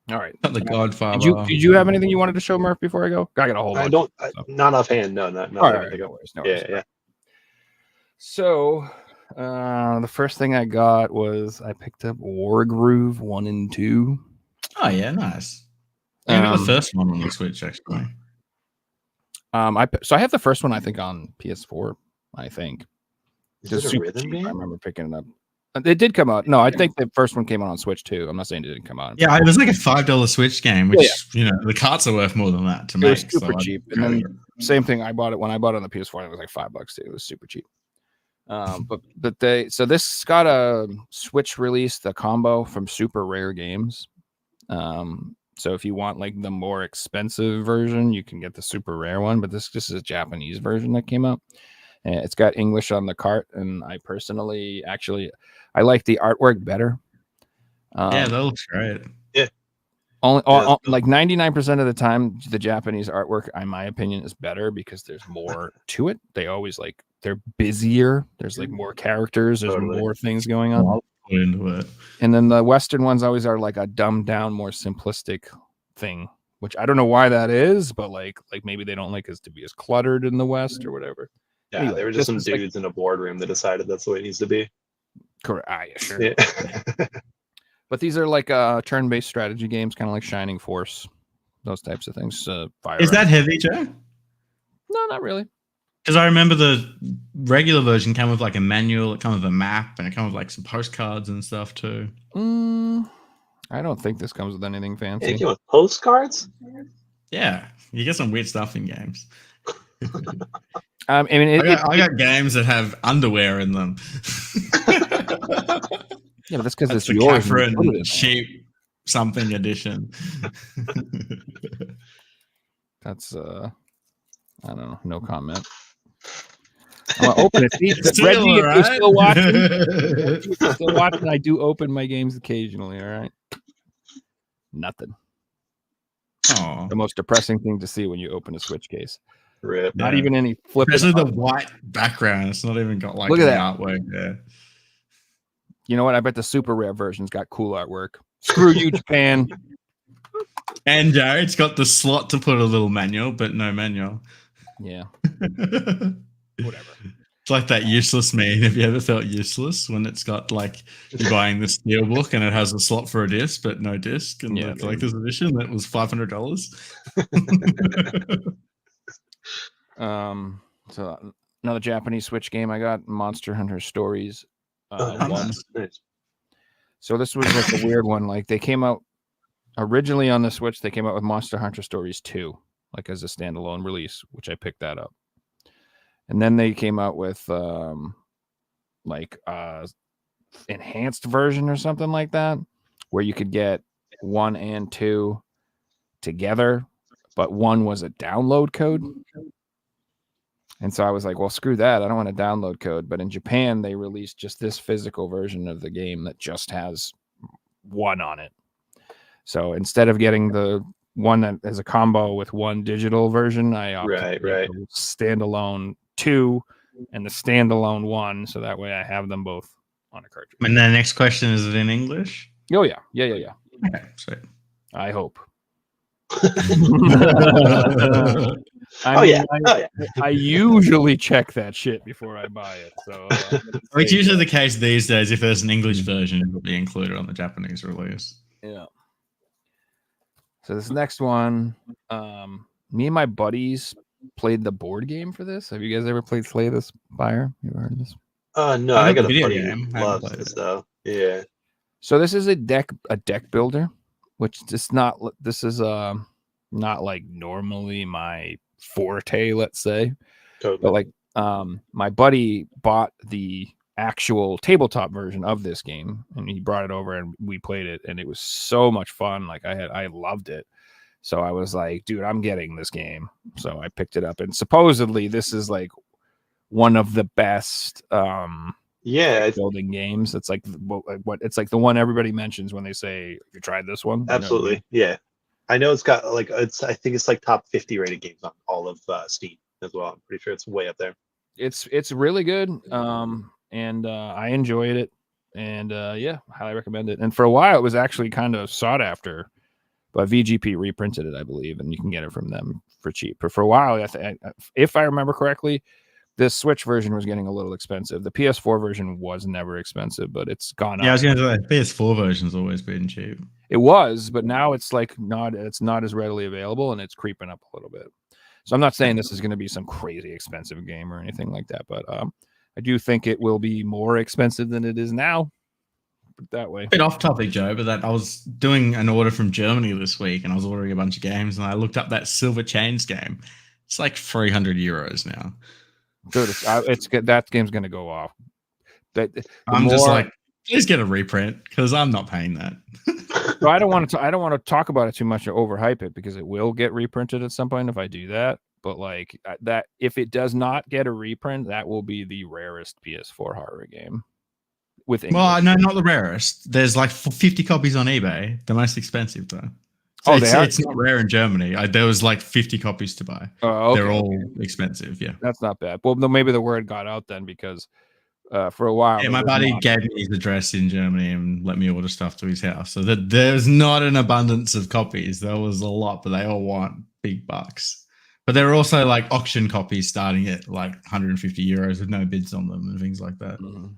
All right. The Godfather. Did you have anything you wanted to show, Murph, before I go? I got a whole bunch. Not offhand. No, not all right, no worries. Yeah. So the first thing I got was I picked up Wargroove 1 and 2. Oh yeah, nice. I got the first one on the Switch, actually. So I have the first one, I think, on PS4. I think is it a rhythm game? I remember picking it up. It did come out. No, I think the first one came out on Switch too. I'm not saying it didn't come out. Yeah, it was like a $5 Switch game, which the carts are worth more than that to it make. Was super cheap. And then same thing. I bought it when I bought it on the PS4. It was like $5 too. It was super cheap. But this got a Switch release, the combo from Super Rare Games. So if you want like the more expensive version, you can get the Super Rare one. But this is a Japanese version that came out. And it's got English on the cart, and I personally I like the artwork better. That looks great. Yeah. Like 99% of the time, the Japanese artwork, in my opinion, is better because there's more to it. They always they're busier. There's like more characters. There's more things going on. Into it. And then the Western ones always are like a dumbed down, more simplistic thing, which I don't know why that is, but like maybe they don't like us to be as cluttered in the West or whatever. Yeah, anyway, they were just some dudes in a boardroom that decided that's the way it needs to be. Correct. Yeah, sure. Yeah. But these are like turn-based strategy games, kind of like Shining Force, those types of things. Is that heavy, Joe? No, not really. Because I remember the regular version came with like a manual, it came with a map, and it came with like some postcards and stuff too. I don't think this comes with anything fancy. It came with postcards? Yeah, you get some weird stuff in games. I mean, I got games that have underwear in them. Yeah, but that's because it's the yours. Catherine cheap something edition. That's I don't know. No comment. I'm gonna open it. Reggie, if you're still watching, I do open my games occasionally. All right. Nothing. Oh, The most depressing thing to see when you open a Switch case. Rip. Not even any flip. Especially the white background. It's not even got like Look at the that artwork there. You know what? I bet the Super Rare version's got cool artwork. Screw you, Japan. And Jared's got the slot to put a little manual, but no manual. Yeah. Whatever. It's like that useless meme. Have you ever felt useless when it's got like you're buying the steelbook and it has a slot for a disc, but no disc, and the collector's edition that was $500. So another Japanese Switch game I got, Monster Hunter Stories. Nice. So this was like a weird one. Like they came out originally on the Switch, they came out with Monster Hunter Stories 2, like as a standalone release, which I picked that up. And then they came out with enhanced version or something like that, where you could get 1 and 2 together, but 1 was a download code. And so I was like, well, screw that. I don't want a download code. But in Japan, they released just this physical version of the game that just has 1 on it. So instead of getting the one that has a combo with 1 digital version, I opted for the standalone 2 and the standalone 1. So that way I have them both on a cartridge. And the next question, is it in English? Oh, yeah. Yeah. Okay, sweet. I hope. I usually check that shit before I buy it. So it's usually the case these days. If there's an English version, it will be included on the Japanese release. Yeah. So this next one, me and my buddies played the board game for this. Have you guys ever played Slay the Spire? You ever heard of this? No, I got a video game. Loves this though. Yeah. So this is a deck builder, which is not. This is not like normally my forte, let's say. Totally. But like my buddy bought the actual tabletop version of this game and he brought it over and we played it and it was so much fun. Like I loved it. So I was like, dude, I'm getting this game. So I picked it up and supposedly this is like one of the best building games. It's like what it's like the one everybody mentions when they say you tried this one. Absolutely. You know? Yeah. I know it's got like I think it's like top 50 rated games on all of Steam as well. I'm pretty sure it's way up there. It's really good. And I enjoyed it. And highly recommend it. And for a while it was actually kind of sought after, but VGP reprinted it, I believe, and you can get it from them for cheap. But for a while, if I remember correctly, this Switch version was getting a little expensive. The PS4 version was never expensive, but it's gone up. Yeah, I was going to say PS4 version's always been cheap. It was, but now it's like it's not as readily available and it's creeping up a little bit. So I'm not saying this is going to be some crazy expensive game or anything like that, but I do think it will be more expensive than it is now. Put it that way. Bit off topic, Joe, but that I was doing an order from Germany this week, and I was ordering a bunch of games, and I looked up that Silver Chains game. It's like 300 euros now. Dude, it's that game's gonna go off. Just like, please get a reprint because I'm not paying that. So I don't want to talk about it too much or overhype it because it will get reprinted at some point if I do that. But like that, if it does not get a reprint, that will be the rarest PS4 horror game. With English. Well, no, not the rarest. There's like 50 copies on eBay. The most expensive though. So it's not rare in Germany. There was like 50 copies to buy. Oh, okay. They're all expensive. Yeah, that's not bad. Well, maybe the word got out then because for a while. Yeah, my buddy gave me his address in Germany and let me order stuff to his house. So that there's not an abundance of copies. There was a lot, but they all want big bucks. But there are also like auction copies starting at like 150 euros with no bids on them and things like that. Mm-hmm.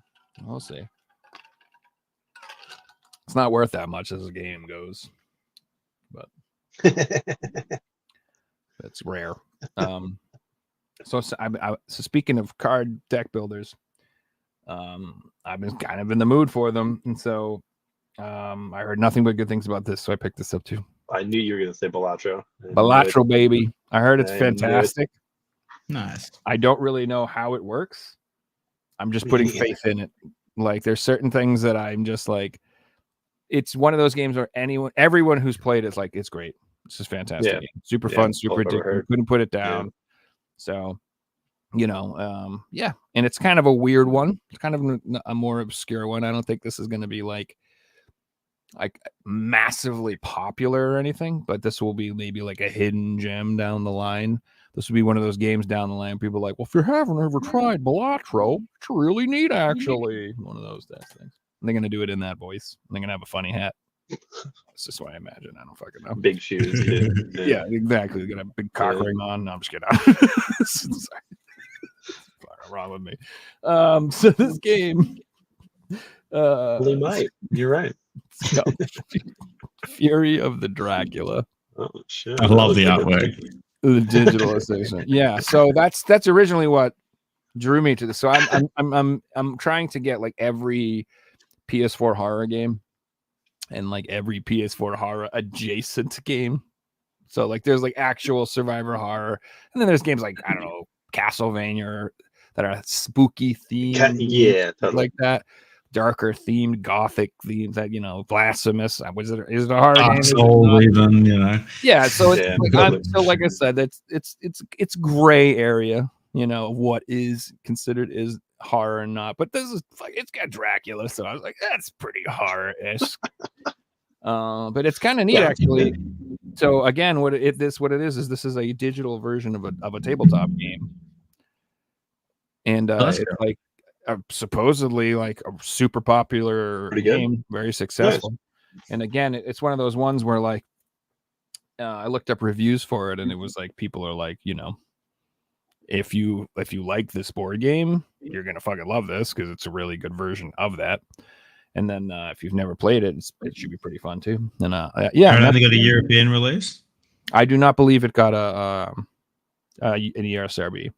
We'll see. It's not worth that much as the game goes, but it's rare. So speaking of card deck builders, I've been kind of in the mood for them, and so I heard nothing but good things about this, so I picked this up too. I knew you were going to say Balatro. Balatro, baby. I heard it's fantastic. Nice. I don't really know how it works. I'm just putting faith in it. Like, there's certain things that I'm just like, it's one of those games where everyone who's played it's like, it's great. It's just fantastic. Yeah. Super fun, super addictive. Couldn't put it down. Yeah. So, yeah. And it's kind of a weird one. It's kind of a more obscure one. I don't think this is going to be like massively popular or anything, but this will be maybe like a hidden gem down the line. This will be one of those games down the line. People are like, well, if you haven't ever tried Balatro, it's really neat, actually. One of those things. And they're going to do it in that voice. And they're going to have a funny hat. That's just what I imagine. I don't fucking know. Big shoes. Yeah, exactly. They're going to have a big cock ring on. No, I'm just kidding. Sorry. What's wrong with me? So this game. Well, they might. You're right. Fury of the Dracula. Oh shit! I love the artwork. The digitalization. Yeah, so that's originally what drew me to this. So I'm trying to get like every PS4 horror game and like every PS4 horror adjacent game. So like there's like actual survivor horror, and then there's games like, I don't know, Castlevania that are spooky themed, yeah, totally. Like that. Darker themed, gothic themed, that, you know, blasphemous. Is it a horror game? Soul, even, you know. Yeah, so it's like I said, it's gray area, you know, what is considered is horror or not. But this is like, it's got Dracula, so I was like, that's pretty horror-esque. But it's kind of neat, actually. So again, what it is this is a digital version of a tabletop game, and it's like. Supposedly like a super popular game, very successful. Nice. And again, it's one of those ones where like I looked up reviews for it, and it was like people are like, you know, if you like this board game, you're gonna fucking love this because it's a really good version of that. And then if you've never played it, it should be pretty fun too. And yeah, I think got a European release. I do not believe it got an ESRB.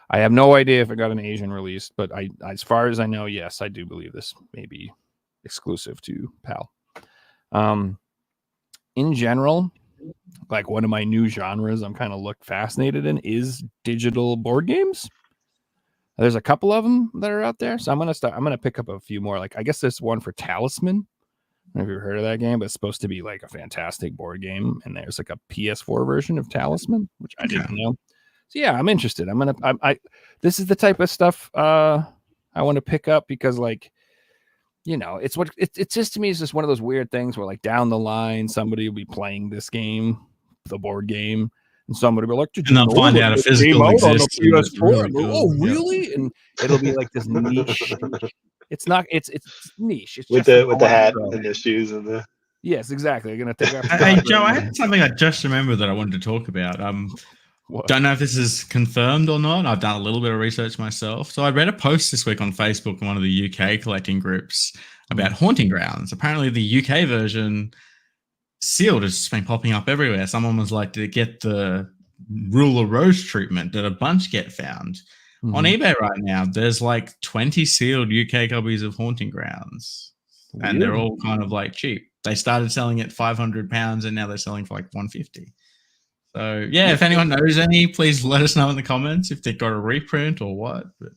I have no idea if it got an Asian release, but as far as I know, yes, I do believe this may be exclusive to PAL. In general, like one of my new genres I'm kind of fascinated in is digital board games. There's a couple of them that are out there, so I'm gonna pick up a few more. Like, I guess there's one for Talisman. I don't know if you've heard of that game, but it's supposed to be like a fantastic board game, and there's like a PS4 version of Talisman, which I didn't know. So yeah, I'm interested. This is the type of stuff I want to pick up because, like, you know, it's just, to me, it's just one of those weird things where like down the line somebody will be playing this game, the board game, and somebody will be like, did you find out a physical exists on the PS4? Really oh, really? Yeah. And it'll be like this niche. It's niche. It's with the hat and the shoes and the. Yes, exactly. You're gonna take off. Hey Joe, I had something I just remembered that I wanted to talk about. What? Don't know if this is confirmed or not. I've done a little bit of research myself. So I read a post this week on Facebook in one of the UK collecting groups about Haunting Grounds. Apparently the UK version sealed has just been popping up everywhere. Someone was like, did it get the Ruler Rose treatment? Did a bunch get found? On eBay right now, there's like 20 sealed UK copies of Haunting Grounds. and they're all kind of like cheap. They started selling at £500, and now they're selling for like 150. So yeah, if anyone knows any, please let us know in the comments if they got a reprint or what. But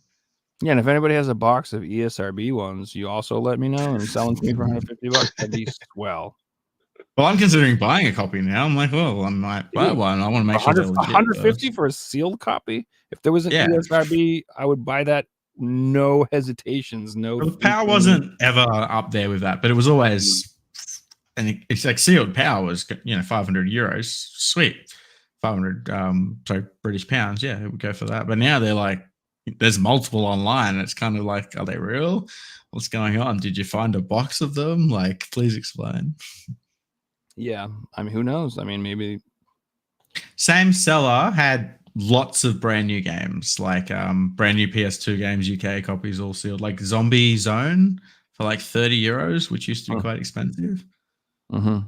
yeah, and if anybody has a box of ESRB ones, you also let me know and sell them to me for $150. That'd be swell. Well, I'm considering buying a copy now. I'm like, well, I might buy one. I want to make sure they're legit. 150 for a sealed copy. If there was an ESRB, I would buy that. No hesitations. No. Well, the power wasn't ever up there with that, but it was always, and it's like sealed power was, €500. Sweet, 500 British pounds. Yeah, it would go for that. But now they're like, there's multiple online. And it's kind of like, are they real? What's going on? Did you find a box of them? Like, please explain. Yeah, I mean, who knows? I mean, maybe. Same seller had lots of brand new games, like brand new PS2 games, UK copies all sealed, like Zombie Zone for like €30, which used to be quite expensive. Mm-hmm.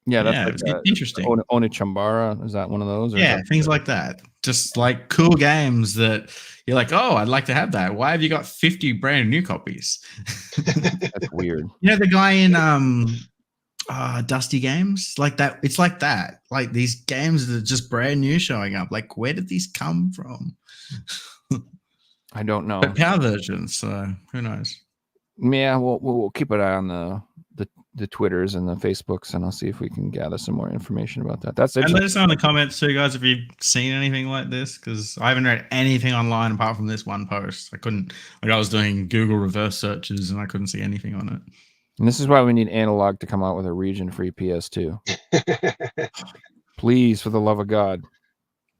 Yeah, that's interesting. Onichambara, is that one of those? Yeah, things like that. Just like cool games that you're like, oh, I'd like to have that. Why have you got 50 brand new copies? That's weird. The guy in Dusty Games, like that. It's like that. Like these games that are just brand new showing up. Like, where did these come from? I don't know. But power versions, so who knows? Yeah, we'll keep an eye on the Twitters and the Facebooks, and I'll see if we can gather some more information about that. That's and let us know in the comments too, guys, if you've seen anything like this, because I haven't read anything online apart from this one post. I was doing Google reverse searches and I couldn't see anything on it. And this is why we need Analogue to come out with a region-free PS2. Please, for the love of God.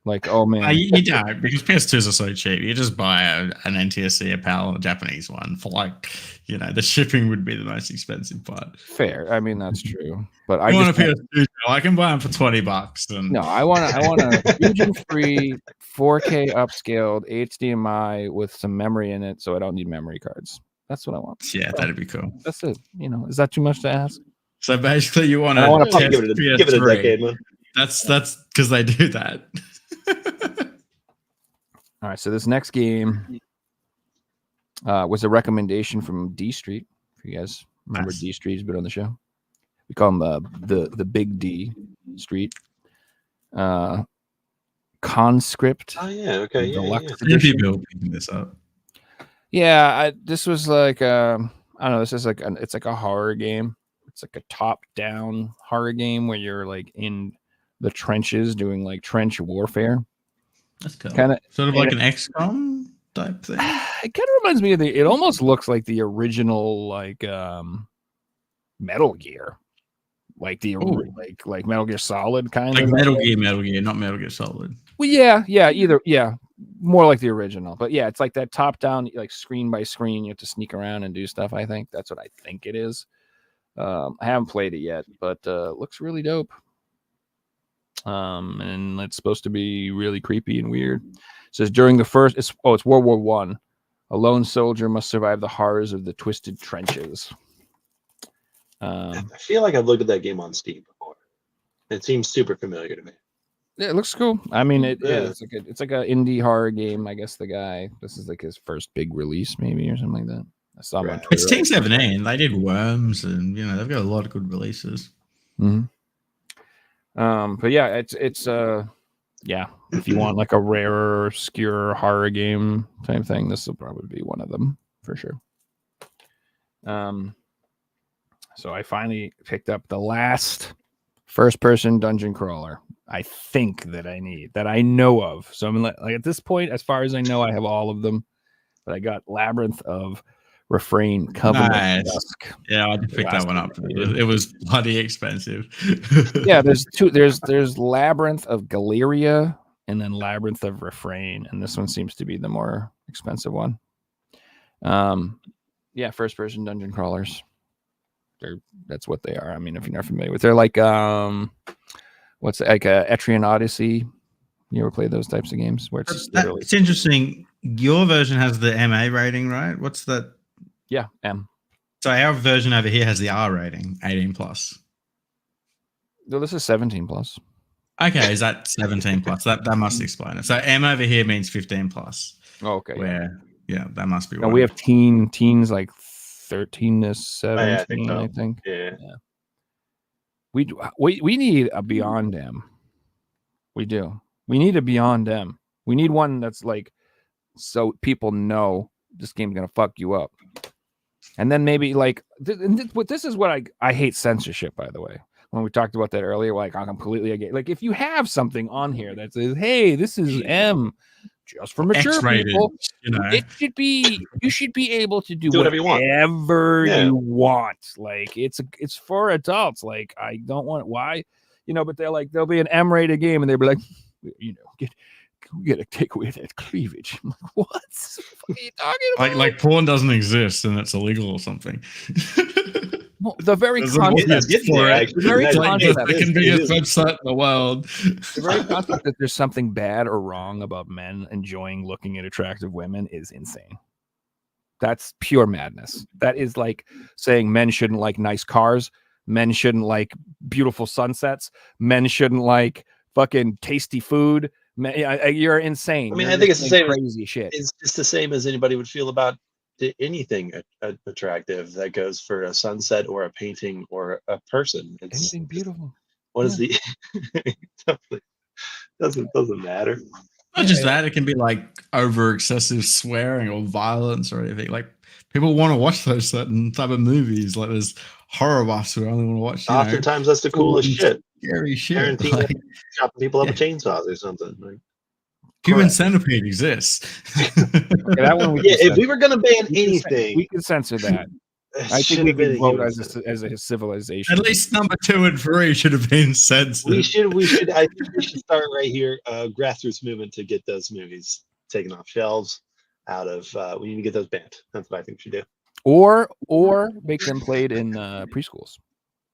Like, oh man. You don't, because PS2s are so cheap. You just buy an NTSC, a PAL, a Japanese one for like, the shipping would be the most expensive part. Fair. I mean, that's true. But I want a PS2. I can buy them for $20. And... No, I want a region-free 4K upscaled HDMI with some memory in it, so I don't need memory cards. That's what I want. Yeah, that'd be cool. That's it. Is that too much to ask? So basically, you want to give it a decade, man. That's because they do that. All right, so this next game was a recommendation from D Street. If you guys remember, D Street's been on the show. We call him the Big D Street. Conscript. Oh yeah, okay. If you build this up. Yeah, this was like I don't know. This is it's like a horror game. It's like a top-down horror game where you're like in the trenches doing like trench warfare. That's cool. Kind of sort of like an XCOM type thing. It kind of reminds me of it almost looks like the original like Metal Gear. Like like Metal Gear Solid kind of like Metal Gear, not Metal Gear Solid. Well, yeah, more like the original. But yeah, it's like that top down, like screen by screen. You have to sneak around and do stuff. I think that's what I think it is. I haven't played it yet, but looks really dope. And it's supposed to be really creepy and weird. It says during the first, it's World War I. A lone soldier must survive the horrors of the twisted trenches. I feel like I've looked at that game on Steam before. It seems super familiar to me. Yeah, it looks cool. I mean, it's like an indie horror game. I guess this is like his first big release, maybe, or something like that. I saw him on Twitter. It's Team 17. They did Worms, and they've got a lot of good releases. Mm-hmm. But yeah, it's if you want like a rarer, obscure horror game type thing, this will probably be one of them for sure. So I finally picked up the last first-person dungeon crawler I think that I know of. So I'm like at this point, as far as I know, I have all of them. But I got Labyrinth of Refrain, Covenant. Nice. Yeah, I did pick that one up. It was bloody expensive. Yeah, there's two. There's Labyrinth of Galeria and then Labyrinth of Refrain, and this one seems to be the more expensive one. Yeah, first-person dungeon crawlers. That's what they are. I mean, if you're not familiar with, they're like what's like Etrian Odyssey. You ever play those types of games where it's it's interesting. Your version has the MA rating, right? What's that? Yeah, M. So our version over here has the R rating, 18+. No, this is 17+. Okay, is that 17+? That must explain it. So M over here means 15+. Oh, okay. Where that must be. No, we have teens like 13 to 17, I think. Yeah. We need a Beyond M. We do. We need a Beyond M. We need one that's like, so people know this game's gonna fuck you up. And then maybe like this is what I hate censorship, by the way. When we talked about that earlier, like I'm completely against. Like if you have something on here that says, "Hey, this is M, just for mature X-rated, people," you know, you should be able to do whatever you want. You want. Like it's for adults. Like I don't want why, but they're like there'll be an M-rated game and they'll be like, we gotta take away that cleavage. I'm like, what? What are you talking about? Like porn doesn't exist and it's illegal or something. Well, the very There's concept, the very second biggest website in the world. The very concept that there's something bad or wrong about men enjoying looking at attractive women is insane. That's pure madness. That is like saying men shouldn't like nice cars, men shouldn't like beautiful sunsets, men shouldn't like fucking tasty food. You're insane. I mean, I think it's the same crazy shit. It's just the same as anybody would feel about anything attractive that goes for a sunset or a painting or a person. It's anything beautiful. What is the doesn't matter. Not just that, it can be like over excessive swearing or violence or anything. Like people want to watch those certain type of movies. Like there's horror buffs who only want to watch. Oftentimes that's the coolest shit. Scary shit. Tarantino chopping people up with chainsaws or something. Like, Human Centipede exists. That one if we were going to ban anything, we can censor that. I think we could vote as a civilization. At least number 2 and 3 should have been censored. We should. I think we should start right here. Grassroots movement to get those movies taken off shelves. We need to get those banned. That's what I think we should do. Or make them played in preschools.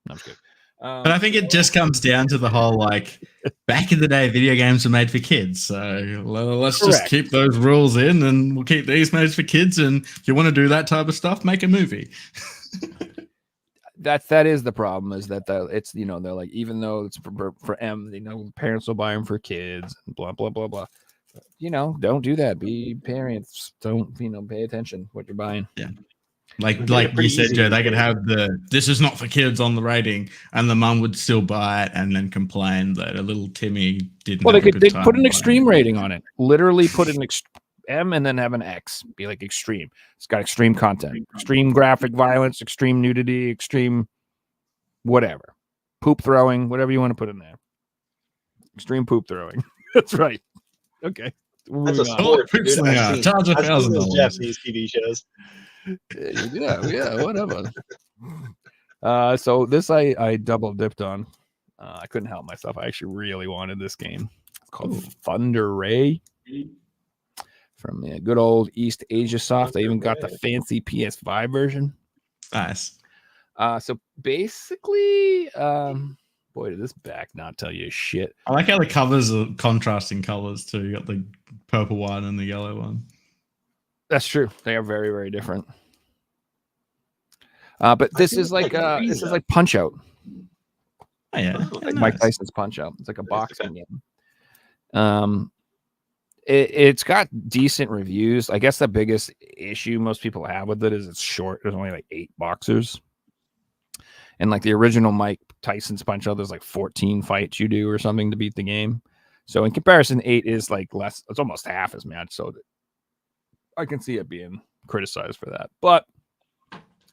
No, I'm good. But I think it just comes down to the whole, like, back in the day, video games were made for kids. So let's just keep those rules in and we'll keep these made for kids. And if you want to do that type of stuff, make a movie. That is the problem, is that it's, they're like, even though it's for M, parents will buy them for kids and blah, blah, blah, blah. Don't do that. Be parents. Don't, pay attention what you're buying. Yeah. Like you said, Joe, they could have this is not for kids on the rating, and the mum would still buy it and then complain that a little Timmy didn't. Well, they put an extreme rating on it. Literally put an M and then have an X. Be like extreme. It's got extreme content, extreme graphic violence, extreme nudity, extreme whatever. Poop throwing, whatever you want to put in there. Extreme poop throwing. That's right. Okay. That's a sport. Charge $1,000. Japanese TV shows. Yeah, whatever. So this I double dipped on. I couldn't help myself. I actually really wanted this game. It's called Thunder Ray from the good old East Asia Soft. I even got the fancy PS5 version. Nice. So basically, boy, did this back not tell you shit. I like how the covers are contrasting colors too. You got the purple one and the yellow one. That's true. They are very, very different. But this is like Punch Out. Oh, yeah. Like Mike Tyson's Punch Out. It's like a boxing game. It's got decent reviews. I guess the biggest issue most people have with it is it's short. There's only like 8 boxers. And like the original Mike Tyson's Punch Out, there's like 14 fights you do or something to beat the game. So in comparison, 8 is like less. It's almost half as much. So I can see it being criticized for that, but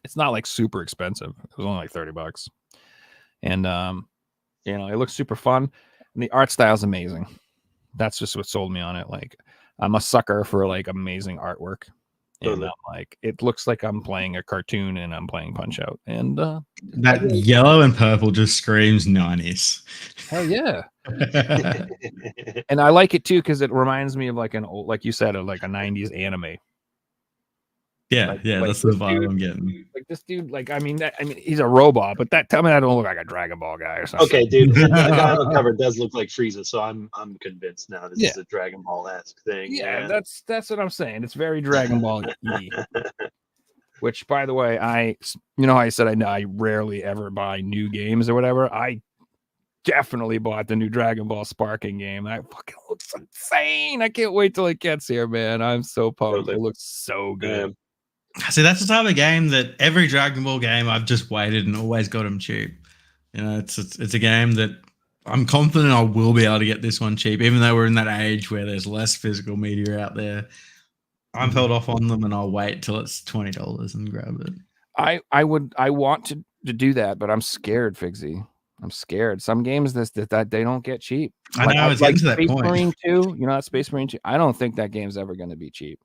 it's not like super expensive. It was only like $30, and it looks super fun, and the art style is amazing. That's just what sold me on it. Like I'm a sucker for like amazing artwork, and like it looks like I'm playing a cartoon and I'm playing Punch Out, and that yellow and purple just screams 90s. Hell yeah. And I like it too because it reminds me of like an old, like you said, of like a 90s anime. Yeah, that's the vibe I'm getting. Like this dude, like I mean, he's a robot, but tell me that don't look like a Dragon Ball guy or something. Okay, dude, the guy on the cover does look like Frieza, so I'm convinced now this is a Dragon Ball-esque thing. Yeah, that's what I'm saying. It's very Dragon Ball E. Which, by the way, how I said I rarely ever buy new games or whatever. I definitely bought the new Dragon Ball Sparking game. That fucking looks insane. I can't wait till it gets here, man. I'm so pumped. It looks so good. See, that's the type of game that every Dragon Ball game I've just waited and always got them cheap. You know, it's a game that I'm confident I will be able to get this one cheap, even though we're in that age where there's less physical media out there. I'm held off on them, and I'll wait till it's $20 and grab it. I want to do that, but I'm scared, Figsy. I'm scared. Some games that they don't get cheap. I know, it's getting to that Space point. Marine 2, you know that Space Marine 2? I don't think that game's ever going to be cheap.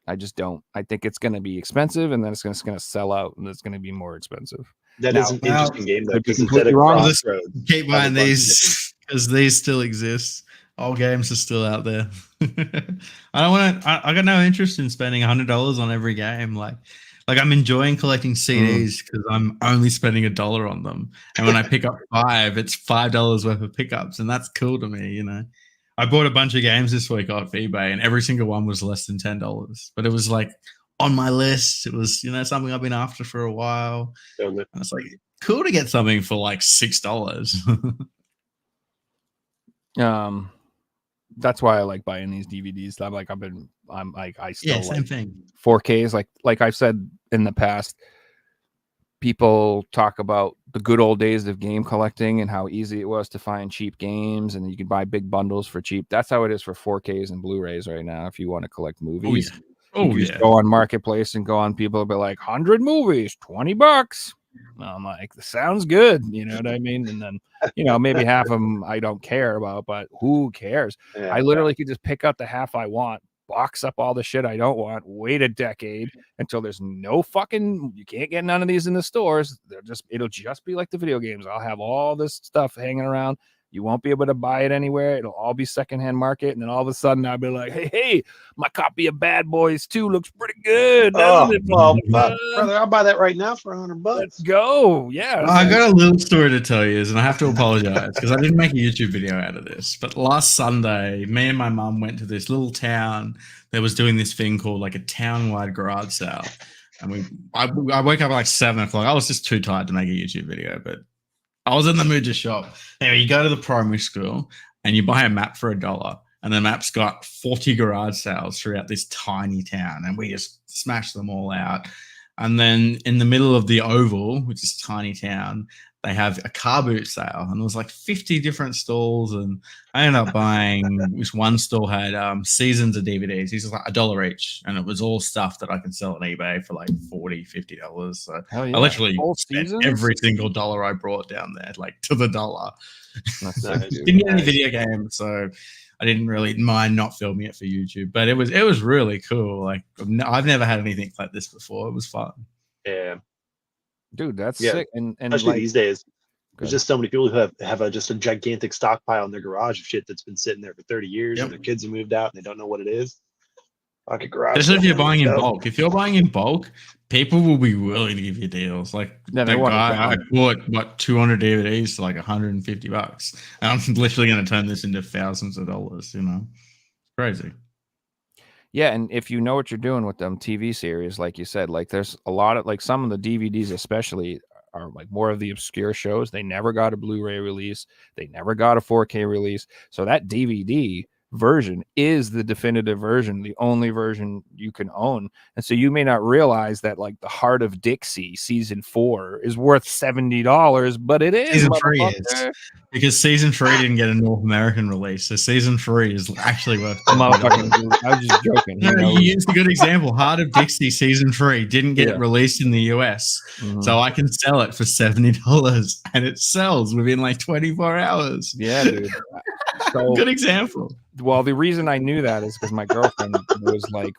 I just don't. I think it's going to be expensive, and then it's going to sell out, and it's going to be more expensive. That is an interesting game, though, because it's at a wrong. crossroads. Keep buying these because these still exist. All games are still out there. I don't want to. I got no interest in spending $100 on every game. Like I'm enjoying collecting CDs because I'm only spending $1 on them, and when I pick up 5, it's $5 worth of pickups, and that's cool to me. You know, I bought a bunch of games this week off eBay, and every single one was less than $10. But it was like on my list. It was, you know, something I've been after for a while. And it's like cool to get something for like $6. That's why I like buying these DVDs. I still same thing. 4Ks. Like I've said in the past, people talk about the good old days of game collecting and how easy it was to find cheap games, and you could buy big bundles for cheap. That's how it is for 4Ks and Blu-rays right now. If you want to collect movies, you just go on Marketplace and go on. People will be like 100 movies, $20. I'm like, this sounds good. You know what I mean? And then, you know, maybe half of them I don't care about, but who cares? Yeah, I literally could just pick out the half I want, box up all the shit I don't want, wait a decade until there's no fucking, you can't get none of these in the stores. It'll just be like the video games. I'll have all this stuff hanging around. You won't be able to buy it anywhere. It'll all be secondhand market. And then all of a sudden I'll be like, hey, my copy of Bad Boys 2 looks pretty good. Oh, well, brother, I'll buy that right now for $100. Let's go. Yeah. I got a little story to tell you, and I have to apologize because I didn't make a YouTube video out of this. But last Sunday, me and my mum went to this little town that was doing this thing called like a town-wide garage sale. And I woke up at like 7 o'clock. I was just too tired to make a YouTube video, but I was in the mood to shop. Anyway, you go to the primary school and you buy a map for $1, and the map's got 40 garage sales throughout this tiny town, and we just smashed them all out. And then in the middle of the oval, which is a tiny town, they have a car boot sale, and there was like 50 different stalls, and I ended up buying, which one stall had seasons of DVDs. These are like $1 each, and it was all stuff that I can sell on eBay for like $40, $50. So Hell yeah. I literally Whole spent seasons? every single dollar I brought down there, like to the dollar. That's Nice. sick, dude. Didn't get any video games, so I didn't really mind not filming it for YouTube. But it was really cool. Like I've never had anything like this before. It was fun. Yeah. Dude, that's Yeah. sick. And Especially like, these days. There's Good. just so many people who have just a gigantic stockpile in their garage of shit that's been sitting there for 30 years, Yep. and their kids have moved out and they don't know what it is. Like a garage. Especially if sale. you're buying in So, bulk. If you're buying in bulk, people will be willing to give you deals. Like Yeah, they that want it guy, I down. bought 200 DVDs for like $150. And I'm literally going to turn this into thousands of dollars. You know, crazy. yeah, and if you know what you're doing with them TV series, like you said, like there's a lot of like some of the DVDs especially are like more of the obscure shows. They never got a Blu-ray release. They never got a 4K release. So that DVD version is the definitive version, the only version you can own. And so you may not realize that like the Heart of Dixie season 4 is worth $70, but it is. Season 3 is. motherfucker. Because season 3 didn't get a North American release. So season 3 is actually worth Motherfucking, I was just joking. No, you know? you used a good example. Heart of Dixie season 3 didn't get Yeah. released in the US. Mhm. So I can sell it for $70 and it sells within like 24 hours. Yeah, dude. So Good example. well, the reason I knew that is because my girlfriend was like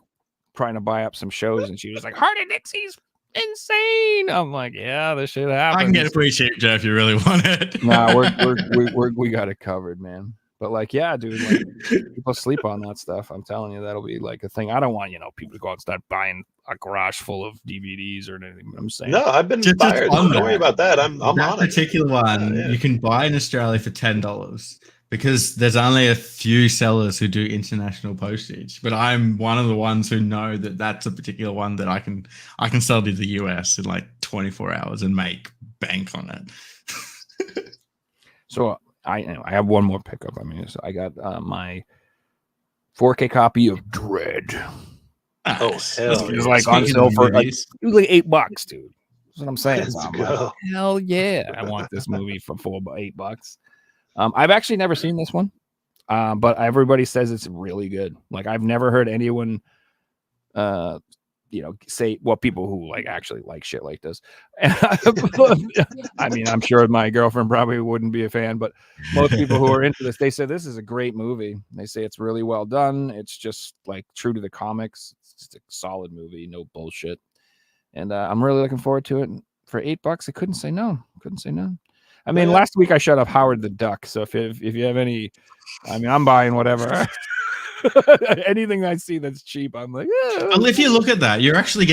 trying to buy up some shows, and she was like, "Heart of Dixie's insane." I'm like, "Yeah, this shit happens." I can get it pretty cheap, Joe, if you really want it. Nah, we got it covered, man. But like, yeah, dude, like people sleep on that stuff. I'm telling you, that'll be like a thing. I don't want people to go out and start buying a garage full of DVDs or anything. I'm saying, No, I've been Just fired. on Don't worry that. about that. I'm That on it. particular one Yeah. you can buy in Australia for $10 because there's only a few sellers who do international postage. But I'm one of the ones who know that that's a particular one that I can sell to the US in like 24 hours and make bank on it. so I have one more pickup. I mean, so I got my 4K copy of Dread. Nice. hell That's yeah. good. It's like on Speaking sale of for like movies, it was like $8, dude. That's what I'm saying. Let's So I'm go. like, hell yeah, I want this movie for $8. I've actually never seen this one, but everybody says it's really good. Like I've never heard anyone, say people who like actually like shit like this. I mean, I'm sure my girlfriend probably wouldn't be a fan, but most people who are into this, they say this is a great movie. They say it's really well done. It's just like true to the comics. It's just a solid movie, no bullshit. And I'm really looking forward to it. And for $8, I couldn't say no. I mean, last week I shut up Howard the Duck. So if you have any, I mean, I'm buying whatever. Anything I see that's cheap, I'm like, yeah. well, if you look at that, you're actually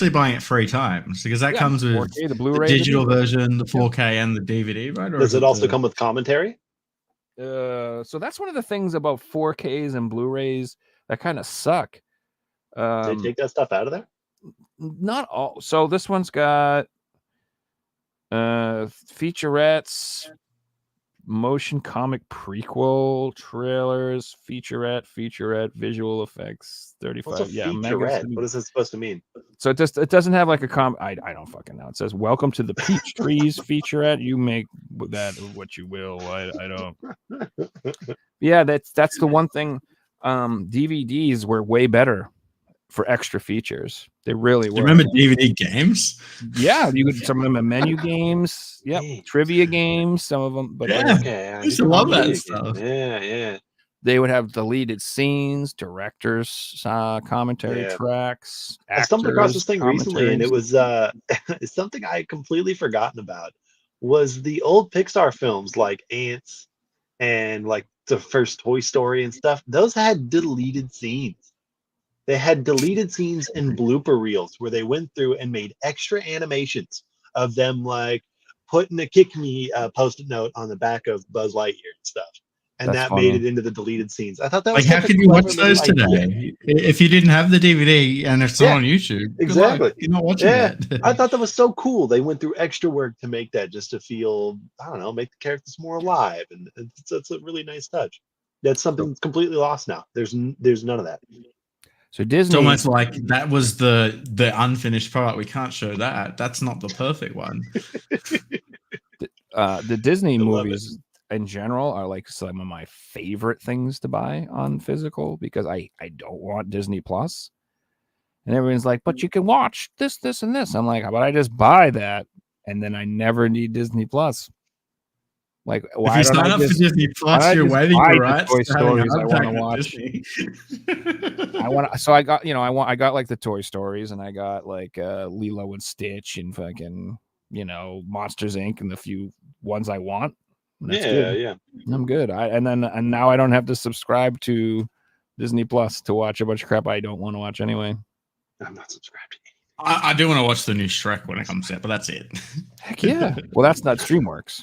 buying it 3 times because that comes with 4K, the the Blu-ray, digital version, the 4K, and the DVD, right? Or Does is it also come with commentary? So that's one of the things about 4Ks and Blu-rays that kind of suck. They take that stuff out of there? Not all. So this one's got featurettes, motion comic prequel trailers, featurette, visual effects, 35. What's a Yeah, featurette? What is it supposed to mean? So it doesn't have like a I don't fucking know. It says welcome to the Peach Trees featurette. You make that what you will. I don't. Yeah, that's the one thing. DVDs were way better for extra features. They really were. Do you remember DVD games? Yeah, you could some of them are menu games. Yep, trivia games. Some of them, but Yeah, Okay, I used to love that stuff. Yeah. they would have deleted scenes, directors, commentary tracks. I stumbled across actors, this thing recently, and it commentaries. was it's something I had completely forgotten about. Was the old Pixar films like Ants and like the first Toy Story and stuff? Those had deleted scenes. They had deleted scenes and blooper reels where they went through and made extra animations of them like putting a kick me post-it note on the back of Buzz Lightyear and stuff. And That's that funny. made it into the deleted scenes. I thought that Like, was how such a could you watch clever those little idea. today if you didn't have the DVD and it's not on YouTube? Good luck. Exactly. You're not watching it. I thought that was so cool. They went through extra work to make that just to feel, I don't know, make the characters more alive. And it's a really nice touch. That's something that's completely lost now. There's none of that. So Disney, It's almost like that was the unfinished product. We can't show that. That's not the perfect one. the Disney I love movies in general are like some of my favorite things to buy on physical because I don't want Disney Plus. And everyone's like, but you can watch this, and this. I'm like, but I just buy that and then I never need Disney Plus. Like, why if you don't sign I up just, for Disney Plus, you're waiving buy your the rights Toy to having Stories I want to with watch? Disney. I want, so I got, I got like the Toy Stories and I got like Lilo and Stitch and fucking, Monsters Inc. and the few ones I want. And that's good. Yeah. I'm good. And now I don't have to subscribe to Disney Plus to watch a bunch of crap I don't want to watch anyway. I'm not subscribed to I do want to watch the new Shrek when it comes out, but that's it. Heck yeah. Well, that's not DreamWorks.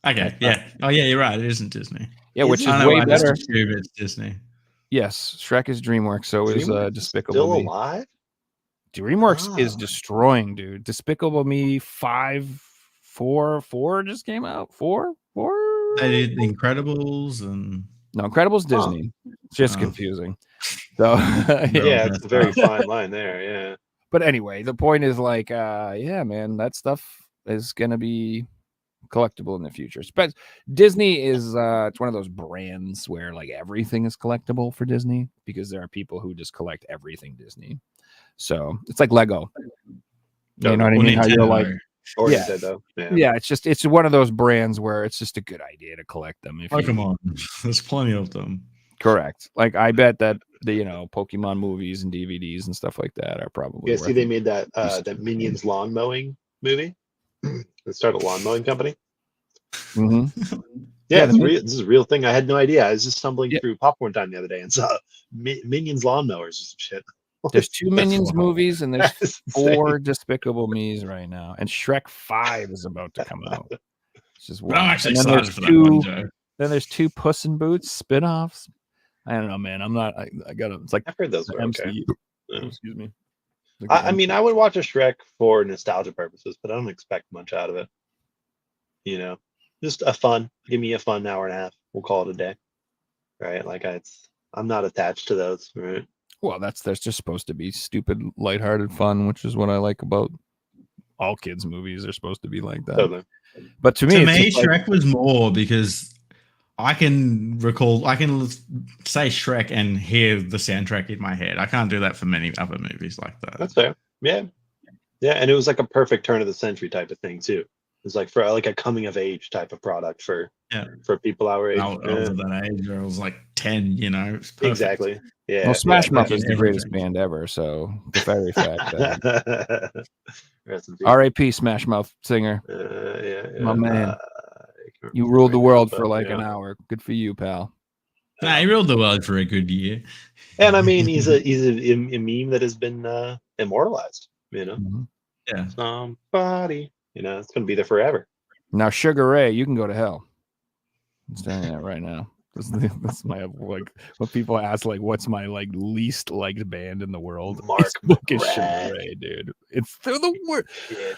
Okay, yeah. Oh, yeah, you're right. It isn't Disney. Yeah, which is I know way why this better. It's Disney. Yes, Shrek is DreamWorks. So is Despicable Still Me. alive? DreamWorks is destroying, dude. Despicable Me 5, 4 just came out. 4. They did The Incredibles and No, Incredibles Disney. It's just confusing. So yeah, it's a very fine line there. Yeah. But anyway, the point is like, yeah, man, that stuff is gonna be collectible in the future. But Disney is it's one of those brands where like everything is collectible for Disney because there are people who just collect everything Disney. So it's like Lego. You know what I mean? How you're like, or yeah. Nintendo. Yeah, it's one of those brands where it's just a good idea to collect them. Pokemon. There's plenty of them. Correct. Like I bet that the Pokemon movies and DVDs and stuff like that are probably. Yeah, see, they made that Minions lawn mowing movie. They started a lawn mowing company. Mm-hmm. Yeah, this is a real thing. I had no idea. I was just stumbling through Popcorn Time the other day and saw Minions lawnmowers or some shit. There's 2 Minions movies and there's 4 Despicable Me's right now, and Shrek 5 is about to come out. It's just I'm actually excited for that one, Joe. Then there's 2 Puss in Boots spin-offs. I don't know, man. I'm not. I got it's like I've heard those were okay. Excuse me. I mean, I would watch a Shrek for nostalgia purposes, but I don't expect much out of it. Just give me a fun hour and a half. We'll call it a day, right? Like I'm not attached to those, right? Well, there's just supposed to be stupid, lighthearted fun, which is what I like about all kids' movies. They're supposed to be like that. Totally. But to me, it's just like, Shrek was more because I can say Shrek and hear the soundtrack in my head. I can't do that for many other movies like that. That's fair. Yeah. Yeah, and it was like a perfect turn of the century type of thing too. It was like for like a coming of age type of product for people our age. I was at that age where I was like 10, you know. Exactly. Yeah. Well, Smash Mouth is the everything. greatest band ever, so the very fact that Rest in peace. R.A.P. Smash Mouth singer, my man. You ruled the world for like an hour. Good for you, pal. Nah, he ruled the world for a good year. And I mean, he's a meme that has been immortalized. You know, Yeah. Somebody, you know, it's gonna be there forever. Now, Sugar Ray, you can go to hell. I'm saying that right now. This is my like when people ask like, what's my like least liked band in the world? Mark It's fucking McGrath. Sugar Ray, dude. It's they're the worst. Shit.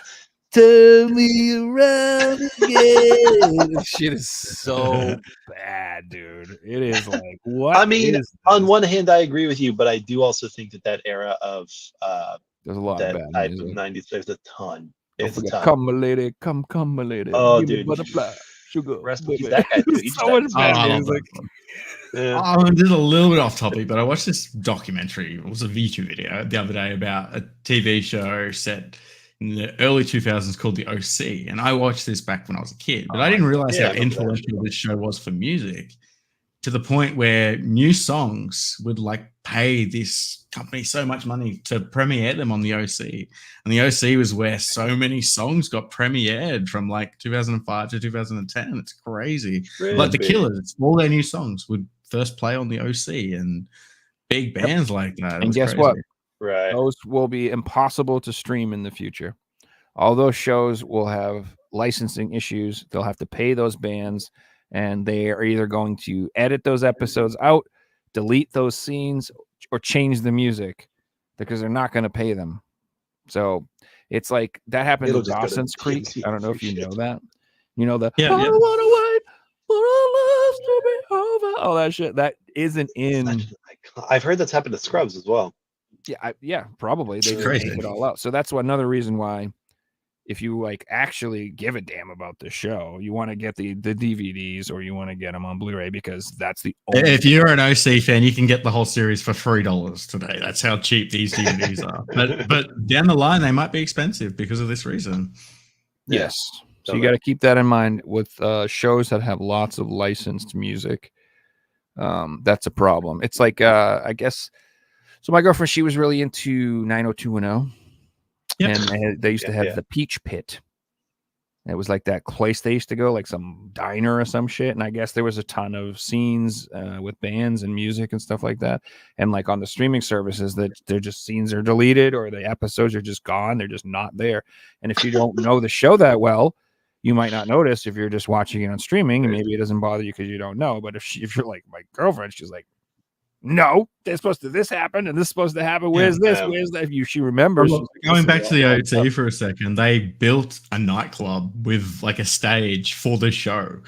Turn me around again. This shit is so bad, dude. It is like what? I mean, on one hand, I agree with you, but I do also think that era of there's a lot that of bad type music. of 90s, there's a ton. Don't It's a forget, ton. come, my lady, come, my lady. Oh, Give me dude. butterfly, sugar. Rest in peace, baby. that guy too. He So much just bad I love music. that one. Yeah. I'm just a little bit off topic, but I watched this documentary. It was a V2 video the other day about a TV show set in the early 2000s called The OC. And I watched this back when I was a kid, but I didn't realize yeah, I how remember that influential this show was for music, to the point where new songs would like pay this company so much money to premiere them on the OC. And the OC was where so many songs got premiered from like 2005 to 2010. It's crazy. Really? Like the Killers, all their new songs would first play on the OC, and big bands like that. And guess what? Right. Those will be impossible to stream in the future. All those shows will have licensing issues. They'll have to pay those bands, and they are either going to edit those episodes out, delete those scenes, or change the music because they're not going to pay them. So it's like that happened It'll to just go to Dawson's Creek. TMZ I don't know if you shit. know that. You know the Yeah, I yeah. don't want to wait for our lives to be over. All that shit that isn't in. I've heard that's happened to Scrubs as well. Yeah, probably they It's just crazy. take it all out. So that's another reason why, if you like actually give a damn about the show, you want to get the DVDs or you want to get them on Blu-ray, because that's the only. If you're an OC fan, you can get the whole series for $3 today. That's how cheap these DVDs are. But down the line, they might be expensive because of this reason. Yes. So you got to keep that in mind with shows that have lots of licensed music. That's a problem. It's like I guess. So my girlfriend, she was really into 90210. Yep. And they used to have the Peach Pit. It was like that place they used to go, like some diner or some shit. And I guess there was a ton of scenes with bands and music and stuff like that. And like on the streaming services, that they're just scenes are deleted or the episodes are just gone. They're just not there. And if you don't know the show that well, you might not notice if you're just watching it on streaming, and maybe it doesn't bother you because you don't know. But if you're like my girlfriend, she's like, no, they're supposed to this happen and this is supposed to happen. Where's this? Where's that? She remembers. Well, going back to the OT for a second, they built a nightclub with like a stage for the show.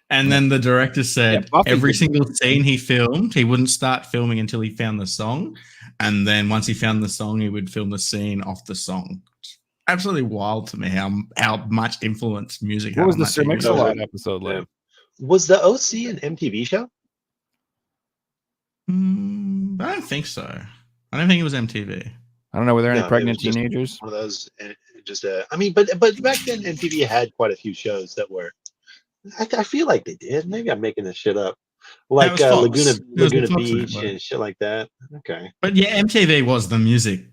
And then the director said every single scene he filmed, he wouldn't start filming until he found the song. And then once he found the song, he would film the scene off the song. Absolutely wild to me how much influence music had. What was the Sir Mix-a-Lot episode like? Was the OC an MTV show? I don't think so. I don't think it was MTV. I don't know. Were there any pregnant teenagers? One of those. I mean, but back then MTV had quite a few shows that were. I feel like they did. Maybe I'm making this shit up. Like Laguna Beach and shit like that. Okay. But yeah, MTV was the music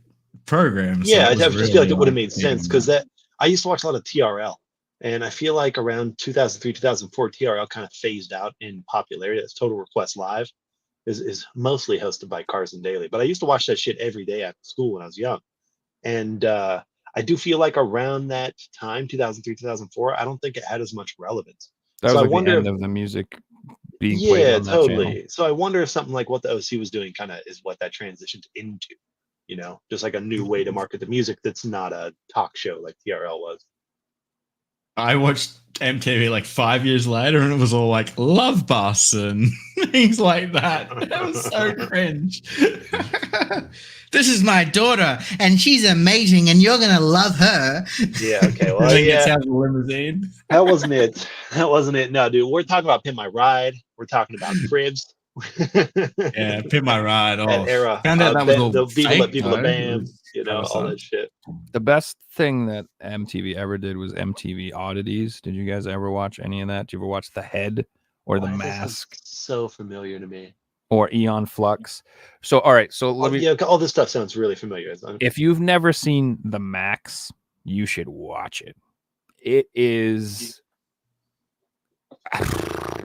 program. So yeah, I just feel like it would have made sense because I used to watch a lot of TRL, and I feel like around 2003, 2004, TRL kind of phased out in popularity. That's Total Request Live. Is mostly hosted by Carson Daly, but I used to watch that shit every day after school when I was young, and I do feel like around that time, 2003, 2004, I don't think it had as much relevance. That was like the end of the music being played on that totally. channel. So I wonder if something like what the OC was doing kind of is what that transitioned into, you know, just like a new way to market the music that's not a talk show like TRL was. I watched MTV like 5 years later, and it was all like Love Bus and things like that. That was so cringe. This is my daughter, and she's amazing, and you're gonna love her. Yeah. Okay. Well, Then yeah. gets out of the limousine. That wasn't it. That wasn't it. No, dude. We're talking about Pin My Ride. We're talking about Cribs. Yeah, Pin My Ride. Oh, That era. found out that was all the fake, People though. Bam. It was You know, all that shit. The best thing that MTV ever did was MTV Oddities. Did you guys ever watch any of that? Did you ever watch The Head or The Why does that sound Mask so familiar to me. or Eon Flux? So, all right. So let me. Yeah, all this stuff sounds really familiar. If you've never seen The Max, you should watch it. It is.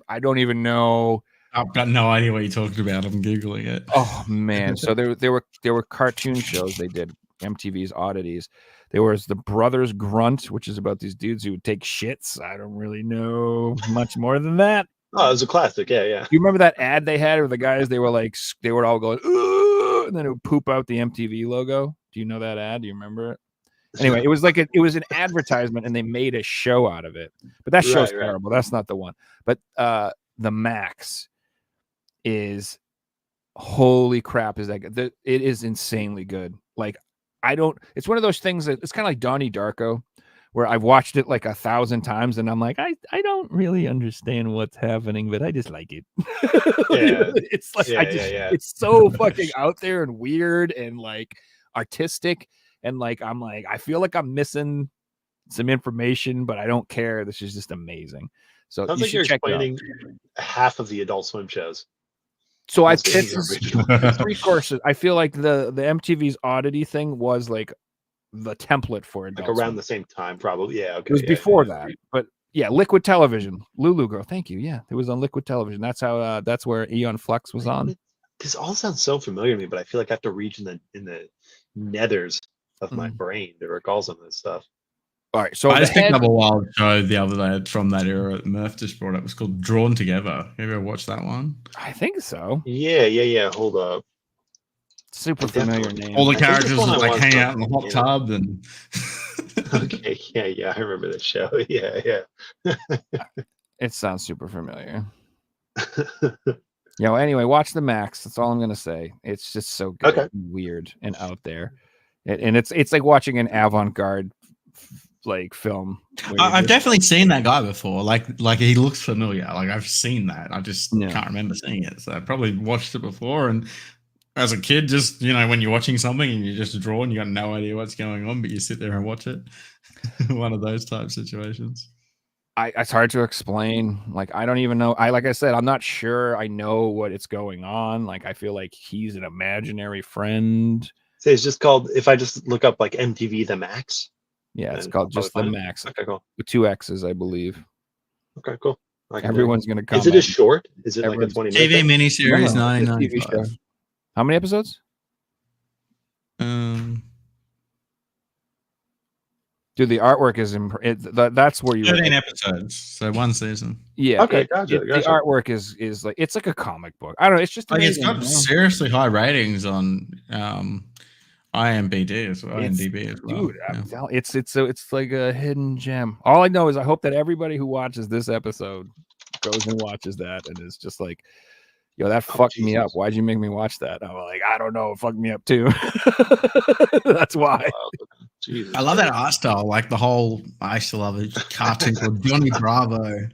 I don't even know. I've got no idea what you're talking about. I'm googling it. Oh man! So there were cartoon shows they did. MTV's Oddities. There was the Brothers Grunt, which is about these dudes who would take shits. I don't really know much more than that. Oh, it was a classic. Yeah, yeah. You remember that ad they had where the guys they were all going ooh, and then it would poop out the MTV logo. Do you know that ad? Do you remember it? Anyway, it was an advertisement and they made a show out of it. But that show's terrible. That's not the one. But The Max is holy crap, is that good? It is insanely good. Like it's one of those things that it's kind of like Donnie Darko, where I've watched it like 1,000 times and I'm like, I don't really understand what's happening, but I just like it. Yeah. It's like it's so fucking out there and weird and like artistic. And like I'm like, I feel like I'm missing some information, but I don't care. This is just amazing. So sounds you like should you're check explaining half of the Adult Swim shows. So it's 3 courses. I feel like the MTV's Oddity thing was like the template for Adult like around Swim. the same time, probably. Yeah, okay. It was before that, but yeah, Liquid Television, Lulu Girl. Thank you. Yeah, it was on Liquid Television. That's how. That's where Eon Flux was on. This all sounds so familiar to me, but I feel like I have to reach in the nethers of my brain to recall some of this stuff. All right, so I just picked up a wild show the other day from that era. Murph just brought up. It was called Drawn Together. Have you ever watched that one? I think so. Yeah. Hold up. Super familiar name. All the characters like hang out in the hot tub and. Okay, yeah, I remember that show. Yeah. It sounds super familiar. Yeah. Well, anyway, watch The Max. That's all I'm gonna say. It's just so good, and weird, and out there, and it's like watching an avant-garde like film. I've definitely seen that guy before. Like he looks familiar. Like I've seen that. I just can't remember seeing it. So I probably watched it before. And as a kid, just when you're watching something and you're just drawn, you got no idea what's going on, but you sit there and watch it. One of those type situations. It's hard to explain. Like I don't even know. Like I said, I'm not sure I know what it's going on. Like I feel like he's an imaginary friend. So it's just called. If I just look up like MTV The Max. Yeah, it's called just The Max. Okay, cool. With 2 X's, I believe. Okay, cool. Everyone's going to come. Is it a short? Is it like a 20 minute TV miniseries? 1995. How many episodes? Dude, the artwork is that's where you 13 episodes, so 1 season. Yeah. Okay, gotcha. The artwork is like it's like a comic book. I don't know. It's just like it's got seriously high ratings on IMDb as well. Dude, it's like a hidden gem. All I know is I hope that everybody who watches this episode goes and watches that and is just like, yo, that fucked me up. Why'd you make me watch that? I'm like, I don't know. It fucked me up too. That's why. Jesus. I love that art style. Like the whole, I used to love a cartoon called Johnny Bravo.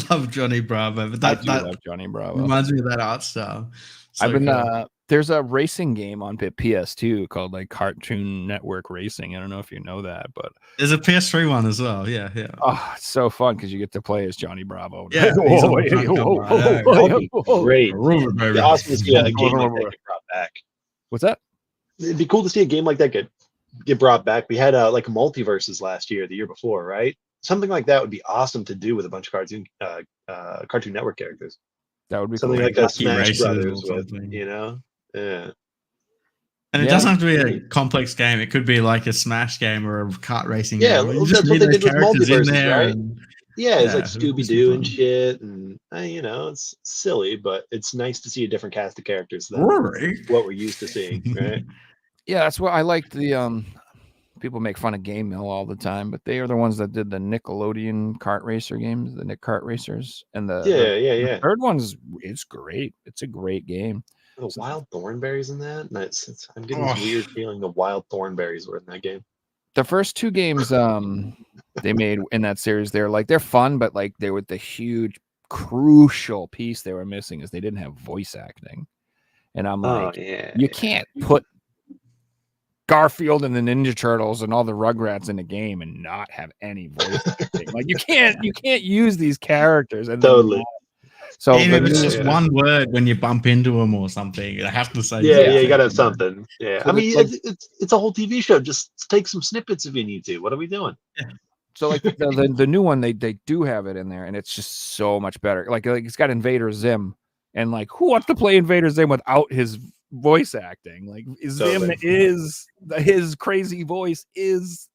Love Johnny Bravo. But that love Johnny Bravo. Reminds me of that art style. So I've been there's a racing game on PS2 called like Cartoon Network Racing. I don't know if you know that, but there's a PS3 one as well. Yeah. Oh, it's so fun because you get to play as Johnny Bravo. Yeah, great. It'd be awesome to see a game like that get brought back. What's that? It'd be cool to see a game like that get brought back. We had like multiverses last year, the year before, right? Something like that would be awesome to do with a bunch of Cartoon Network characters. That would be something cool. like a Smash Brothers with, Yeah. And it doesn't have to be a complex game. It could be like a Smash game or a kart racing game. Yeah, that's what they did with multiverses, right? It's like it Scooby-Doo and shit, and it's silly, but it's nice to see a different cast of characters than what we're used to seeing, right? Yeah, that's what I liked. The people make fun of Game Mill all the time, but they are the ones that did the Nickelodeon kart racer games, the Nick Kart Racers, and the third one's it's great. It's a great game. The wild thornberries in that, I'm getting this weird feeling the wild thornberries were in that game. The first 2 games they made in that series, they're fun, but like they were the huge crucial piece they were missing is they didn't have voice acting. And I'm like, you can't put Garfield and the Ninja Turtles and all the Rugrats in the game and not have any voice acting. Like you can't use these characters and totally. So even if it's just one word when you bump into them or something, I have to say, you gotta have something. Yeah, so I mean, it's a whole TV show. Just take some snippets if you need to. What are we doing? So like the new one, they do have it in there, and it's just so much better. Like it's got Invader Zim, and like who wants to play Invader Zim without his voice acting? Like Zim is his crazy voice is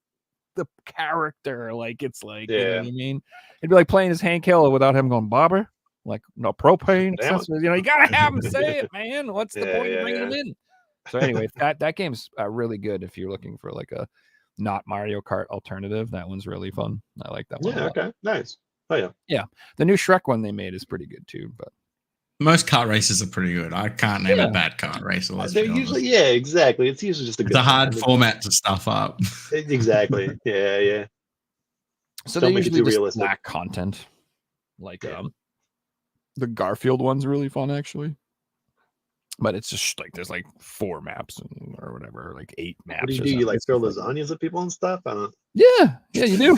the character. Like it's like you know what I mean. It'd be like playing as Hank Hill without him going Bobber. Like no propane, you gotta have him say it, man. What's the point of bringing him in? So anyway, that game's really good if you're looking for like a not Mario Kart alternative. That one's really fun. I like that one. Yeah, okay, nice. Oh yeah. The new Shrek one they made is pretty good too. But most kart races are pretty good. I can't name a bad kart racer. They're usually exactly. It's usually just a hard format to stuff up. Exactly. Yeah. So they usually just lack content. Like the Garfield one's really fun actually, but it's just like there's like 4 maps or whatever, like 8 maps. What do you do? You like throw lasagnas at people and stuff? I don't. Yeah, you do.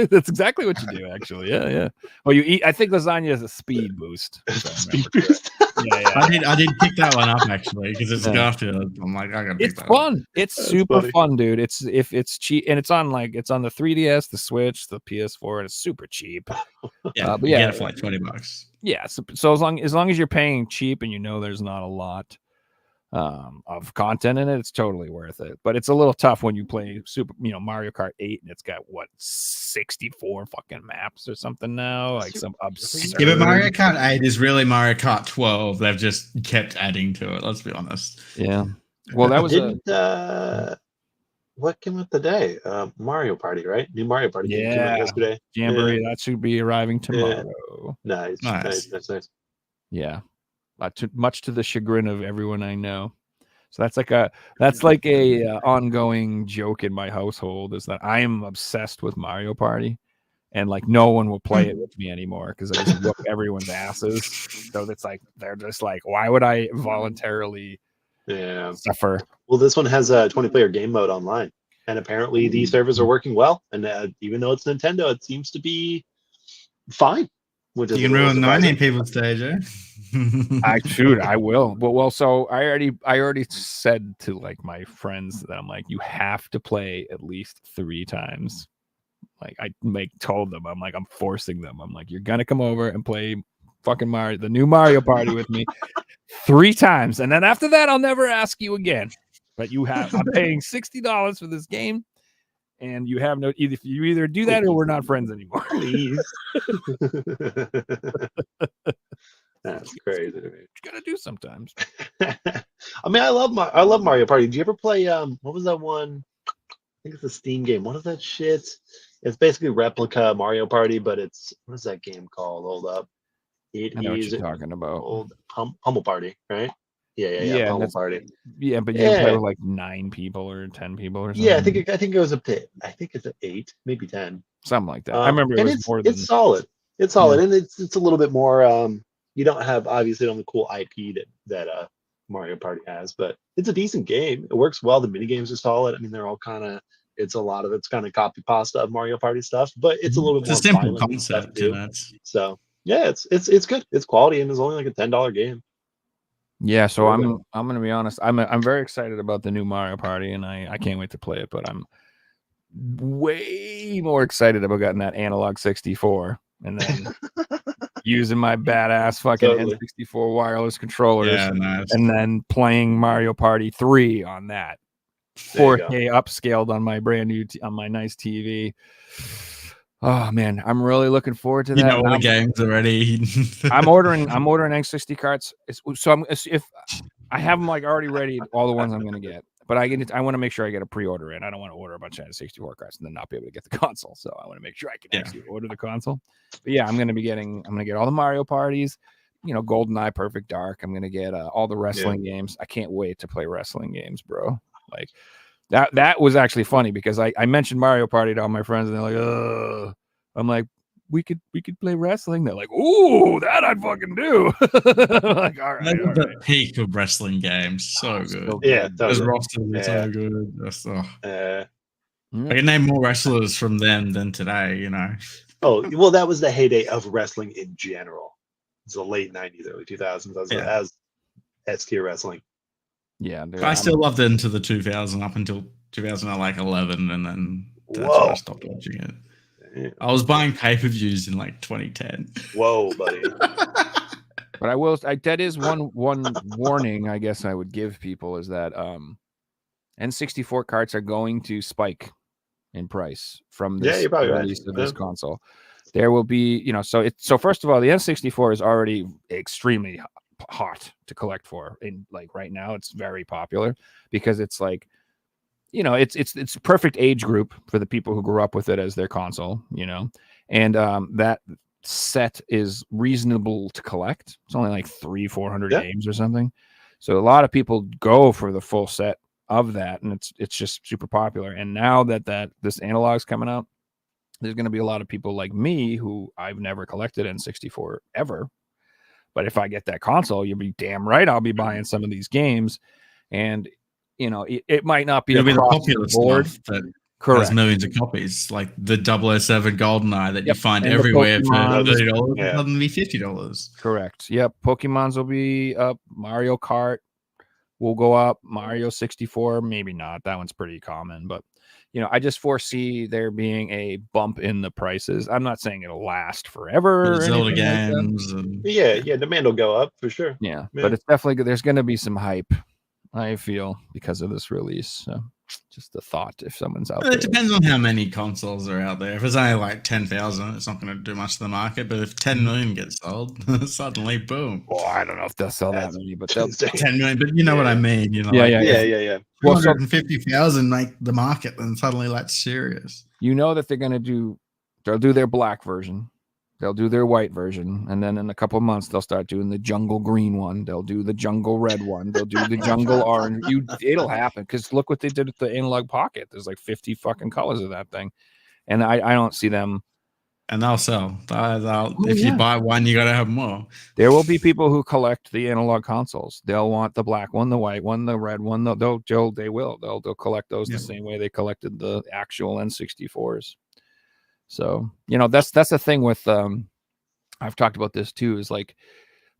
That's exactly what you do, actually. Yeah. Well, you eat. I think lasagna is a speed boost. Speed boost. Yeah. I did pick that one up actually because it's Garfield. I'm like, I gotta pick that fun. Up. It's super fun, dude. It's cheap, and it's on the 3DS, the Switch, the PS4, and it's super cheap. Yeah, but get it for like $20. Yeah, so as long as you're paying cheap and you know there's not a lot of content in it, it's totally worth it. But it's a little tough when you play Mario Kart 8 and it's got 64 fucking maps or something now, like some absurd. Yeah, but Mario Kart 8 is really Mario Kart 12. They've just kept adding to it. Let's be honest. Yeah. Well, that was what came out today? Mario Party, right? New Mario Party game came out yesterday. Jamboree, that should be arriving tomorrow. Yeah. Nice. Yeah. Much to the chagrin of everyone I know. So that's like a ongoing joke in my household is that I am obsessed with Mario Party, and like no one will play it with me anymore because I just whoop everyone's asses. So it's like they're just like, why would I voluntarily suffer? Well, this one has a 20-player game mode online, and apparently these servers are working well. And even though it's Nintendo, it seems to be fine. You can ruin 19 people's day, Joe. I will. Well, so I already said to like my friends that I'm like, you have to play at least 3 times. Like I told them, I'm like, I'm forcing them. I'm like, you're gonna come over and play fucking Mario, the new Mario Party with me 3 times, and then after that, I'll never ask you again. But I'm paying $60 for this game. And you have you either do that or we're not friends anymore. Please. That's crazy to me. You gotta do sometimes. I mean, I love Mario Party. Did you ever play what was that one? I think it's a Steam game. What is that shit? It's basically replica Mario Party, but what is that game called? Hold up. I know what you're talking about. Old Pummel Party, right? Yeah. Pummel Party. Yeah, but you play with like 9 people or 10 people or something. Yeah, I think it goes up to it's 8, maybe 10. Something like that. I remember it was more than it's solid. It's solid, and it's a little bit more you don't have obviously the cool IP that Mario Party has, but it's a decent game. It works well. The mini games are solid. I mean, they're all kind of a lot of it's kind of copy pasta of Mario Party stuff, but it's a little bit more a simple concept too. So yeah, it's good. It's quality, and it's only like a $10 game. Yeah, so I'm gonna be honest. I'm very excited about the new Mario Party, and I can't wait to play it. But I'm way more excited about getting that Analogue 64 and then using my badass fucking N64 wireless controllers, and then playing Mario Party 3 on that 4K upscaled on my brand new on my nice TV. Oh man, I'm really looking forward to that. You know all the games already. I'm ordering N60 carts. So if I have them like already ready, all the ones I'm gonna get. But I want to make sure I get a pre-order in. I don't want to order a bunch of N64 cards and then not be able to get the console. So I want to make sure I can actually order the console. But yeah, I'm gonna get all the Mario parties, GoldenEye, Perfect Dark. I'm gonna get all the wrestling games. I can't wait to play wrestling games, bro. Like that was actually funny because I mentioned Mario Party to all my friends and they're like, ugh. I'm like, we could play wrestling. They're like, ooh, that I'd fucking do. Like, all right. The peak of wrestling games. So good. So good. Yeah, those rosters are so good. That's, I can name more wrestlers from them than today, Oh, well, that was the heyday of wrestling in general. It's the late 90s, early 2000s as S-tier wrestling. Yeah. I still loved it into the 2000 up until 2011, and then that's when I stopped watching it. I was buying pay-per-views in like 2010. Whoa, buddy. But that is one warning I guess I would give people is that N64 carts are going to spike in price from this release of this console. There will be, so first of all, the N64 is already extremely hot to collect for. And like right now, it's very popular because it's like, it's perfect age group for the people who grew up with it as their console, and that set is reasonable to collect. It's only like 300-400 games or something. So a lot of people go for the full set of that, and it's just super popular. And now that this analog's coming out, there's going to be a lot of people like me who I've never collected N64 ever. But if I get that console, you'll be damn right I'll be buying some of these games. And it might not be the popular board stuff that has millions of copies, like the 007 GoldenEye that you find and everywhere for $30. Yeah. Suddenly $50. Correct. Yep. Pokemons will be up. Mario Kart will go up. Mario 64, maybe not. That one's pretty common, but I just foresee there being a bump in the prices. I'm not saying it'll last forever. Zelda games. Demand will go up for sure. Yeah, but it's definitely there's going to be some hype, I feel, because of this release. So just a thought if someone's out there. It depends on how many consoles are out there. If it's only like 10,000, it's not going to do much to the market. But if 10 million gets sold, suddenly, boom. Well, I don't know if they'll sell that many, but they'll 10 million. But you know what I mean? Yeah. Well, 250,000 make the market, then suddenly that's serious. That they'll do their black version. They'll do their white version, and then in a couple of months they'll start doing the jungle green one. They'll do the jungle red one. They'll do the jungle orange. It'll happen because look what they did with the Analog Pocket. There's like 50 fucking colors of that thing, and I don't see them. And they'll sell. If you buy one, you got to have more. There will be people who collect the analog consoles. They'll want the black one, the white one, the red one. They'll collect those the same way they collected the actual N64s. So, that's the thing with, I've talked about this too, is like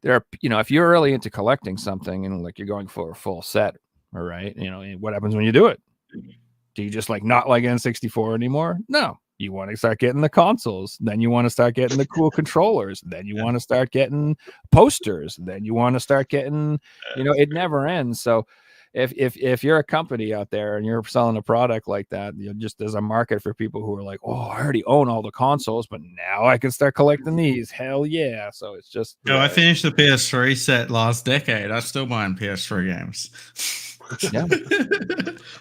there are, if you're really into collecting something and like you're going for a full set, all right, what happens when you do it? Do you just like not like N64 anymore? No, you want to start getting the consoles. Then you want to start getting the cool controllers. Then you want to start getting posters. Then you want to start getting, it never ends. So, if you're a company out there and you're selling a product like that, there's a market for people who are like, oh, I already own all the consoles, but now I can start collecting these. Hell yeah. So it's just I finished the PS3 set last decade. I'm still buying PS3 games. Yeah.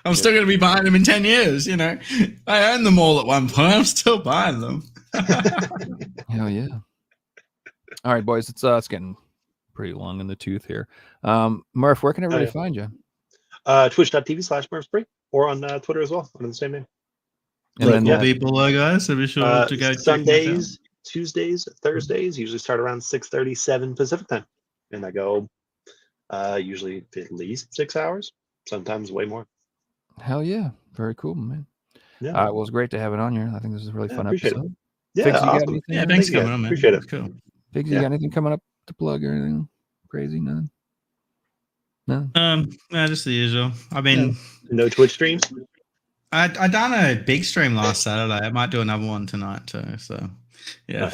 I'm still going to be buying them in 10 years. I own them all at one point. I'm still buying them. Hell yeah. All right, boys, it's getting pretty long in the tooth here. Murph, where can everybody find you? Twitch.tv/Murphspree or on Twitter as well under the same name. And then will be below, guys. So be sure to go Sundays, Tuesdays, Thursdays usually start around 6:37 Pacific time, and I go usually at least 6 hours, sometimes way more. Hell yeah, very cool, man. Yeah, well, it was great to have it on here. I think this is a really fun episode. Yeah, Figs, awesome. Thanks for coming on, man. Appreciate it. Cool. Figs, you got anything coming up to plug or anything crazy? Nothing. No, just the usual. I mean, no Twitch streams. I done a big stream last Saturday. I might do another one tonight too. So, yeah.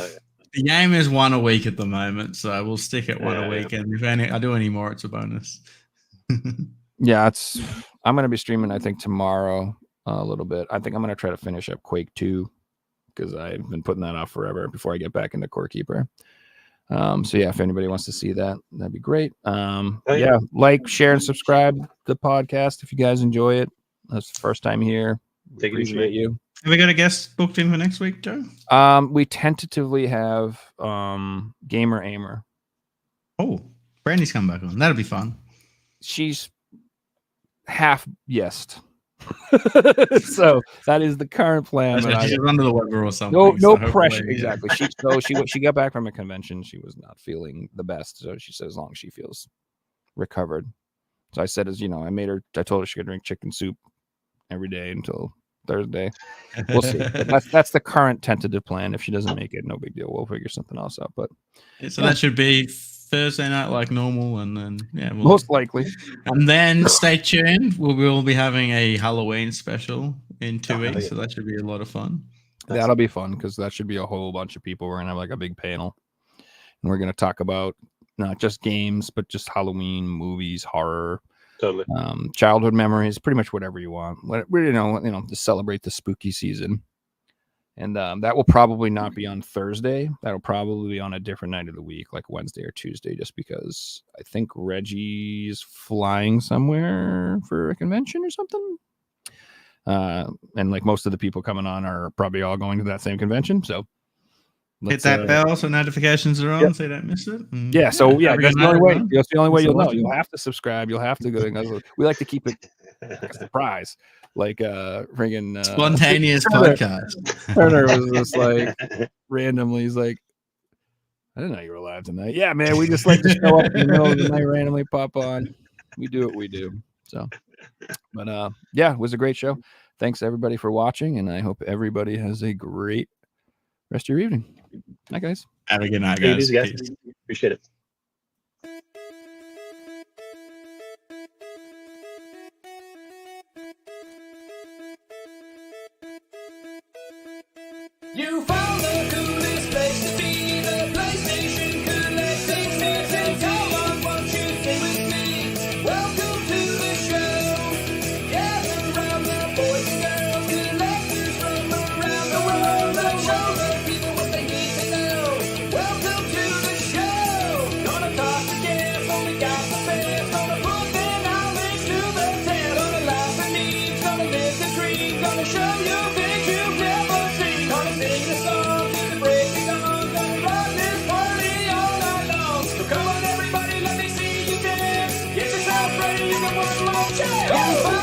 The game is one a week at the moment, so we'll stick at one a week. And if I do any more, it's a bonus. Yeah, I'm going to be streaming, I think, tomorrow a little bit. I think I'm going to try to finish up Quake 2 because I've been putting that off forever before I get back into Core Keeper. So yeah, if anybody wants to see that, that'd be great. yeah. Yeah, like, share, and subscribe to the podcast if you guys enjoy it. That's the first time here. Take it easy, Appreciate mate. you. Have we got a guest booked in for next week, Joe? We tentatively have Gamer Aimer. Oh, Brandy's come back on. That'll be fun. She's half yesed. So that is the current plan. But She's under the weather or something. no so pressure. hopefully, yeah. Exactly. She got back from a convention. She was not feeling the best. So she said as long as she feels recovered. So I said, I told her she could drink chicken soup every day until Thursday. We'll see. But that's the current tentative plan. If she doesn't make it, no big deal. We'll figure something else out. But So that should be Thursday night like normal, and then most likely. And then stay tuned. We'll be having a Halloween special in 2 weeks, yeah. so that should be a lot of fun. That'll be fun because that should be a whole bunch of people. We're gonna have like a big panel, and we're gonna talk about not just games, but just Halloween movies, horror, Totally. childhood memories, pretty much whatever you want. To celebrate the spooky season. And that will probably not be on Thursday. That'll probably be on a different night of the week, like Wednesday or Tuesday, just because I think Reggie's flying somewhere for a convention or something. And like most of the people coming on are probably all going to that same convention. So hit that bell so notifications are on so you don't miss it. And yeah. So yeah, that's the only way. That's the only way Thanks you'll for know. watching. You'll have to subscribe. You'll have to go. We like to keep it a surprise. Like friggin' Spontaneous podcast. Turner was just like randomly. He's like, I didn't know you were alive tonight. Yeah, man. We just like to show up in the middle of the night, randomly pop on. We do what we do. So, but yeah, it was a great show. Thanks everybody for watching, and I hope everybody has a great rest of your evening. Night, guys. Have a good night, Take it guys. easy, guys. Peace. Appreciate it. You found the coolest place to be, the PlayStation collecting sets, and come on, won't you stay with me? Welcome to the show. Gather around the boys and girls, collectors from around the world. Let's show the people what they need to know. Welcome to the show. Gonna talk to guests, only got the best. Gonna put their knowledge to the test. Gonna laugh and eat, gonna live the dream. Gonna show you things you've never seen. Gonna sing the song to the break of dawn. Gonna rock this party all night long. So come on everybody, let me see you dance. Get yourself ready for one more chance.